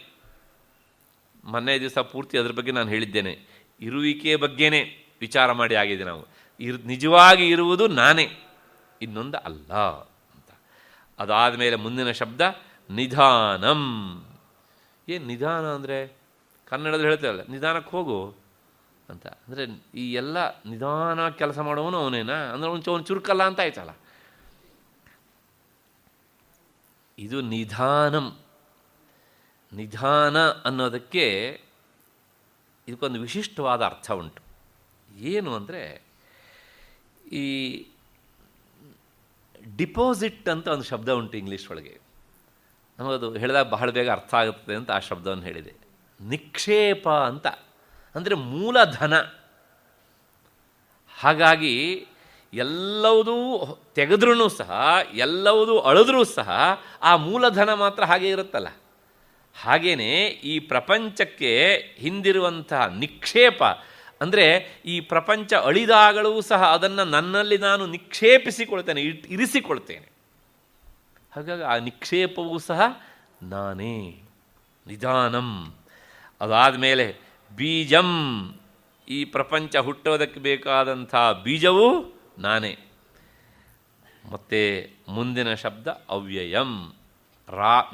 ಮೊನ್ನೆ ದಿವಸ ಪೂರ್ತಿ ಅದ್ರ ಬಗ್ಗೆ ನಾನು ಹೇಳಿದ್ದೇನೆ. ಇರುವಿಕೆಯ ಬಗ್ಗೆನೇ ವಿಚಾರ ಮಾಡಿ ಆಗಿದೆ ನಾವು. ನಿಜವಾಗಿ ಇರುವುದು ನಾನೇ, ಇನ್ನೊಂದು ಅಲ್ಲ ಅಂತ. ಅದಾದ ಮೇಲೆ ಮುಂದಿನ ಶಬ್ದ ನಿಧಾನಂ. ಏನು ನಿಧಾನ ಅಂದರೆ ಕನ್ನಡದಲ್ಲಿ ಹೇಳ್ತೇವಲ್ಲ, ನಿಧಾನಕ್ಕೆ ಹೋಗು ಅಂತ. ಅಂದರೆ ಈ ಎಲ್ಲ ನಿಧಾನ ಕೆಲಸ ಮಾಡೋವನು ಅವನೇನಾ ಅಂದರೆ ಅವನು ಚುರುಕಲ್ಲ ಅಂತ ಆಯ್ತಲ್ಲ. ಇದು ನಿಧಾನಂ. ನಿಧಾನ ಅನ್ನೋದಕ್ಕೆ ಇದಕ್ಕೊಂದು ವಿಶಿಷ್ಟವಾದ ಅರ್ಥ ಉಂಟು. ಏನು ಅಂದರೆ ಈ ಡಿಪಾಸಿಟ್ ಅಂತ ಒಂದು ಶಬ್ದ ಉಂಟು ಇಂಗ್ಲೀಷ್ ಒಳಗೆ. ನಮಗದು ಹೇಳಿದಾಗ ಬಹಳ ಬೇಗ ಅರ್ಥ ಆಗುತ್ತದೆ ಅಂತ ಆ ಶಬ್ದವನ್ನು ಹೇಳಿದೆ. ನಿಕ್ಷೇಪ ಅಂತ ಅಂದರೆ ಮೂಲಧನ. ಹಾಗಾಗಿ ಎಲ್ಲವೂ ತೆಗೆದ್ರೂ ಸಹ, ಎಲ್ಲವೂ ಅಳಿದ್ರೂ ಸಹ ಆ ಮೂಲಧನ ಮಾತ್ರ ಹಾಗೆ ಇರುತ್ತಲ್ಲ. ಹಾಗೇ ಈ ಪ್ರಪಂಚಕ್ಕೆ ಹಿಂದಿರುವಂತಹ ನಿಕ್ಷೇಪ ಅಂದರೆ ಈ ಪ್ರಪಂಚ ಅಳಿದಾಗಳೂ ಸಹ ಅದನ್ನು ನನ್ನಲ್ಲಿ ನಾನು ನಿಕ್ಷೇಪಿಸಿಕೊಳ್ತೇನೆ, ಇರಿಸಿಕೊಳ್ತೇನೆ. ಹಾಗಾಗಿ ಆ ನಿಕ್ಷೇಪವೂ ಸಹ ನಾನೇ. ನಿಧಾನಂ. ಅದಾದ ಮೇಲೆ ಬೀಜಂ. ಈ ಪ್ರಪಂಚ ಹುಟ್ಟೋದಕ್ಕೆ ಬೇಕಾದಂಥ ಬೀಜವೂ ನಾನೇ. ಮತ್ತು ಮುಂದಿನ ಶಬ್ದ ಅವ್ಯಯಂ.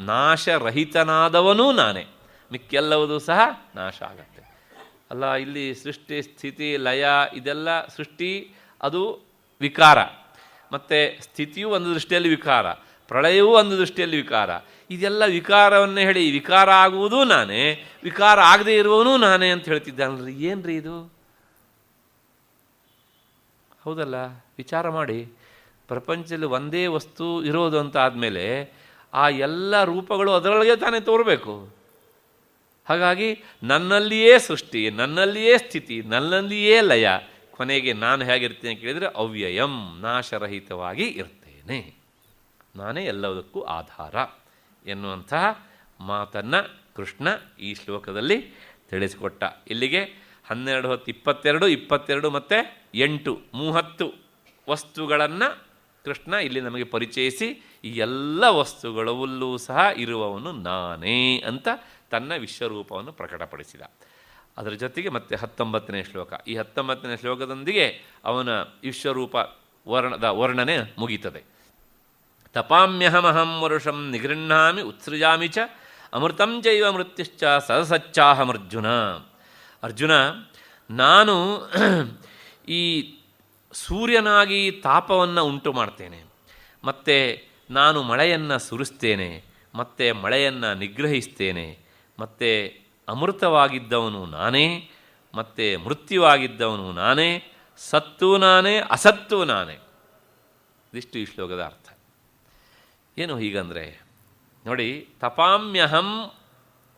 ನಾಶರಹಿತನಾದವನೂ ನಾನೇ. ಮಿಕ್ಕೆಲ್ಲವೂ ಸಹ ನಾಶ ಆಗತ್ತೆ ಅಲ್ಲ. ಇಲ್ಲಿ ಸೃಷ್ಟಿ ಸ್ಥಿತಿ ಲಯ ಇದೆಲ್ಲ ಸೃಷ್ಟಿ ಅದು ವಿಕಾರ, ಮತ್ತು ಸ್ಥಿತಿಯೂ ಒಂದು ದೃಷ್ಟಿಯಲ್ಲಿ ವಿಕಾರ, ಪ್ರಳಯವೂ ಒಂದು ದೃಷ್ಟಿಯಲ್ಲಿ ವಿಕಾರ. ಇದೆಲ್ಲ ವಿಕಾರವನ್ನೇ ಹೇಳಿ ವಿಕಾರ ಆಗುವುದೂ ನಾನೇ, ವಿಕಾರ ಆಗದೇ ಇರುವವನೂ ನಾನೇ ಅಂತ ಹೇಳ್ತಿದ್ದಾನಲ್ರಿ. ಏನು ರೀ ಇದು? ಹೌದಲ್ಲ, ವಿಚಾರ ಮಾಡಿ. ಪ್ರಪಂಚದಲ್ಲಿ ಒಂದೇ ವಸ್ತು ಇರೋದು ಅಂತ ಆದಮೇಲೆ ಆ ಎಲ್ಲ ರೂಪಗಳು ಅದರೊಳಗೆ ತಾನೇ ತೋರಬೇಕು. ಹಾಗಾಗಿ ನನ್ನಲ್ಲಿಯೇ ಸೃಷ್ಟಿ, ನನ್ನಲ್ಲಿಯೇ ಸ್ಥಿತಿ, ನನ್ನಲ್ಲಿಯೇ ಲಯ, ಕೊನೆಗೆ ನಾನು ಹೇಗಿರ್ತೀನಿ ಕೇಳಿದರೆ ಅವ್ಯಯಂ, ನಾಶರಹಿತವಾಗಿ ಇರ್ತೇನೆ. ನಾನೇ ಎಲ್ಲದಕ್ಕೂ ಆಧಾರ ಎನ್ನುವಂತಹ ಮಾತನ್ನು ಕೃಷ್ಣ ಈ ಶ್ಲೋಕದಲ್ಲಿ ತಿಳಿಸಿಕೊಟ್ಟ. ಇಲ್ಲಿಗೆ 12 ಹೊತ್ತು 22, 22 ಮತ್ತು 8 30 ವಸ್ತುಗಳನ್ನು ಕೃಷ್ಣ ಇಲ್ಲಿ ನಮಗೆ ಪರಿಚಯಿಸಿ ಈ ಎಲ್ಲ ವಸ್ತುಗಳಲ್ಲೂ ಸಹ ಇರುವವನು ನಾನೇ ಅಂತ ತನ್ನ ವಿಶ್ವರೂಪವನ್ನು ಪ್ರಕಟಪಡಿಸಿದ. ಅದರ ಜೊತೆಗೆ ಮತ್ತೆ 19ನೇ ಶ್ಲೋಕ. ಈ 19ನೇ ಶ್ಲೋಕದೊಂದಿಗೆ ಅವನ ವಿಶ್ವರೂಪ ವರ್ಣನೆ ಮುಗೀತದೆ. ತಪಾಮ್ಯಹಮಹಂ ವರುಷಂ ನಿಗೃಹ್ಣಾಮಿ ಉತ್ಸೃಜಾಮಿ ಚ ಅಮೃತಂ ಚೈವ ಮೃತ್ಯುಶ್ಚ ಸದಸಚ್ಚಾಹಮರ್ಜುನ. ಅರ್ಜುನ, ನಾನು ಈ ಸೂರ್ಯನಾಗಿ ತಾಪವನ್ನು ಉಂಟು ಮಾಡ್ತೇನೆ, ಮತ್ತು ನಾನು ಮಳೆಯನ್ನು ಸುರಿಸ್ತೇನೆ, ಮತ್ತು ಮಳೆಯನ್ನು ನಿಗ್ರಹಿಸ್ತೇನೆ, ಮತ್ತು ಅಮೃತವಾಗಿದ್ದವನು ನಾನೇ, ಮತ್ತು ಮೃತ್ಯುವಾಗಿದ್ದವನು ನಾನೇ, ಸತ್ತು ನಾನೇ, ಅಸತ್ತು ನಾನೇ. ಇದಿಷ್ಟು ಈ ಶ್ಲೋಕದ ಅರ್ಥ. ಏನು ಹೀಗಂದರೆ ನೋಡಿ, ತಪಾಮ್ಯಹಂ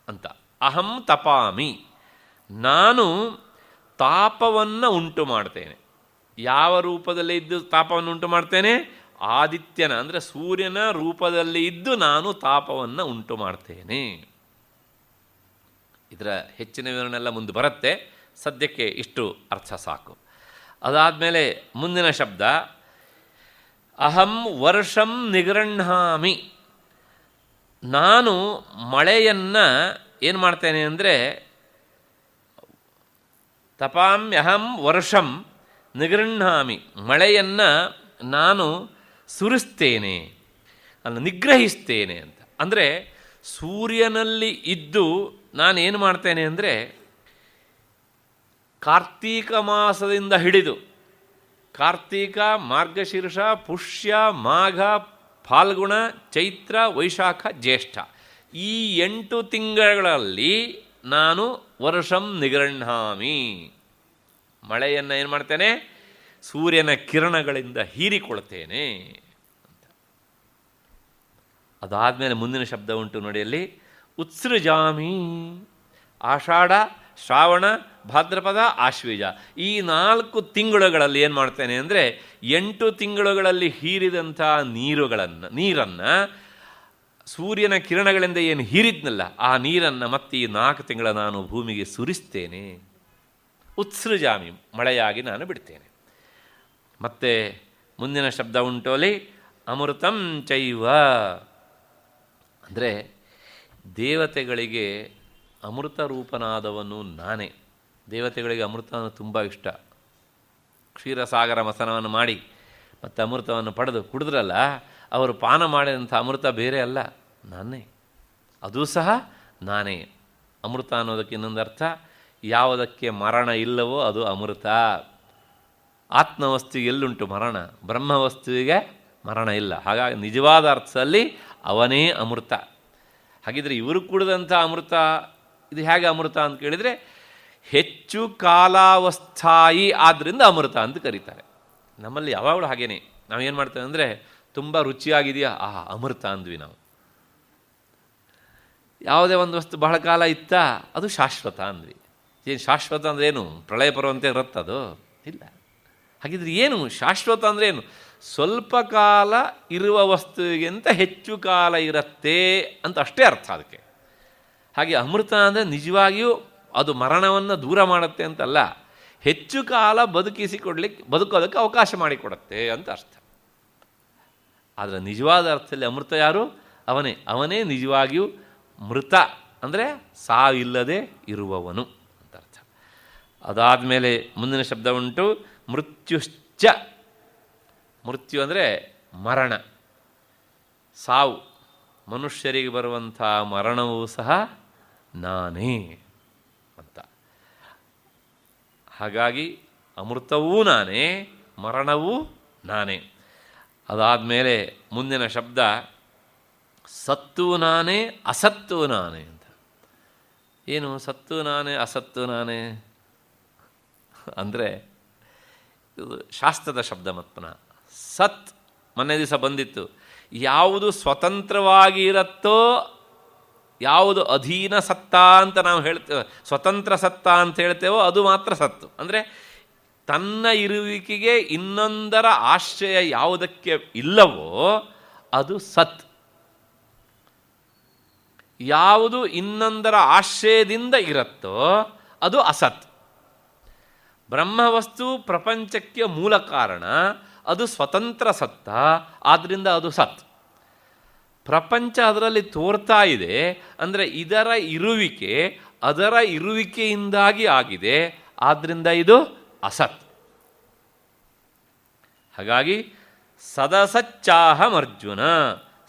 ಅಂತ, ಅಹಂ ತಪಾಮಿ, ನಾನು ತಾಪವನ್ನು ಉಂಟು ಮಾಡ್ತೇನೆ. ಯಾವ ರೂಪದಲ್ಲಿ ಇದ್ದು ತಾಪವನ್ನು ಉಂಟು ಮಾಡ್ತೇನೆ? ಆದಿತ್ಯನ ಅಂದರೆ ಸೂರ್ಯನ ರೂಪದಲ್ಲಿ ಇದ್ದು ನಾನು ತಾಪವನ್ನು ಉಂಟು ಮಾಡ್ತೇನೆ. ಇದರ ಹೆಚ್ಚಿನ ವಿವರಣೆಲ್ಲ ಮುಂದೆ ಬರುತ್ತೆ, ಸದ್ಯಕ್ಕೆ ಇಷ್ಟು ಅರ್ಥ ಸಾಕು. ಅದಾದಮೇಲೆ ಮುಂದಿನ ಶಬ್ದ ಅಹಂ ವರ್ಷಂ ನಿಗೃಹ್ಣಾಮಿ, ನಾನು ಮಳೆಯನ್ನು ಏನು ಮಾಡ್ತೇನೆ ಅಂದರೆ ತಪಾಮ್ಯಹಂ ವರ್ಷಂ ನಿಗೃಹ್ಣಾಮಿ, ಮಳೆಯನ್ನು ನಾನು ಸುರಿಸ್ತೇನೆ, ಅಲ್ಲ ನಿಗ್ರಹಿಸ್ತೇನೆ ಅಂತ. ಅಂದರೆ ಸೂರ್ಯನಲ್ಲಿ ಇದ್ದು ನಾನೇನು ಮಾಡ್ತೇನೆ ಅಂದರೆ ಕಾರ್ತೀಕ ಮಾಸದಿಂದ ಹಿಡಿದು ಕಾರ್ತೀಕ, ಮಾರ್ಗಶೀರ್ಷ, ಪುಷ್ಯ, ಮಾಘ, ಫಾಲ್ಗುಣ, ಚೈತ್ರ, ವೈಶಾಖ, ಜ್ಯೇಷ್ಠ ಈ 8 ತಿಂಗಳಲ್ಲಿ ನಾನು ವರ್ಷಂ ನಿಗೃಹ್ಣಾಮಿ, ಮಳೆಯನ್ನು ಏನು ಮಾಡ್ತೇನೆ? ಸೂರ್ಯನ ಕಿರಣಗಳಿಂದ ಹೀರಿಕೊಳ್ತೇನೆ ಅಂತ. ಅದಾದಮೇಲೆ ಮುಂದಿನ ಶಬ್ದ ಉಂಟು ನೋಡಿ ಅಲ್ಲಿ, ಉತ್ಸೃಜಾಮಿ, ಆಷಾಢ, ಶ್ರಾವಣ, ಭಾದ್ರಪದ, ಆಶ್ವೀಜ ಈ 4 ತಿಂಗಳುಗಳಲ್ಲಿ ಏನು ಮಾಡ್ತೇನೆ ಅಂದರೆ 8 ತಿಂಗಳುಗಳಲ್ಲಿ ಹೀರಿದಂಥ ನೀರನ್ನು ಸೂರ್ಯನ ಕಿರಣಗಳಿಂದ ಏನು ಹೀರಿದ್ನಲ್ಲ ಆ ನೀರನ್ನು ಮತ್ತೆ ಈ 4 ತಿಂಗಳ ನಾನು ಭೂಮಿಗೆ ಸುರಿಸ್ತೇನೆ. ಉತ್ಸೃಜಾಮಿ, ಮಳೆಯಾಗಿ ನಾನು ಬಿಡ್ತೇನೆ. ಮತ್ತು ಮುಂದಿನ ಶಬ್ದ ಉಂಟೋಲಿ ಅಮೃತಂ ಚೈವ, ಅಂದರೆ ದೇವತೆಗಳಿಗೆ ಅಮೃತ ರೂಪನಾದವನು ನಾನೇ. ದೇವತೆಗಳಿಗೆ ಅಮೃತ ತುಂಬ ಇಷ್ಟ. ಕ್ಷೀರಸಾಗರ ಮಥನವನ್ನು ಮಾಡಿ ಮತ್ತು ಅಮೃತವನ್ನು ಪಡೆದು ಕುಡಿದ್ರಲ್ಲ, ಅವರು ಪಾನ ಮಾಡಿದಂಥ ಅಮೃತ ಬೇರೆ ಅಲ್ಲ, ನಾನೇ. ಅದೂ ಸಹ ನಾನೇ. ಅಮೃತ ಅನ್ನೋದಕ್ಕೆ ಇನ್ನೊಂದು ಅರ್ಥ, ಯಾವುದಕ್ಕೆ ಮರಣ ಇಲ್ಲವೋ ಅದು ಅಮೃತ. ಆತ್ಮವಸ್ತುವಿಗೆ ಎಲ್ಲುಂಟು ಮರಣ, ಬ್ರಹ್ಮವಸ್ತುವಿಗೆ ಮರಣ ಇಲ್ಲ. ಹಾಗಾಗಿ ನಿಜವಾದ ಅರ್ಥದಲ್ಲಿ ಅವನೇ ಅಮೃತ. ಹಾಗಿದ್ರೆ ಇವರು ಕುಡಿದಂಥ ಅಮೃತ ಇದು ಹೇಗೆ ಅಮೃತ ಅಂತ ಕೇಳಿದರೆ, ಹೆಚ್ಚು ಕಾಲಾವಸ್ಥಾಯಿ ಆದ್ದರಿಂದ ಅಮೃತ ಅಂತ ಕರೀತಾರೆ. ನಮ್ಮಲ್ಲಿ ಯಾವಾಗಲೂ ಹಾಗೇನೆ. ನಾವೇನು ಮಾಡ್ತೇವೆ ಅಂದರೆ, ತುಂಬ ರುಚಿಯಾಗಿದೆಯಾ, ಅಮೃತ ಅಂದ್ವಿ ನಾವು. ಯಾವುದೇ ಒಂದು ವಸ್ತು ಬಹಳ ಕಾಲ ಇತ್ತಾ, ಅದು ಶಾಶ್ವತ ಅಂದ್ವಿ. ಏನು ಶಾಶ್ವತ ಅಂದರೆ ಏನು? ಪ್ರಳಯ ಪರ್ವಂತೆ ಇರುತ್ತದು ಇಲ್ಲ. ಹಾಗಿದ್ರೆ ಏನು ಶಾಶ್ವತ ಅಂದರೆ ಏನು? ಸ್ವಲ್ಪ ಕಾಲ ಇರುವ ವಸ್ತುವಿಗಿಂತ ಹೆಚ್ಚು ಕಾಲ ಇರುತ್ತೆ ಅಂತ ಅಷ್ಟೇ ಅರ್ಥ ಅದಕ್ಕೆ. ಹಾಗೆ ಅಮೃತ ಅಂದರೆ ನಿಜವಾಗಿಯೂ ಅದು ಮರಣವನ್ನು ದೂರ ಮಾಡುತ್ತೆ ಅಂತಲ್ಲ, ಹೆಚ್ಚು ಕಾಲ ಬದುಕೋದಕ್ಕೆ ಅವಕಾಶ ಮಾಡಿಕೊಡುತ್ತೆ ಅಂತ ಅರ್ಥ. ಆದರೆ ನಿಜವಾದ ಅರ್ಥದಲ್ಲಿ ಅಮೃತ ಯಾರು? ಅವನೇ ನಿಜವಾಗಿಯೂ ಮೃತ, ಅಂದರೆ ಸಾವಿಲ್ಲದೆ ಇರುವವನು ಅಂತ ಅರ್ಥ. ಅದಾದಮೇಲೆ ಮುಂದಿನ ಶಬ್ದ ಉಂಟು ಮೃತ್ಯುಶ್ಚ. ಮೃತ್ಯು ಅಂದರೆ ಮರಣ, ಸಾವು. ಮನುಷ್ಯರಿಗೆ ಬರುವಂಥ ಮರಣವೂ ಸಹ ನಾನೇ ಅಂತ. ಹಾಗಾಗಿ ಅಮೃತವೂ ನಾನೇ, ಮರಣವೂ ನಾನೇ. ಅದಾದಮೇಲೆ ಮುಂದಿನ ಶಬ್ದ ಸತ್ತು ನಾನೇ, ಅಸತ್ತು ನಾನೇ ಅಂತ. ಏನು ಸತ್ತು ನಾನೇ, ಅಸತ್ತು ನಾನೇ ಅಂದರೆ ಇದು ಶಾಸ್ತ್ರದ ಶಬ್ದ. ಮತ್ಪನ ಸತ್ ಮೊನ್ನೆ ದಿವಸ ಬಂದಿತ್ತು. ಯಾವುದು ಸ್ವತಂತ್ರವಾಗಿ ಇರುತ್ತೋ, ಯಾವುದು ಅಧೀನ ಸತ್ತ ಅಂತ ನಾವು ಹೇಳ್ತೇವೆ, ಸ್ವತಂತ್ರ ಸತ್ತ ಅಂತ ಹೇಳ್ತೇವೋ ಅದು ಮಾತ್ರ ಸತ್ತು. ಅಂದರೆ ತನ್ನ ಇರುವಿಕೆಗೆ ಇನ್ನೊಂದರ ಆಶ್ರಯ ಯಾವುದಕ್ಕೆ ಇಲ್ಲವೋ ಅದು ಸತ್. ಯಾವುದು ಇನ್ನೊಂದರ ಆಶ್ರಯದಿಂದ ಇರುತ್ತೋ ಅದು ಅಸತ್. ಬ್ರಹ್ಮವಸ್ತು ಪ್ರಪಂಚಕ್ಕೆ ಮೂಲ ಕಾರಣ, ಅದು ಸ್ವತಂತ್ರ ಸತ್ತ, ಆದ್ದರಿಂದ ಅದು ಸತ್. ಪ್ರಪಂಚ ಅದರಲ್ಲಿ ತೋರ್ತಾ ಇದೆ ಅಂದರೆ ಇದರ ಇರುವಿಕೆ ಅದರ ಇರುವಿಕೆಯಿಂದಾಗಿ ಆಗಿದೆ, ಆದ್ದರಿಂದ ಇದು ಅಸತ್. ಹಾಗಾಗಿ ಸದಸಚ್ಚಾಹಮರ್ಜುನ,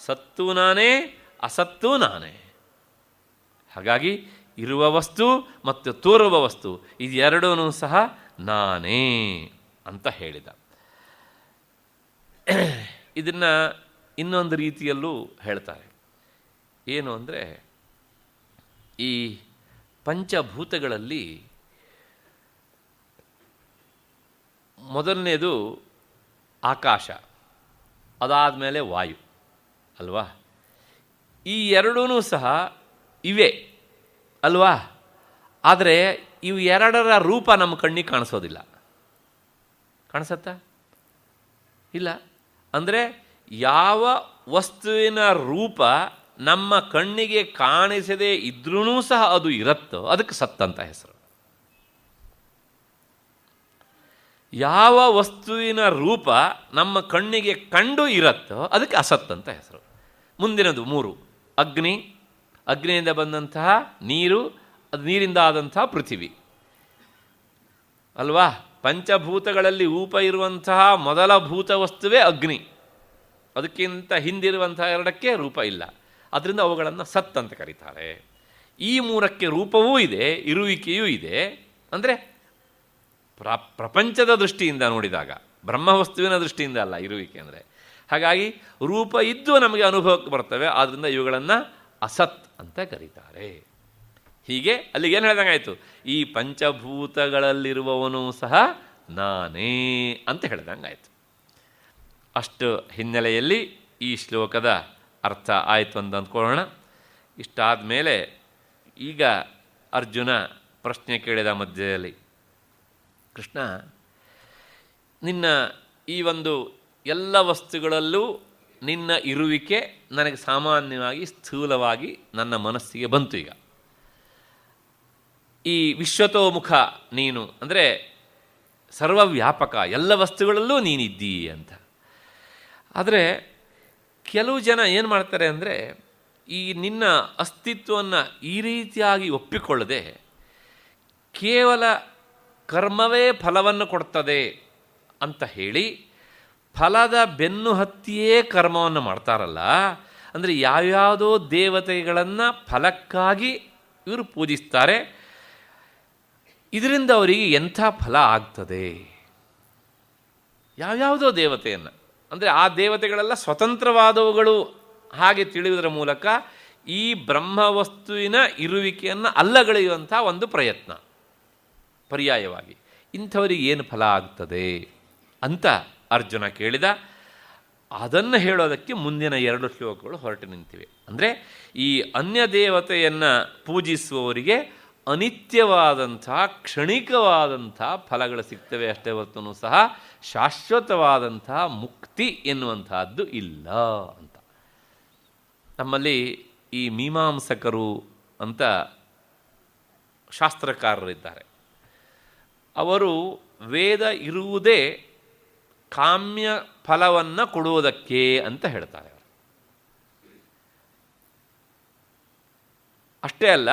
ಸತ್ತು ನಾನೇ, ಅಸತ್ತು ನಾನೇ. ಹಾಗಾಗಿ ಇರುವ ವಸ್ತು ಮತ್ತು ತೋರುವ ವಸ್ತು ಇದೆರಡೂ ಸಹ ನಾನೇ ಅಂತ ಹೇಳಿದ. ಇದನ್ನು ಇನ್ನೊಂದು ರೀತಿಯಲ್ಲೂ ಹೇಳ್ತಾರೆ. ಏನು ಅಂದರೆ, ಈ ಪಂಚಭೂತಗಳಲ್ಲಿ ಮೊದಲನೇದು ಆಕಾಶ, ಅದಾದಮೇಲೆ ವಾಯು ಅಲ್ವಾ? ಈ ಎರಡೂ ಸಹ ಇವೆ ಅಲ್ವಾ? ಆದರೆ ಇವು ಎರಡರ ರೂಪ ನಮ್ಮ ಕಣ್ಣಿಗೆ ಕಾಣಿಸೋದಿಲ್ಲ. ಕಾಣಿಸತ್ತಾ? ಇಲ್ಲ. ಅಂದರೆ ಯಾವ ವಸ್ತುವಿನ ರೂಪ ನಮ್ಮ ಕಣ್ಣಿಗೆ ಕಾಣಿಸದೇ ಇದ್ರೂ ಸಹ ಅದು ಇರುತ್ತೋ ಅದಕ್ಕೆ ಸತ್ತಂತ ಹೆಸರು. ಯಾವ ವಸ್ತುವಿನ ರೂಪ ನಮ್ಮ ಕಣ್ಣಿಗೆ ಕಂಡು ಇರುತ್ತೋ ಅದಕ್ಕೆ ಅಸತ್ ಅಂತ ಹೆಸರು. ಮುಂದಿನದು 3, ಅಗ್ನಿ, ಅಗ್ನಿಯಿಂದ ಬಂದಂತಹ ನೀರು, ಅದು ನೀರಿಂದ ಆದಂತಹ ಪೃಥಿವಿ ಅಲ್ವಾ? ಪಂಚಭೂತಗಳಲ್ಲಿ ರೂಪ ಇರುವಂತಹ ಮೊದಲ ಭೂತ ವಸ್ತುವೇ ಅಗ್ನಿ. ಅದಕ್ಕಿಂತ ಹಿಂದಿರುವಂತಹ ಎರಡಕ್ಕೆ ರೂಪ ಇಲ್ಲ, ಅದರಿಂದ ಅವುಗಳನ್ನು ಸತ್ ಅಂತ ಕರೀತಾರೆ. ಈ 3ಕ್ಕೆ ರೂಪವೂ ಇದೆ, ಇರುವಿಕೆಯೂ ಇದೆ. ಅಂದರೆ ಪ್ರಪಂಚದ ದೃಷ್ಟಿಯಿಂದ ನೋಡಿದಾಗ, ಬ್ರಹ್ಮವಸ್ತುವಿನ ದೃಷ್ಟಿಯಿಂದ ಅಲ್ಲ ಇರುವಿಕೆ ಅಂದರೆ. ಹಾಗಾಗಿ ರೂಪ ಇದ್ದು ನಮಗೆ ಅನುಭವಕ್ಕೆ ಬರ್ತವೆ, ಆದ್ದರಿಂದ ಇವುಗಳನ್ನು ಅಸತ್ ಅಂತ ಕರೀತಾರೆ. ಹೀಗೆ ಅಲ್ಲಿಗೆ ಏನು ಹೇಳ್ದಂಗಾಯಿತು? ಈ ಪಂಚಭೂತಗಳಲ್ಲಿರುವವನು ಸಹ ನಾನೇ ಅಂತ ಹೇಳ್ದಂಗಾಯಿತು. ಅಷ್ಟು ಹಿನ್ನೆಲೆಯಲ್ಲಿ ಈ ಶ್ಲೋಕದ ಅರ್ಥ ಆಯಿತು ಅಂತ ಅಂದ್ಕೊಳ್ಳೋಣ. ಇಷ್ಟಾದ ಮೇಲೆ ಈಗ ಅರ್ಜುನ ಪ್ರಶ್ನೆ ಕೇಳಿದ ಮಧ್ಯದಲ್ಲಿ, ಕೃಷ್ಣ, ನಿನ್ನ ಈ ಒಂದು ಎಲ್ಲ ವಸ್ತುಗಳಲ್ಲೂ ನಿನ್ನ ಇರುವಿಕೆ ನನಗೆ ಸಾಮಾನ್ಯವಾಗಿ ಸ್ಥೂಲವಾಗಿ ನನ್ನ ಮನಸ್ಸಿಗೆ ಬಂತು. ಈಗ ಈ ವಿಶ್ವತೋಮುಖ ನೀನು ಅಂದರೆ ಸರ್ವವ್ಯಾಪಕ, ಎಲ್ಲ ವಸ್ತುಗಳಲ್ಲೂ ನೀನಿದ್ದೀ ಅಂತ. ಆದರೆ ಕೆಲವು ಜನ ಏನು ಮಾಡ್ತಾರೆ ಅಂದರೆ, ಈ ನಿನ್ನ ಅಸ್ತಿತ್ವವನ್ನು ಈ ರೀತಿಯಾಗಿ ಒಪ್ಪಿಕೊಳ್ಳದೆ ಕೇವಲ ಕರ್ಮವೇ ಫಲವನ್ನು ಕೊಡ್ತದೆ ಅಂತ ಹೇಳಿ ಫಲದ ಬೆನ್ನು ಹತ್ತಿಯೇ ಕರ್ಮವನ್ನು ಮಾಡ್ತಾರಲ್ಲ. ಅಂದರೆ ಯಾವ್ಯಾವುದೋ ದೇವತೆಗಳನ್ನು ಫಲಕ್ಕಾಗಿ ಇವರು ಪೂಜಿಸ್ತಾರೆ. ಇದರಿಂದ ಅವರಿಗೆ ಎಂಥ ಫಲ ಆಗ್ತದೆ? ಯಾವ್ಯಾವುದೋ ದೇವತೆಯನ್ನು, ಅಂದರೆ ಆ ದೇವತೆಗಳೆಲ್ಲ ಸ್ವತಂತ್ರವಾದವುಗಳು ಹಾಗೆ ತಿಳಿಯುವುದರ ಮೂಲಕ ಈ ಬ್ರಹ್ಮವಸ್ತುವಿನ ಇರುವಿಕೆಯನ್ನು ಅಲ್ಲಗಳೆಯುವಂಥ ಒಂದು ಪ್ರಯತ್ನ ಪರ್ಯಾಯವಾಗಿ. ಇಂಥವರಿಗೆ ಏನು ಫಲ ಆಗ್ತದೆ ಅಂತ ಅರ್ಜುನ ಕೇಳಿದ. ಅದನ್ನು ಹೇಳೋದಕ್ಕೆ ಮುಂದಿನ 2 ಶ್ಲೋಕಗಳು ಹೊರಟು ನಿಂತಿವೆ. ಅಂದರೆ ಈ ಅನ್ಯ ದೇವತೆಯನ್ನು ಪೂಜಿಸುವವರಿಗೆ ಅನಿತ್ಯವಾದಂಥ ಕ್ಷಣಿಕವಾದಂಥ ಫಲಗಳು ಸಿಗ್ತವೆ ಅಷ್ಟೇ ಹೊರತು ಸಹ ಶಾಶ್ವತವಾದಂಥ ಮುಕ್ತಿ ಎನ್ನುವಂತಹದ್ದು ಇಲ್ಲ ಅಂತ. ನಮ್ಮಲ್ಲಿ ಈ ಮೀಮಾಂಸಕರು ಅಂತ ಶಾಸ್ತ್ರಕಾರರಿದ್ದಾರೆ. ಅವರು ವೇದ ಇರುವುದೇ ಕಾಮ್ಯ ಫಲವನ್ನು ಕೊಡುವುದಕ್ಕೆ ಅಂತ ಹೇಳ್ತಾರೆ. ಅಷ್ಟೇ ಅಲ್ಲ,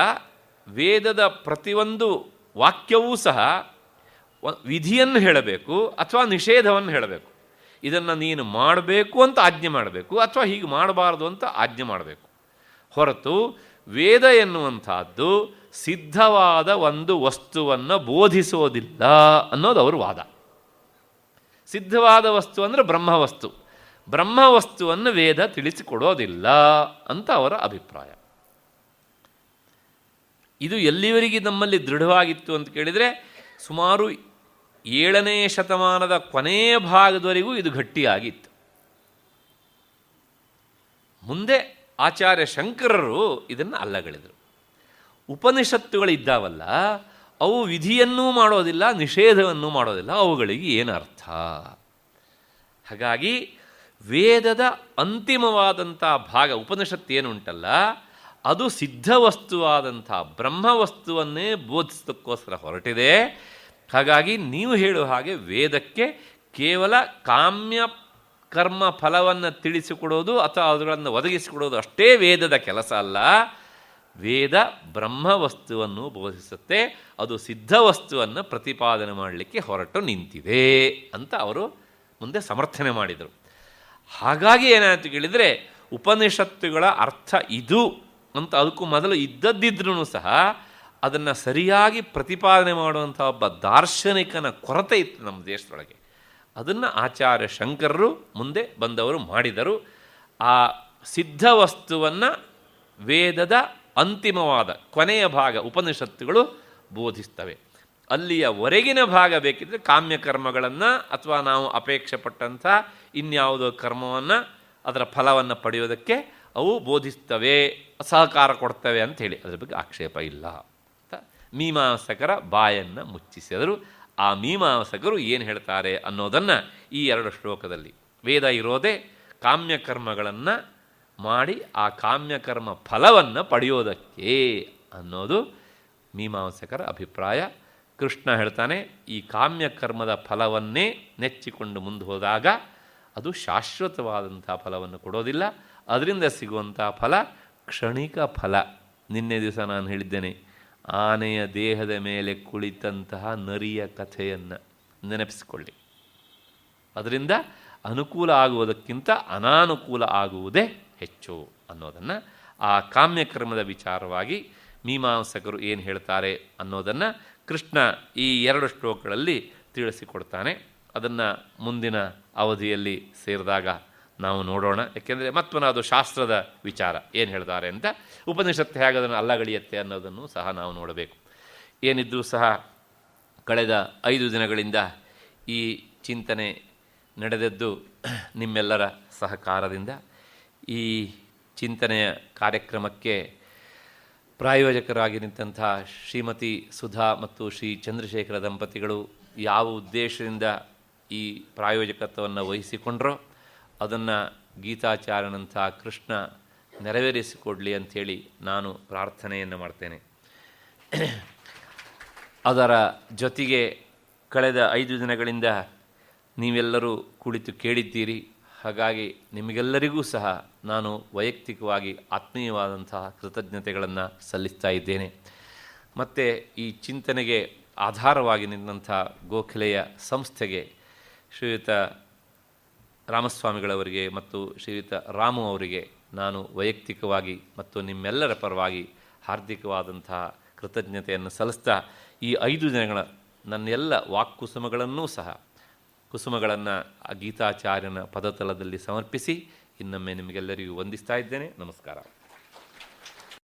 ವೇದದ ಪ್ರತಿಯೊಂದು ವಾಕ್ಯವೂ ಸಹ ವಿಧಿಯನ್ನು ಹೇಳಬೇಕು ಅಥವಾ ನಿಷೇಧವನ್ನು ಹೇಳಬೇಕು. ಇದನ್ನು ನೀನು ಮಾಡಬೇಕು ಅಂತ ಆಜ್ಞೆ ಮಾಡಬೇಕು ಅಥವಾ ಹೀಗೆ ಮಾಡಬಾರ್ದು ಅಂತ ಆಜ್ಞೆ ಮಾಡಬೇಕು. ಹೊರತು ವೇದ ಎನ್ನುವಂಥದ್ದು ಸಿದ್ಧವಾದ ಒಂದು ವಸ್ತುವನ್ನು ಬೋಧಿಸೋದಿಲ್ಲ ಅನ್ನೋದು ಅವ್ರ ವಾದ. ಸಿದ್ಧವಾದ ವಸ್ತು ಅಂದರೆ ಬ್ರಹ್ಮವಸ್ತು, ಬ್ರಹ್ಮವಸ್ತುವನ್ನು ವೇದ ತಿಳಿಸಿಕೊಡೋದಿಲ್ಲ ಅಂತ ಅವರ ಅಭಿಪ್ರಾಯ. ಇದು ಎಲ್ಲಿವರೆಗೆ ನಮ್ಮಲ್ಲಿ ದೃಢವಾಗಿತ್ತು ಅಂತ ಕೇಳಿದರೆ, ಸುಮಾರು 7ನೇ ಶತಮಾನದ ಕೊನೆಯ ಭಾಗದವರೆಗೂ ಇದು ಗಟ್ಟಿಯಾಗಿತ್ತು. ಮುಂದೆ ಆಚಾರ್ಯ ಶಂಕರರು ಇದನ್ನು ಅಲ್ಲಗಳೆದರು. ಉಪನಿಷತ್ತುಗಳಿದ್ದಾವಲ್ಲ, ಅವು ವಿಧಿಯನ್ನೂ ಮಾಡೋದಿಲ್ಲ, ನಿಷೇಧವನ್ನೂ ಮಾಡೋದಿಲ್ಲ. ಅವುಗಳಿಗೆ ಏನು ಅರ್ಥ? ಹಾಗಾಗಿ ವೇದದ ಅಂತಿಮವಾದಂಥ ಭಾಗ ಉಪನಿಷತ್ತು ಏನುಂಟಲ್ಲ, ಅದು ಸಿದ್ಧವಸ್ತುವಾದಂಥ ಬ್ರಹ್ಮವಸ್ತುವನ್ನೇ ಬೋಧಿಸೋದಕ್ಕೋಸ್ಕರ ಹೊರಟಿದೆ. ಹಾಗಾಗಿ ನೀವು ಹೇಳುವ ಹಾಗೆ ವೇದಕ್ಕೆ ಕೇವಲ ಕಾಮ್ಯ ಕರ್ಮ ಫಲವನ್ನು ತಿಳಿಸಿಕೊಡೋದು ಅಥವಾ ಅವುಗಳನ್ನು ಒದಗಿಸಿಕೊಡೋದು ಅಷ್ಟೇ ವೇದದ ಕೆಲಸ ಅಲ್ಲ. ವೇದ ಬ್ರಹ್ಮವಸ್ತುವನ್ನು ಬೋಧಿಸುತ್ತೆ, ಅದು ಸಿದ್ಧವಸ್ತುವನ್ನು ಪ್ರತಿಪಾದನೆ ಮಾಡಲಿಕ್ಕೆ ಹೊರಟು ನಿಂತಿದೆ ಅಂತ ಅವರು ಮುಂದೆ ಸಮರ್ಥನೆ ಮಾಡಿದರು. ಹಾಗಾಗಿ ಏನಾಯಿತು ಕೇಳಿದರೆ, ಉಪನಿಷತ್ತುಗಳ ಅರ್ಥ ಇದು ಅಂತ ಅದಕ್ಕೂ ಮೊದಲು ಇದ್ದದ್ದಿದ್ರೂ ಸಹ ಅದನ್ನು ಸರಿಯಾಗಿ ಪ್ರತಿಪಾದನೆ ಮಾಡುವಂಥ ಒಬ್ಬ ದಾರ್ಶನಿಕನ ಕೊರತೆ ಇತ್ತು ನಮ್ಮ ದೇಶದೊಳಗೆ. ಅದನ್ನು ಆಚಾರ್ಯ ಶಂಕರರು ಮುಂದೆ ಬಂದವರು ಮಾಡಿದರು. ಆ ಸಿದ್ಧ ವಸ್ತುವನ್ನು ವೇದದ ಅಂತಿಮವಾದ ಕೊನೆಯ ಭಾಗ ಉಪನಿಷತ್ತುಗಳು ಬೋಧಿಸ್ತವೆ. ಅಲ್ಲಿಯ ಹೊರಗಿನ ಭಾಗ ಬೇಕಿದ್ದರೆ ಕಾಮ್ಯಕರ್ಮಗಳನ್ನು ಅಥವಾ ನಾವು ಅಪೇಕ್ಷೆ ಪಟ್ಟಂಥ ಇನ್ಯಾವುದೋ ಕರ್ಮವನ್ನು ಅದರ ಫಲವನ್ನು ಪಡೆಯೋದಕ್ಕೆ ಅವು ಬೋಧಿಸ್ತವೆ, ಸಹಕಾರ ಕೊಡ್ತವೆ ಅಂಥೇಳಿ ಅದರ ಬಗ್ಗೆ ಆಕ್ಷೇಪ ಇಲ್ಲ ಅಂತ ಮೀಮಾಂಸಕರ ಬಾಯನ್ನು ಮುಚ್ಚಿಸಿದರು. ಆ ಮೀಮಾಂಸಕರು ಏನು ಹೇಳ್ತಾರೆ ಅನ್ನೋದನ್ನು ಈ 2 ಶ್ಲೋಕದಲ್ಲಿ, ವೇದ ಇರೋದೇ ಕಾಮ್ಯಕರ್ಮಗಳನ್ನು ಮಾಡಿ ಆ ಕಾಮ್ಯಕರ್ಮ ಫಲವನ್ನು ಪಡೆಯೋದಕ್ಕೆ ಅನ್ನೋದು ಮೀಮಾಂಸಕರ ಅಭಿಪ್ರಾಯ. ಕೃಷ್ಣ ಹೇಳ್ತಾನೆ, ಈ ಕಾಮ್ಯಕರ್ಮದ ಫಲವನ್ನೇ ನೆಚ್ಚಿಕೊಂಡು ಮುಂದೆ ಹೋದಾಗ ಅದು ಶಾಶ್ವತವಾದಂಥ ಫಲವನ್ನು ಕೊಡೋದಿಲ್ಲ. ಅದರಿಂದ ಸಿಗುವಂಥ ಫಲ ಕ್ಷಣಿಕ ಫಲ. ನಿನ್ನೆ ದಿವಸ ನಾನು ಹೇಳಿದ್ದೇನೆ, ಆನೆಯ ದೇಹದ ಮೇಲೆ ಕುಳಿತಂತಹ ನರಿಯ ಕಥೆಯನ್ನು ನೆನಪಿಸಿಕೊಳ್ಳಿ. ಅದರಿಂದ ಅನುಕೂಲ ಆಗುವುದಕ್ಕಿಂತ ಅನಾನುಕೂಲ ಆಗುವುದೇ ಹೆಚ್ಚು ಅನ್ನೋದನ್ನು ಆ ಕಾಮ್ಯಕರ್ಮದ ವಿಚಾರವಾಗಿ ಮೀಮಾಂಸಕರು ಏನು ಹೇಳ್ತಾರೆ ಅನ್ನೋದನ್ನು ಕೃಷ್ಣ ಈ 2 ಶ್ಲೋಕಗಳಲ್ಲಿ ತಿಳಿಸಿಕೊಡ್ತಾನೆ. ಅದನ್ನು ಮುಂದಿನ ಅವಧಿಯಲ್ಲಿ ಸೇರಿದಾಗ ನಾವು ನೋಡೋಣ. ಯಾಕೆಂದರೆ ಮತ್ತೊಮ್ಮೆ ಅದು ಶಾಸ್ತ್ರದ ವಿಚಾರ ಏನು ಹೇಳ್ತಾರೆ ಅಂತ, ಉಪನಿಷತ್ತು ಹೇಗೆ ಅದನ್ನು ಅಲ್ಲಗಳೆಯುತ್ತೆ ಅನ್ನೋದನ್ನು ಸಹ ನಾವು ನೋಡಬೇಕು. ಏನಿದ್ರೂ ಸಹ ಕಳೆದ 5 ದಿನಗಳಿಂದ ಈ ಚಿಂತನೆ ನಡೆದದ್ದು ನಿಮ್ಮೆಲ್ಲರ ಸಹಕಾರದಿಂದ. ಈ ಚಿಂತನೆಯ ಕಾರ್ಯಕ್ರಮಕ್ಕೆ ಪ್ರಾಯೋಜಕರಾಗಿ ನಿಂತಹ ಶ್ರೀಮತಿ ಸುಧಾ ಮತ್ತು ಶ್ರೀ ಚಂದ್ರಶೇಖರ ದಂಪತಿಗಳು ಯಾವ ಉದ್ದೇಶದಿಂದ ಈ ಪ್ರಾಯೋಜಕತ್ವವನ್ನು ವಹಿಸಿಕೊಂಡ್ರೋ ಅದನ್ನು ಗೀತಾಚಾರ್ಯನಂಥ ಕೃಷ್ಣ ನೆರವೇರಿಸಿಕೊಡಲಿ ಅಂಥೇಳಿ ನಾನು ಪ್ರಾರ್ಥನೆಯನ್ನು ಮಾಡ್ತೇನೆ. ಅದರ ಜೊತೆಗೆ ಕಳೆದ 5 ದಿನಗಳಿಂದ ನೀವೆಲ್ಲರೂ ಕುಳಿತು ಕೇಳಿದ್ದೀರಿ. ಹಾಗಾಗಿ ನಿಮಗೆಲ್ಲರಿಗೂ ಸಹ ನಾನು ವೈಯಕ್ತಿಕವಾಗಿ ಆತ್ಮೀಯವಾದಂತಹ ಕೃತಜ್ಞತೆಗಳನ್ನು ಸಲ್ಲಿಸ್ತಾ ಇದ್ದೇನೆ. ಮತ್ತು ಈ ಚಿಂತನೆಗೆ ಆಧಾರವಾಗಿ ನಿಂತಹ ಗೋಖಲೆಯ ಸಂಸ್ಥೆಗೆ ಶ್ರೀಯುತ ರಾಮಸ್ವಾಮಿಗಳವರಿಗೆ ಮತ್ತು ಶ್ರೀಯುತ ರಾಮು ಅವರಿಗೆ ನಾನು ವೈಯಕ್ತಿಕವಾಗಿ ಮತ್ತು ನಿಮ್ಮೆಲ್ಲರ ಪರವಾಗಿ ಹಾರ್ದಿಕವಾದಂತಹ ಕೃತಜ್ಞತೆಯನ್ನು ಸಲ್ಲಿಸ್ತಾ ಈ 5 ದಿನಗಳ ನನ್ನೆಲ್ಲ ವಾಕ್ಕುಸುಮಗಳನ್ನೂ ಸಹ ಕುಸುಮಗಳನ್ನು ಗೀತಾಚಾರ್ಯನ ಪದತಲದಲ್ಲಿ ಸಮರ್ಪಿಸಿ ಇನ್ನೊಮ್ಮೆ ನಿಮಗೆಲ್ಲರಿಗೂ ವಂದಿಸ್ತಾ ಇದ್ದೇನೆ. ನಮಸ್ಕಾರ.